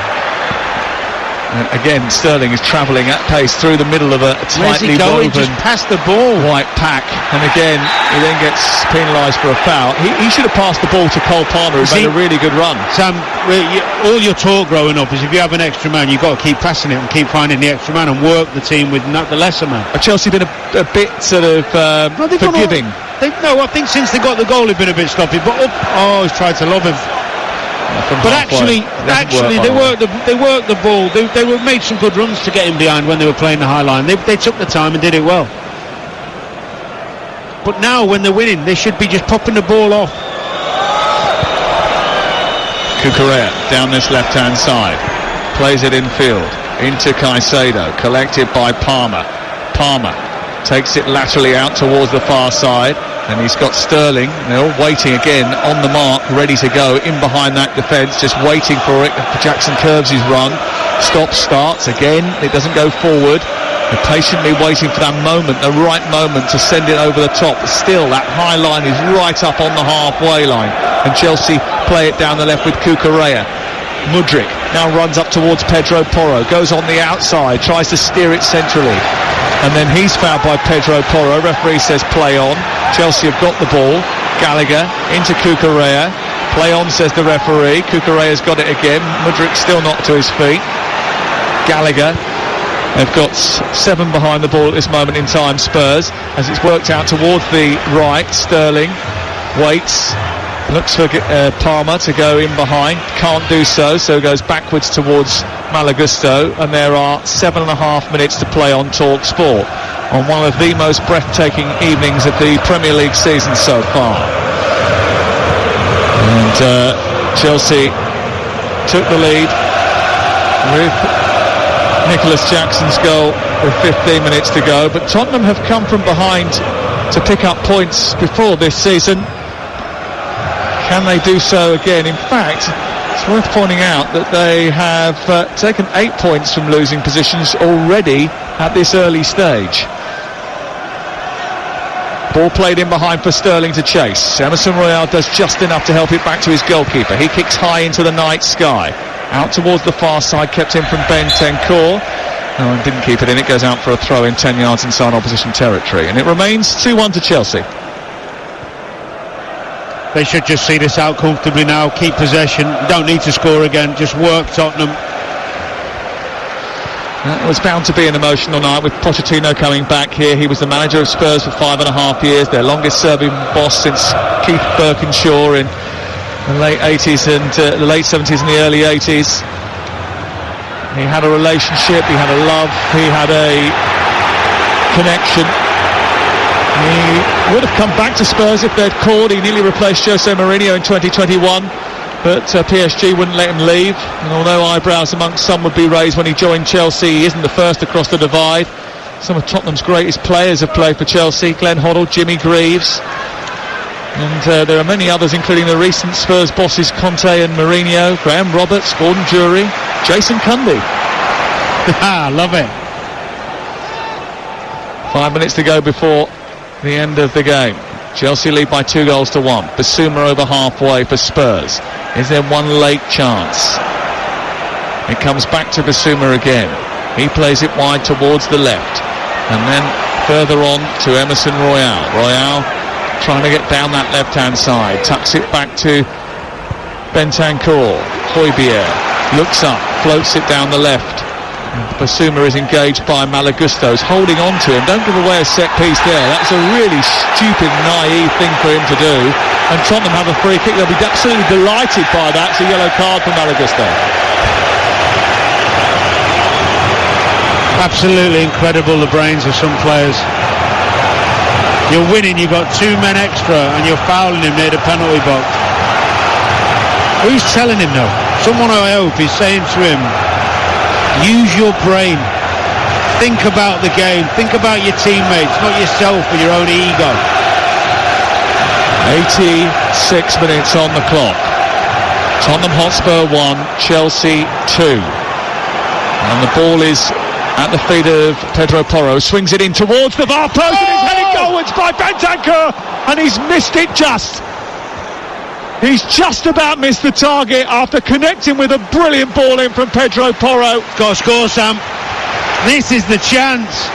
Speaker 1: Again, Sterling is travelling at pace through the middle of a tightly woven
Speaker 2: just past the ball.
Speaker 1: White pack, and again he then gets penalised for a foul. He should have passed the ball to Cole Palmer, who made a really good run.
Speaker 2: Sam, all your talk growing up is if you have an extra man, you've got to keep passing it and keep finding the extra man and work the team with not the lesser man.
Speaker 1: Have Chelsea been a bit sort of forgiving?
Speaker 2: I think since they got the goal they've been a bit sloppy, but he's tried to lob him. But actually, they worked the ball. They made some good runs to get him behind when they were playing the high line. They took the time and did it well. But now, when they're winning, they should be just popping the ball off.
Speaker 1: Cucurella down this left-hand side, plays it infield into Caicedo, collected by Palmer. Palmer takes it laterally out towards the far side. And he's got Sterling. They're all waiting again on the mark, ready to go in behind that defence, just waiting for it. Jackson curves his run, stops, starts again. It doesn't go forward. They're patiently waiting for that moment, the right moment to send it over the top. Still, that high line is right up on the halfway line, and Chelsea play it down the left with Cucurella. Mudryk now runs up towards Pedro Porro, goes on the outside, tries to steer it centrally, and then he's fouled by Pedro Porro. Referee says play on. Chelsea have got the ball. Gallagher into Cucurella. Play on, says the referee. Cucurella's got it again. Mudryk still not to his feet. Gallagher. They've got 7 behind the ball at this moment in time, Spurs, as it's worked out towards the right. Sterling waits, looks for Palmer to go in behind, can't do so goes backwards towards Malagusto, and there are 7.5 minutes to play on TalkSport on one of the most breathtaking evenings of the Premier League season so far. And Chelsea took the lead with Nicholas Jackson's goal with 15 minutes to go, but Tottenham have come from behind to pick up points before this season. Can they do so again? In fact, it's worth pointing out that they have taken 8 points from losing positions already at this early stage. Ball played in behind for Sterling to chase. Emerson Royal does just enough to help it back to his goalkeeper. He kicks high into the night sky. Out towards the far side, kept in from Bentancur. And didn't keep it in. It goes out for a throw in 10 yards inside opposition territory. And it remains 2-1 to Chelsea.
Speaker 2: They should just see this out comfortably now. Keep possession. Don't need to score again. Just work Tottenham.
Speaker 1: It was bound to be an emotional night with Pochettino coming back here. He was the manager of Spurs for 5.5 years, their longest serving boss since Keith Birkinshaw in the late 80s and the late 70s and the early 80s. He had a relationship, he had a love, he had a connection. He would have come back to Spurs if they'd called. He nearly replaced Jose Mourinho in 2021. But PSG wouldn't let him leave, and although eyebrows amongst some would be raised when he joined Chelsea, he isn't the first across the divide. Some of Tottenham's greatest players have played for Chelsea: Glenn Hoddle, Jimmy Greaves, and there are many others, including the recent Spurs bosses Conte and Mourinho, Graham Roberts, Gordon Jury, Jason Cundy.
Speaker 2: Love it.
Speaker 1: 5 minutes to go before the end of the game. Chelsea lead by 2-1. Basuma over halfway for Spurs. Is there one late chance? It comes back to Basuma again. He plays it wide towards the left, and then further on to Emerson Royal. Royal trying to get down that left-hand side. Tucks it back to Bentancur. Højbjerg looks up, floats it down the left. Basuma is engaged by Malagustos, holding on to him. Don't give away a set piece there. That's a really stupid, naive thing for him to do. And Tottenham have a free kick. They'll be absolutely delighted by that. It's a yellow card for Malagustos.
Speaker 2: Absolutely incredible, the brains of some players. You're winning, you've got 2 men extra, and you're fouling him near the penalty box. Who's telling him though? Someone, I hope, is saying to him, use your brain. Think about the game. Think about your teammates, not yourself or your own ego.
Speaker 1: 86 minutes on the clock. Tottenham Hotspur 1, Chelsea 2. And the ball is at the feet of Pedro Porro. Swings it in towards the far post, and it's headed goalwards by Bentancur, and he's missed it just. He's just about missed the target after connecting with a brilliant ball in from Pedro Porro.
Speaker 2: Got to score, Sam. This is the chance.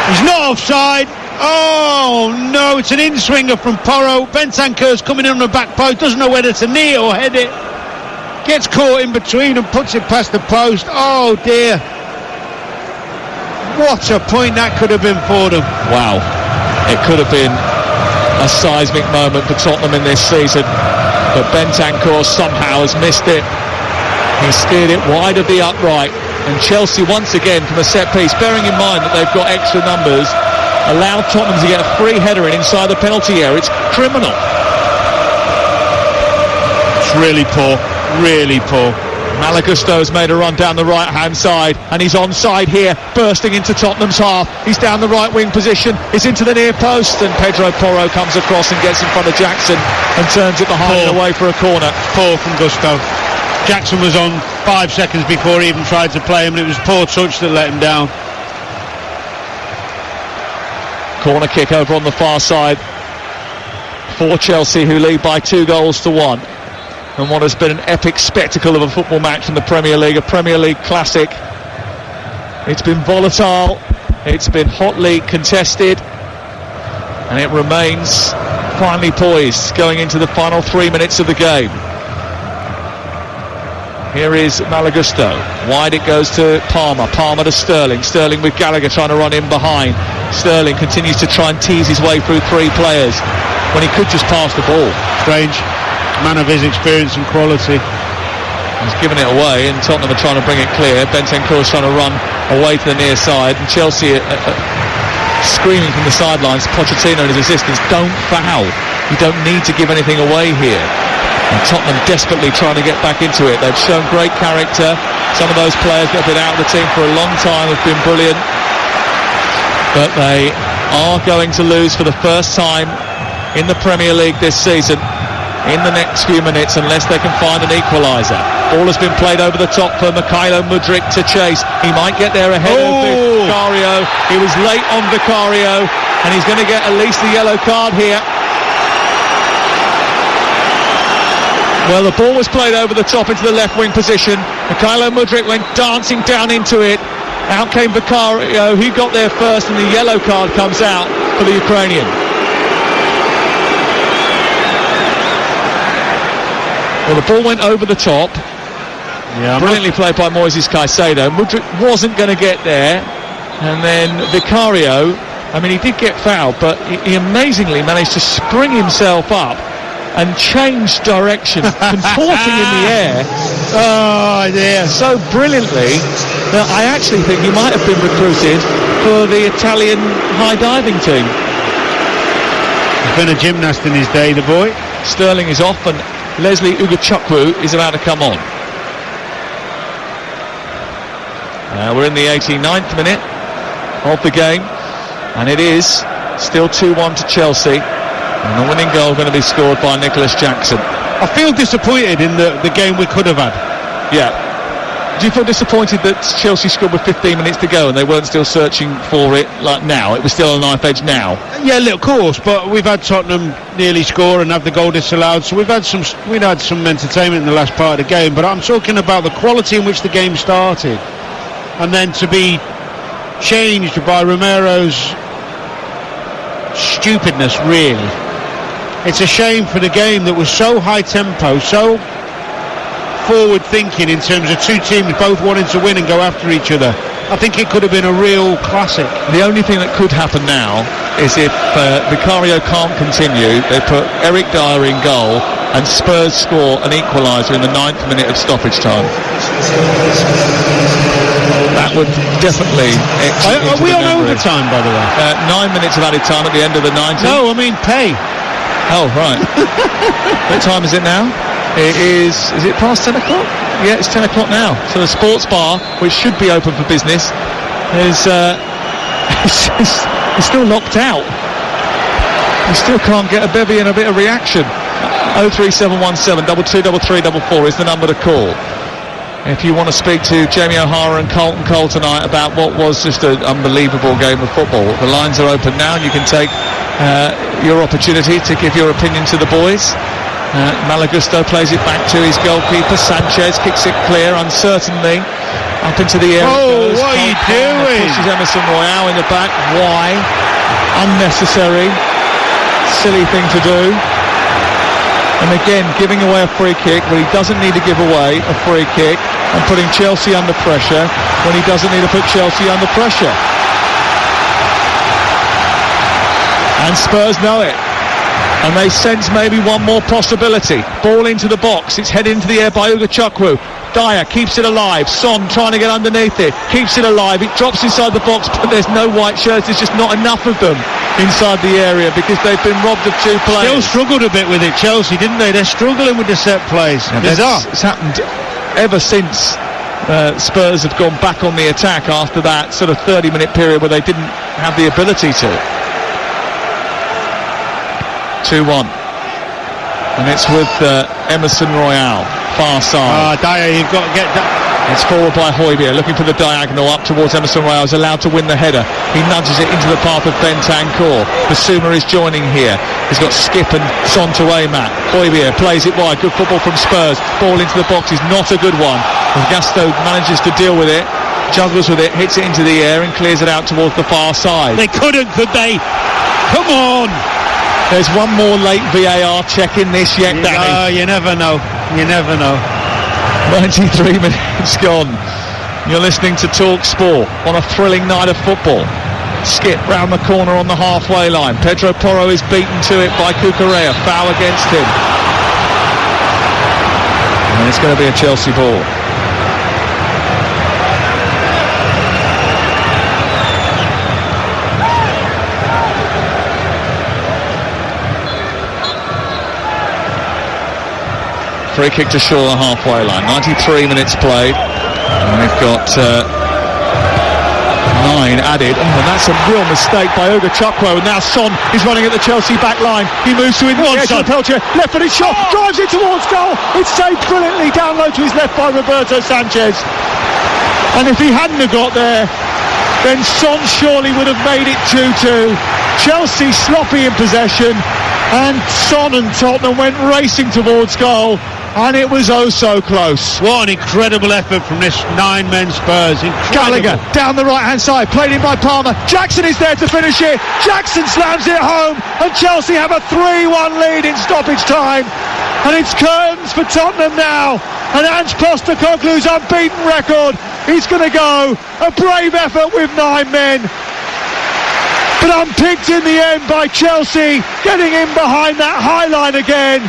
Speaker 2: He's not offside. Oh no, it's an in-swinger from Porro. Bentancur's coming in on the back post, doesn't know whether to knee it or head it. Gets caught in between and puts it past the post. Oh dear. What a point that could have been for them.
Speaker 1: Wow. It could have been a seismic moment for Tottenham in this season, but Bentancur somehow has missed it. He steered it wide of the upright, and Chelsea once again from a set piece, bearing in mind that they've got extra numbers, allowed Tottenham to get a free header in inside the penalty area. It's criminal.
Speaker 2: It's really poor, really poor.
Speaker 1: Malagustos made a run down the right hand side, and he's onside here, bursting into Tottenham's half. He's down the right wing position, he's into the near post, and Pedro Porro comes across and gets in front of Jackson and turns it behind and away for a corner.
Speaker 2: Poor from Gusto. Jackson was on 5 seconds before he even tried to play him, and it was poor touch that let him down.
Speaker 1: Corner kick over on the far side for Chelsea, who lead by 2-1. And what has been an epic spectacle of a football match in the Premier League, a Premier League classic. It's been volatile, it's been hotly contested, and it remains finely poised going into the final 3 minutes of the game. Here is Malagusto. Wide it goes to Palmer. Palmer to Sterling. Sterling with Gallagher trying to run in behind. Sterling continues to try and tease his way through 3 players when he could just pass the ball.
Speaker 2: Strange. Man of his experience and quality.
Speaker 1: He's given it away, and Tottenham are trying to bring it clear. Bentancur's trying to run away to the near side, and Chelsea screaming from the sidelines. Pochettino and his assistants, don't foul. You don't need to give anything away here. And Tottenham desperately trying to get back into it. They've shown great character. Some of those players that have been out of the team for a long time have been brilliant. But they are going to lose for the first time in the Premier League this season in the next few minutes unless they can find an equaliser. Ball has been played over the top for Mykhailo Mudryk to chase. He might get there ahead of Vicario. He was late on Vicario and he's going to get at least the yellow card here. Well, the ball was played over the top into the left wing position. Mykhailo Mudryk went dancing down into it. Out came Vicario. He got there first and the yellow card comes out for the Ukrainian. Well, the ball went over the top. Yeah, brilliantly played by Moises Caicedo. Mudryk wasn't going to get there. And then Vicario, I mean, he did get fouled, but he amazingly managed to spring himself up and change direction, contorting in the air.
Speaker 2: Oh, dear.
Speaker 1: So brilliantly that I actually think he might have been recruited for the Italian high diving team.
Speaker 2: He's been a gymnast in his day, the boy.
Speaker 1: Sterling is off and Leslie Ugachukwu is about to come on. We're in the 89th minute of the game and it is still 2-1 to Chelsea. And the winning goal going to be scored by Nicholas Jackson.
Speaker 2: I feel disappointed in the game we could have had.
Speaker 1: Yeah. Do you feel disappointed that Chelsea scored with 15 minutes to go and they weren't still searching for it like now? It was still a knife edge now.
Speaker 2: Yeah, of course, but we've had Tottenham nearly score and have the goal disallowed, so we'd had some entertainment in the last part of the game, but I'm talking about the quality in which the game started and then to be changed by Romero's stupidness, really. It's a shame for the game that was so high tempo, so forward thinking in terms of two teams both wanting to win and go after each other. I think it could have been a real classic.
Speaker 1: The only thing that could happen now is if Vicario can't continue, they put Eric Dyer in goal and Spurs score an equaliser in the 9th minute of stoppage time. That would definitely exit.
Speaker 2: Are we on overtime, by the way?
Speaker 1: 9 minutes of added time at the end of the 90.
Speaker 2: No, I mean pay.
Speaker 1: Oh, right. What time is it now? Is it past 10 o'clock? Yeah, it's 10 o'clock now. So the sports bar, which should be open for business, is still locked out. You still can't get a bevy and a bit of reaction. 03717 223344 is the number to call. If you want to speak to Jamie O'Hara and Carlton Cole tonight about what was just an unbelievable game of football, the lines are open now and you can take your opportunity to give your opinion to the boys. Malagusto plays it back to his goalkeeper. Sanchez kicks it clear uncertainly up into the air.
Speaker 2: Oh, what are you doing?
Speaker 1: Pushes Emerson Royale in the back. Why? Unnecessary, silly thing to do. And again, giving away a free kick when he doesn't need to give away a free kick, and putting Chelsea under pressure when he doesn't need to put Chelsea under pressure. And Spurs know it. And they sense maybe one more possibility. Ball into the box. It's headed into the air by Ugachukwu. Dyer keeps it alive. Son trying to get underneath it. Keeps it alive. It drops inside the box, but there's no white shirts. There's just not enough of them inside the area because they've been robbed of two players.
Speaker 2: Still struggled a bit with it, Chelsea, didn't they? They're struggling with the set plays.
Speaker 1: It's happened ever since Spurs have gone back on the attack after that sort of 30-minute period where they didn't have the ability to. 2-1. And it's with Emerson Royale, far side.
Speaker 2: Dyer, you've got to get that.
Speaker 1: It's forward by Højbjerg, looking for the diagonal up towards Emerson Royale. Is allowed to win the header. He nudges it into the path of Bentancur. Basuma is joining here. He's got Skip and Son to aim at. Højbjerg plays it wide. Good football from Spurs. Ball into the box is not a good one. Gasto manages to deal with it, juggles with it, hits it into the air and clears it out towards the far side.
Speaker 2: They couldn't, could they? Come on!
Speaker 1: There's one more late VAR check in this yet, Danny.
Speaker 2: You never know. You never know.
Speaker 1: 93 minutes gone. You're listening to TalkSport on a thrilling night of football. Skip round the corner on the halfway line. Pedro Porro is beaten to it by Cucurella. Foul against him. And it's going to be a Chelsea ball. Free kick to Shaw, the halfway line. 93 minutes played. And we've got 9 added. Oh, and that's a real mistake by Ugo Chukwu. And now Son is running at the Chelsea back line. He moves to the edge of the Peltier. Left-footed shot. Drives it towards goal. It's saved brilliantly down low to his left by Roberto Sanchez. And if he hadn't have got there, then Son surely would have made it 2-2. Chelsea sloppy in possession, and Son and Tottenham went racing towards goal, and it was oh so close.
Speaker 2: What an incredible effort from this 9-men Spurs. Incredible.
Speaker 1: Gallagher down the right hand side, played in by Palmer. Jackson is there to finish it. Jackson slams it home, and Chelsea have a 3-1 lead in stoppage time, and it's curtains for Tottenham now. And Ange Postecoglou's unbeaten record, he's going to go. A brave effort with 9 men, but unpicked in the end by Chelsea, getting in behind that high line again.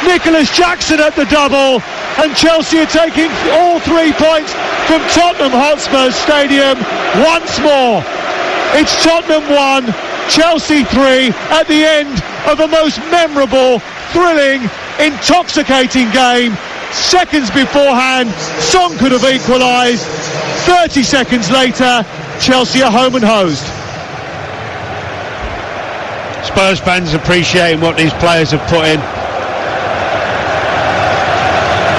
Speaker 1: Nicholas Jackson at the double, and Chelsea are taking all 3 points from Tottenham Hotspur Stadium once more. It's Tottenham 1, Chelsea 3 at the end of a most memorable, thrilling, intoxicating game. Seconds beforehand, Son could have equalised. 30 seconds later, Chelsea are home and hosed.
Speaker 2: Spurs fans appreciating what these players have put in.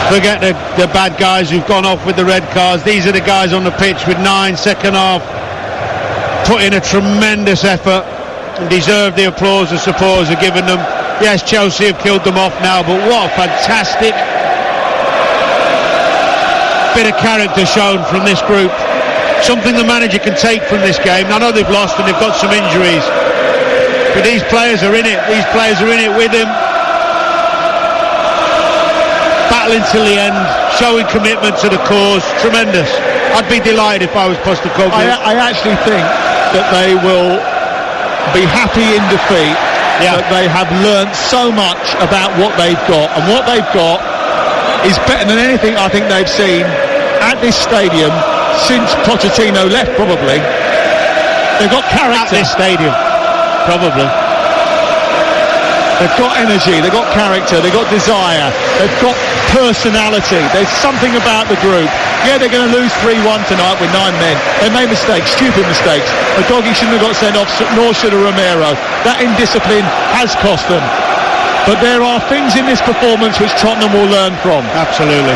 Speaker 2: Forget the bad guys who've gone off with the red cards. These are the guys on the pitch with 9 second half, put in a tremendous effort and deserve the applause the supporters are giving them. Yes, Chelsea have killed them off now, but what a fantastic bit of character shown from this group. Something the manager can take from this game. I know they've lost and they've got some injuries, but these players are in it. These players are in it with him, battling till the end, showing commitment to the cause. Tremendous. I'd be delighted if I was Postecoglou.
Speaker 1: I actually think that they will be happy in defeat, that they have learnt so much about what they've got, and what they've got is better than anything I think they've seen at this stadium since Pochettino left, probably. They've got character.
Speaker 2: At this stadium, probably.
Speaker 1: They've got energy, they've got character, they've got desire, they've got personality. There's something about the group. Yeah, they're going to lose 3-1 tonight with 9 men. They made mistakes, stupid mistakes. Udogie shouldn't have got sent off, nor should have Romero. That indiscipline has cost them. But there are things in this performance which Tottenham will learn from.
Speaker 2: Absolutely.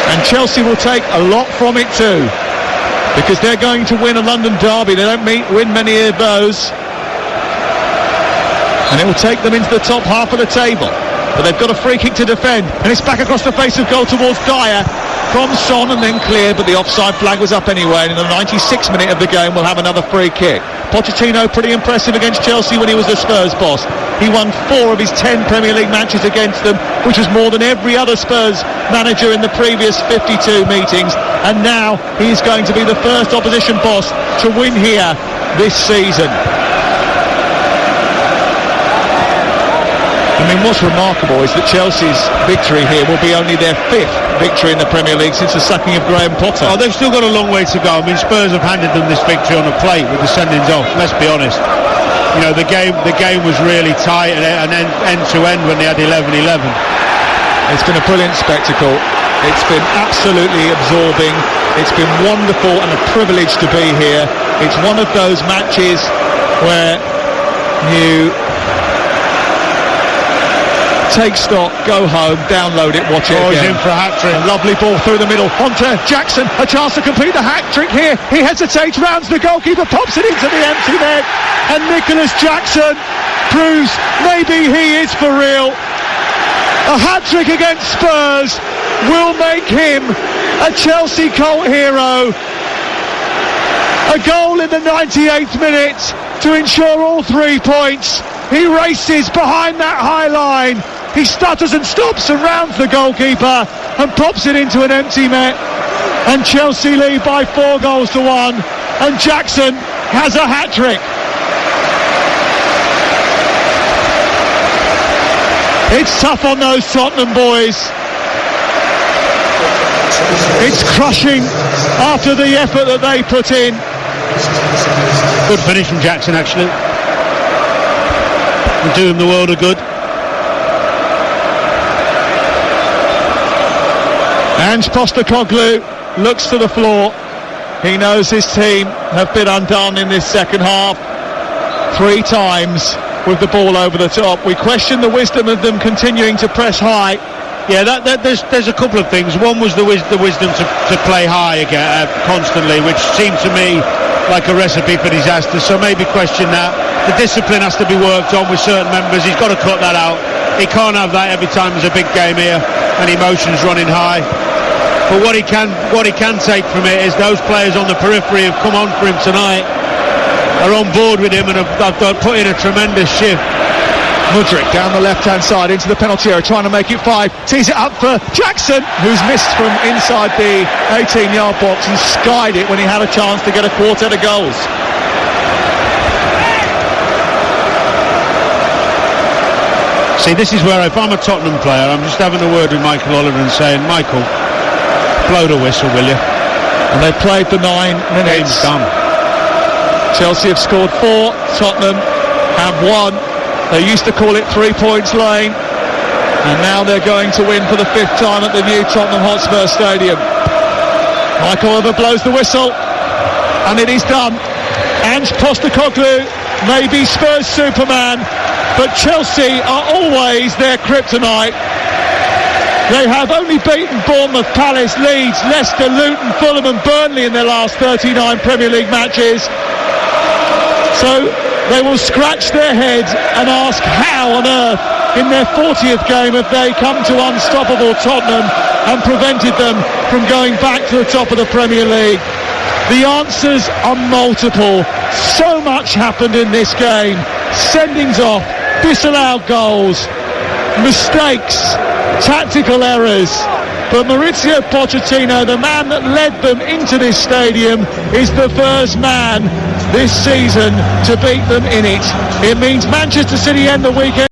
Speaker 1: And Chelsea will take a lot from it too, because they're going to win a London derby. They don't win many of those, and it will take them into the top half of the table. But they've got a free kick to defend, and it's back across the face of goal towards Dyer from Son, and then cleared, but the offside flag was up anyway, and in the 96th minute of the game we'll have another free kick. Pochettino pretty impressive against Chelsea when he was the Spurs boss. He won 4 of his 10 Premier League matches against them, which was more than every other Spurs manager in the previous 52 meetings, and now he's going to be the first opposition boss to win here this season. I mean, what's remarkable is that Chelsea's victory here will be only their 5th victory in the Premier League since the sacking of Graham Potter.
Speaker 2: Oh, they've still got a long way to go. I mean, Spurs have handed them this victory on a plate with the sendings off, let's be honest. You know, the game was really tight and end to end when they had 11-11.
Speaker 1: It's been a brilliant spectacle. It's been absolutely absorbing. It's been wonderful and a privilege to be here. It's one of those matches where you take stock, go home, download it, watch it again.
Speaker 2: He's in for a hat-trick.
Speaker 1: A lovely ball through the middle onto Jackson, a chance to complete the hat-trick here. He hesitates, rounds the goalkeeper, pops it into the empty net, and Nicholas Jackson proves maybe he is for real. A hat-trick against Spurs will make him a Chelsea cult hero. A goal in the 98th minute to ensure all 3 points. He races behind that high line. He stutters and stops and rounds the goalkeeper and pops it into an empty net. And Chelsea lead by 4 goals to 1. And Jackson has a hat-trick. It's tough on those Tottenham boys. It's crushing after the effort that they put in.
Speaker 2: Good finish from Jackson, actually. Will do him the world of good.
Speaker 1: Ange Postecoglou looks to the floor. He knows his team have been undone in this second half 3 times with the ball over the top. We question the wisdom of them continuing to press high.
Speaker 2: Yeah, there's a couple of things. One was the wisdom to play high again constantly, which seemed to me like a recipe for disaster. So maybe question that. The discipline has to be worked on with certain members. He's got to cut that out. He can't have that every time there's a big game here and emotions running high. But what he can take from it is those players on the periphery have come on for him tonight, are on board with him and have put in a tremendous shift.
Speaker 1: Mudryk down the left-hand side into the penalty area, trying to make it 5. Tees it up for Jackson, who's missed from inside the 18-yard box and skied it when he had a chance to get a quartet of goals.
Speaker 2: See, this is where if I'm a Tottenham player, I'm just having a word with Michael Oliver and saying, Michael, blow the whistle, will you?
Speaker 1: And they've played the 9 minutes.
Speaker 2: Game's done.
Speaker 1: Chelsea have scored 4, Tottenham have 1. They used to call it 3 points lane, and now they're going to win for the 5th time at the new Tottenham Hotspur Stadium. Michael Oliver blows the whistle, and it is done. Ange Postecoglou may be Spurs Superman, but Chelsea are always their kryptonite. They have only beaten Bournemouth, Palace, Leeds, Leicester, Luton, Fulham and Burnley in their last 39 Premier League matches. So they will scratch their head and ask how on earth in their 40th game have they come to unstoppable Tottenham and prevented them from going back to the top of the Premier League. The answers are multiple. So much happened in this game. Sendings off, disallowed goals, mistakes, tactical errors. But Mauricio Pochettino, the man that led them into this stadium, is the first man this season to beat them in it. It means Manchester City end the weekend